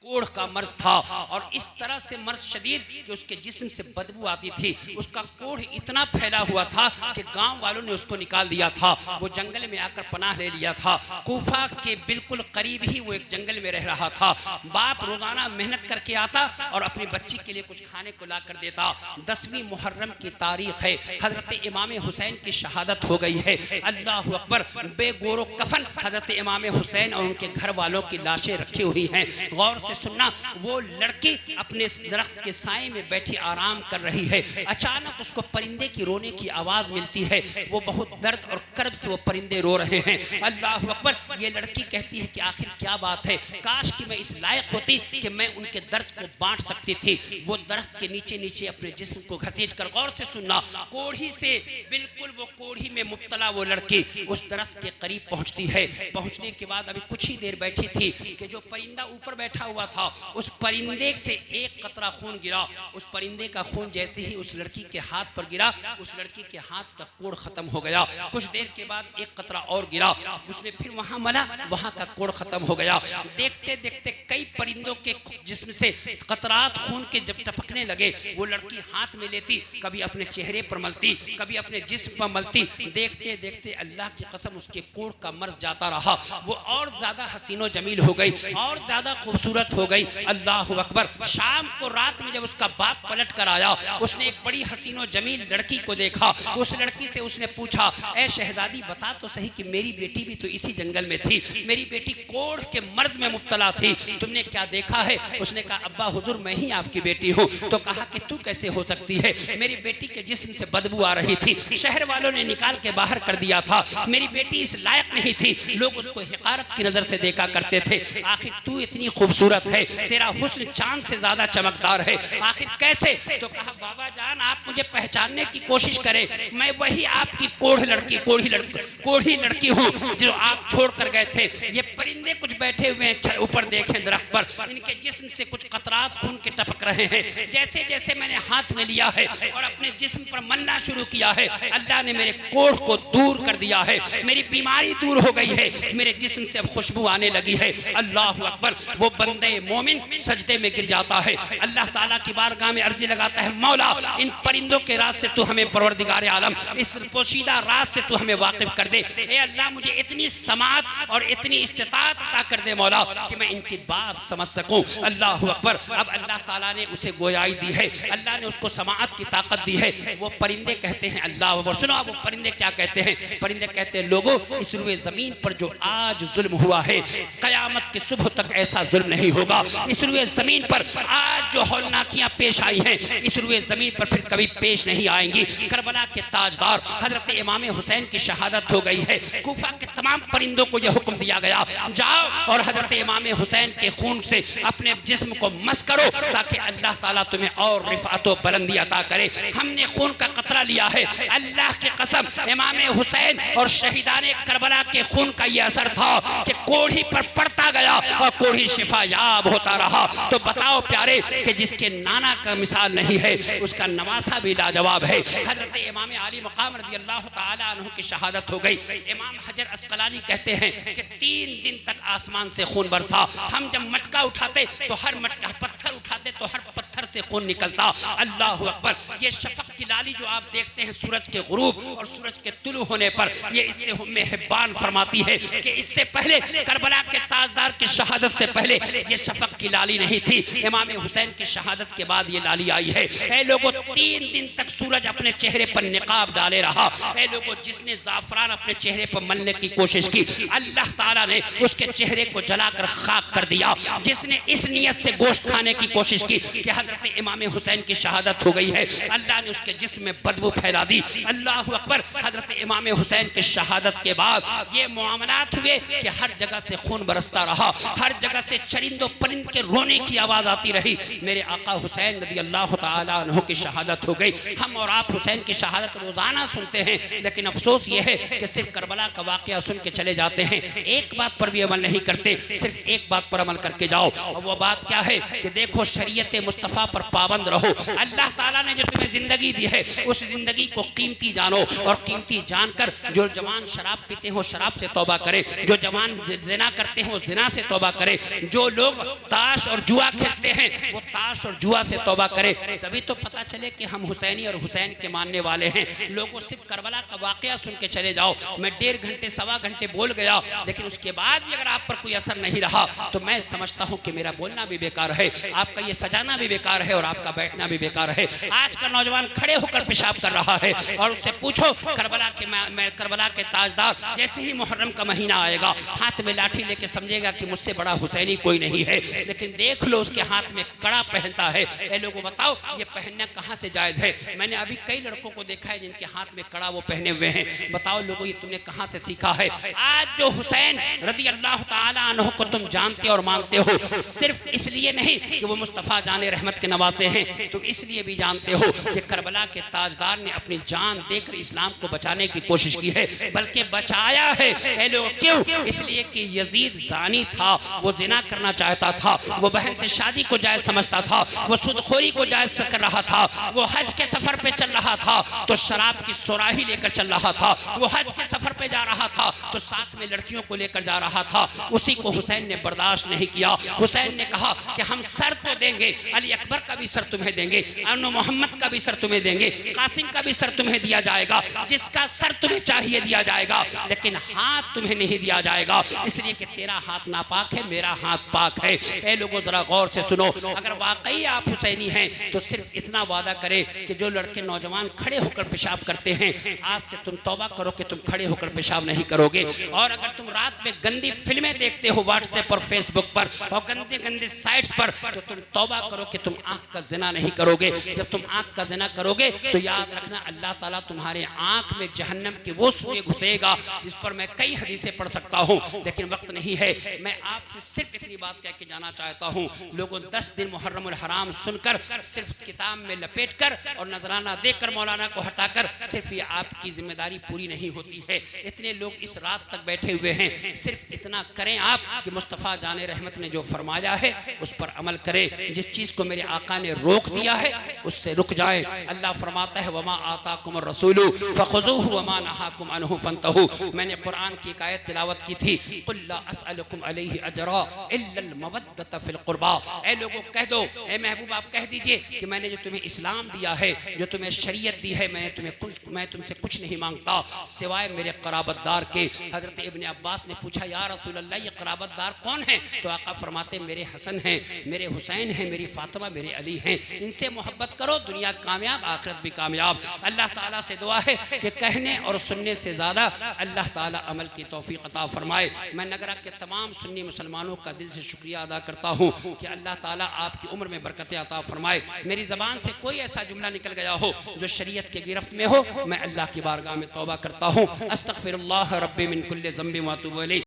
कोढ़ का मर्ज था और इस तरह से मर्ज शदीद कि उसके जिस्म से बदबू आती थी। उसका कोढ़ इतना फैला हुआ था कि गांव वालों ने उसको निकाल दिया था। वो जंगल में आकर पनाह ले लिया था। कूफा के बिल्कुल करीब ही वो एक जंगल में रह रहा था। बाप रोजाना मेहनत करके आता और अपनी बच्ची के लिए कुछ खाने को ला कर देता। 10वीं मुहर्रम की तारीख है, हजरत इमाम हुसैन की शहादत हो गई है। अल्लाह अकबर। बेगोरो कफन हजरत इमाम हुसैन और उनके घर वालों की लाशें रखी हुई हैं। गौर से सुनना, वो लड़की अपने दरख्त के साए में बैठी आराम कर रही है। अचानक उसको परिंदे की रोने की आवाज मिलती है। वो बहुत दर्द और कर्ब से वो परिंदे रो रहे हैं। अल्लाह अकबर। ये लड़की कहती है कि आखिर क्या बात है, काश कि मैं इस लायक होती कि मैं उनके दर्द को बांट सकती थी। वो दरख्त के नीचे नीचे अपने जिस्म को घसीट कर, गौर से सुनना, कोढ़ी से बिल्कुल वो कोढ़ी में मुब्तला वो लड़की उस दरख्त के करीब पहुंचती है। पहुंचने के बाद अभी कुछ ही देर बैठी थी कि जो परिंदा ऊपर बैठा हुआ था, उस परिंदे से एक कतरा खून गिरा। उस परिंदे का खून जैसे ही उस लड़की के हाथ पर गिरा, उस लड़की के हाथ का कोढ़ खत्म हो गया। कुछ देर के बाद एक कतरा और गिरा, उसने फिर वहां मला, वहां का कोढ़ खत्म हो गया। देखते देखते कई परिंदों के जिस्म से कतरात खून के जब टपकने लगे, वो लड़की हाथ में लेती, कभी अपने चेहरे पर मलती, कभी अपने जिस्म पर मलती। देखते देखते अल्लाह की कसम उसके कोढ़ का मर्ज जाता रहा। वो और ज्यादा हसीनो जमील हो गई, और ज्यादा खूबसूरत हो गई। अल्लाह अकबर। शाम को रात में जब उसका बाप पलट कर आया, उसने एक बड़ी हसीनो जमील लड़की को देखा। उस लड़की से उसने पूछा, ए शहजादी बता तो सही कि मेरी बेटी भी तो इसी जंगल में थी, मेरी बेटी कोढ़ के मर्ज में मुब्तला थी, तुमने क्या देखा है? उसने कहा, अब्बा हुजूर मैं ही आपकी बेटी हूँ। तो कहा कि तू कैसे हो सकती है? मेरी बेटी के जिस्म से बदबू आ रही थी, शहर वालों ने निकाल के बाहर कर दिया था, मेरी बेटी इस लायक नहीं थी, लोग उसको हिकारत की नजर से देखा करते थे। आखिर तू इतनी खूबसूरत है, तेरा हुस्न चांद से ज्यादा चमकदार है, आखिर कैसे? तो कहा, बाबा जान आप मुझे पहचानने की कोशिश करें, मैं वही आपकी कोढ़ी लड़की हूँ जो आप छोड़ कर गए थे। ये परिंदे कुछ बैठे हुए हैं ऊपर देखें दरख्त पर, इनके जिस्म से कुछ कतरात खून के टपक रहे हैं। जैसे जैसे मैंने हाथ में लिया है और अपने जिस्म पर मलना शुरू किया है, अल्लाह ने मेरे कोढ़ को दूर कर दिया है, मेरी बीमारी दूर हो गई है, मेरे जिस्म से अब खुशबू आने लगी है। अल्लाह अकबर। वो बंदे मोमिन सजदे में गिर जाता है, अल्लाह ताला की बारगाह में अर्जी लगाता है, मौला इन परिंदों के राज से तू हमें, परवरदिगार आलम इस पोशीदा राज से तू हमें वाकिफ कर दे। ए अल्लाह मुझे इतनी समात और इतनी इस्तिताअत अता कर दे मौला कि मैं इनकी बात समझ सकूं। अल्लाह अकबर। अब अल्लाह ताला ने उसे गोयाई दी है, अल्लाह ने उसको समाअत की ताकत दी है। वो परिंदे कहते हैं, अल्लाह अकबर। सुनो वो परिंदे क्या कहते हैं? परिंदे कहते हैं, लोगों इस रुए जमीन पर जो आज जुल्म हुआ है, कयामत की सुबह तक ऐसा जुल्म नहीं होगा। इस रुए जमीन पर आज जो हौलनाकियां पेश आई हैं, इस रुए जमीन पर फिर कभी पेश नहीं आएंगी। करबला के ताजदार हजरत इमाम हुसैन की शहादत हो गई है। कूफा के तमाम परिंदों को यह हुक्म दिया गया, जाओ और हजरत इमाम हुसैन के खून से अपने जिस्म को मस करो ताकि अल्लाह ताला तुम्हें और रिफात व बुलंदी अता करे। हमने खून का कतरा लिया है, अल्लाह की कसम इमाम हुसैन और शहीदाने करबला के खून का यह असर था कि कोढ़ी पर पड़ता गया और कोढ़ी शिफा याब होता रहा। तो बताओ प्यारे कि जिसके नाना का मिसाल नहीं है, उसका नवासा भी लाजवाब है। हजरत इमाम आली मकाम रज़ी अल्लाह ताला अन्हु की शहादत हो गई। इमाम हजर अस्कलानी कहते हैं कि 3 दिन तक आसमान से खून बरसा। हम जब मटका उठाते तो हर मटका, पत्थर उठाते तो हर पत्थर से खून निकलता। अल्लाह अकबर। ये शफक की लाली जो आप देखते हैं सूरज के गुरूब और सूरज के तुलू होने पर, ये इससे उम्मे हिब्बान फरमाती है कि इससे पहले करबला के ताजदार की शहादत से पहले ये शफक की लाली नहीं थी। इमाम हुसैन की शहादत के बाद ये लाली आई है। ऐ लोगों 3 दिन तक सूरज अपने चेहरे पर निकाब डाले रहा। ऐ लोगों जिसने जाफरान अपने चेहरे पर मलने की कोशिश की, अल्लाह ताला ने उसके चेहरे को जलाकर खाक कर दिया। जिसने इस नियत से गोश्त खाने की कोशिश की कि हजरत इमाम हुसैन की शहादत हो गई है, अल्लाह ने उसके जिस्म में बदबू फैला दी। अल्लाह अकबर। हजरत इमाम हुसैन की शहादत के बाद ये मामलात हुए कि हर जगह से खून बरसता रहा, हर जगह से चरिंदो परिंद के रोने की आवाज़ आती रही। मेरे आका हुसैन रज़ी अल्लाह तआला अन्हु की शहादत हो गई। हम और आप हुसैन की शहादत रोज़ाना सुनते हैं, लेकिन अफसोस ये है कि सिर्फ करबला का वाक़या सुन के चले जाते हैं, एक बात पर भी अमल नहीं करते। सिर्फ एक बात पर अमल करके जाओ, और वो बात क्या है कि देखो शरीयत मुस्तफ़ा पर पाबंद रहो। अल्लाह ताला ने जो तुम्हें ज़िंदगी दी है उस ज़िंदगी को कीमती जानो, और कीमती जानकर जो जवान शराब पीते हो शराब से तौबा करे, जो जवान ज़िना करते हैं वो ज़िना से तौबा करे, जो लोग ताश और जुआ खेलते हैं वो ताश और जुआ से तौबा करे। तभी तो पता चले कि हम हुसैनी और हुसैन के मानने वाले हैं। लोगों सिर्फ करबला का वाक़या सुन के चले जाओ। मैं 1.5 घंटे सवा घंटे बोल गया, लेकिन उसके बाद भी अगर आप पर कोई असर नहीं रहा तो मैं समझता हूँ कि मेरा बोलना भी बेकार है, आपका ये सजाना भी बेकार है, और आपका बैठना भी बेकार है। आज का नौजवान खड़े होकर पेशाब कर रहा है, और उससे पूछो करबला के ताजदार जैसे ही मुहर्रम का महीना आएगा हाथ में लाठी लेके समझेगा कि मुझसे बड़ा हुसैनी कोई नहीं है, लेकिन देख लो उसके हाथ में कड़ा पहनता है। ए लोगों बताओ ये पहनना कहाँ से जायज़ है? मैंने अभी कई लड़कों को देखा है जिनके हाथ में कड़ा वो पहने हुए हैं। बताओ लोगों ये तुमने कहाँ से सीखा है? आज जो हुसैन रज़ी अल्लाह तआला अन्हु को तुम जानते और मानते हो, सिर्फ इसलिए नहीं कि वो मुस्तफ़ा जाने रहमत के नवासे हैं, तुम इसलिए भी जानते हो कि करबला के ताजदार ने अपनी जान देकर इस्लाम को बचाने की कोशिश की है, बल्कि बचाया है। ए लोग क्यों? इसलिए कि यजीद ज़ानी था, वो ज़िना करना चाहता था, वो बहन से शादी को जायज़ समझता था, वो सुदखोरी को जायज़ कर रहा था, वो हज के सफ़र पे चल रहा था तो शराब की सुराही लेकर चल रहा था, वो हज के सफ़र पे जा रहा था तो साथ में लड़कियों को लेकर जा रहा था। उसी को हुसैन ने बर्दाश्त नहीं किया। हुसैन ने कहा कि हम सर तो देंगे, अली अकबर का भी सर तुम्हें देंगे, अनु मोहम्मद का भी सर तुम्हें देंगे, कासिम का भी सर तुम्हें दिया जाएगा, जिसका सर तुम्हें चाहिए दिया जाएगा, लेकिन हाथ तुम्हें नहीं दिया जाएगा, इसलिए कि तेरा हाथ नापाक है, मेरा हाथ पाक है। ए लोगों जरा गौर से सुनो, अगर वाकई आप हुसैनी हैं तो सिर्फ इतना वादा करे कि जो लड़के नौजवान खड़े होकर पेशाब करते हैं आज से तुम तौबा करो कि तुम खड़े होकर पेशाब नहीं करोगे। और अगर तुम रात में गंदी फिल्में देखते हो व्हाट्सएप और फेसबुक पर और गंदे गंदे साइट्स पर, तो तुम तौबा करो कि तुम आंख का जिना नहीं करोगे। जब तुम आंख का जिना करोगे तो याद रखना अल्लाह ताला तुम्हारे आंख में जहन्नम के वो सुए घुसेगा जिस पर मैं कई हदीसें पढ़ सकता हूँ, लेकिन वक्त नहीं है। मैं आपसे सिर्फ इतनी बात कह के जाना चाहता हूँ, लोगों 10 दिन मुहर्रमुल हराम सुनकर सिर्फ किताब में लपेट कर और नजराना देकर मौलाना को हटाकर सिर्फ ये आपकी जिम्मेदारी पूरी नहीं होती है। इतने लोग इस रात तक बैठे हुए हैं, सिर्फ इतना करें आप कि मुस्तफ़ा जाने रहमत ने जो फरमाया है उस पर अमल करें। जिस चीज़ को मेरे आका ने रोक दिया है उससे रुक जाए। अल्लाह फरमाता है वमा आताकुमुर रसूलु फखुज़ूहु वमा नहाकुम अन्हु फंतहू। मैंने कुरान की एक आयत तिलावत की थी, कुल ला अस्अलुकुम अलैहि अजरा इल्लल मवद्दत फिल कुर्बा। ए लोगों कह दो, ए महबूब आप कह दीजिए कि मैंने जो तुम्हें इस्लाम दिया है, जो तुम्हें शरीयत दी है, मैं तुमसे कुछ नहीं मांगता सिवाय मेरे क़राबतदार के। हज़रत इब्ने अब्बास ने पूछा या रसूल अल्लाह ये क़राबतदार कौन है? तो आका फरमाते मेरे हसन हैं, मेरे हुसैन हैं, मेरी फातिमा, मेरे अली हैं। इनसे मोहब्बत करो, दुनिया कामयाब आखिरत भी कामयाब। अल्लाह ताला से दुआ है कि कहने और सुनने से ज़्यादा अल्लाह ताला अमल की तौफीक अता फरमाए। मैं नगरा के तमाम सुन्नी मुसलमानों का दिल से शुक्रिया अदा करता हूँ कि अल्लाह ताला आपकी उम्र में बरकतें अता फरमाए। मेरी ज़बान से कोई ऐसा जुमला निकल गया हो जो शरीयत के गिरफ्त में हो, मैं अल्लाह की बारगाह में तौबा करता हूँ। अस्तगफिरुल्लाह रब्बी मिन कुल्लि ज़ंबिन व अतूबु इलैह।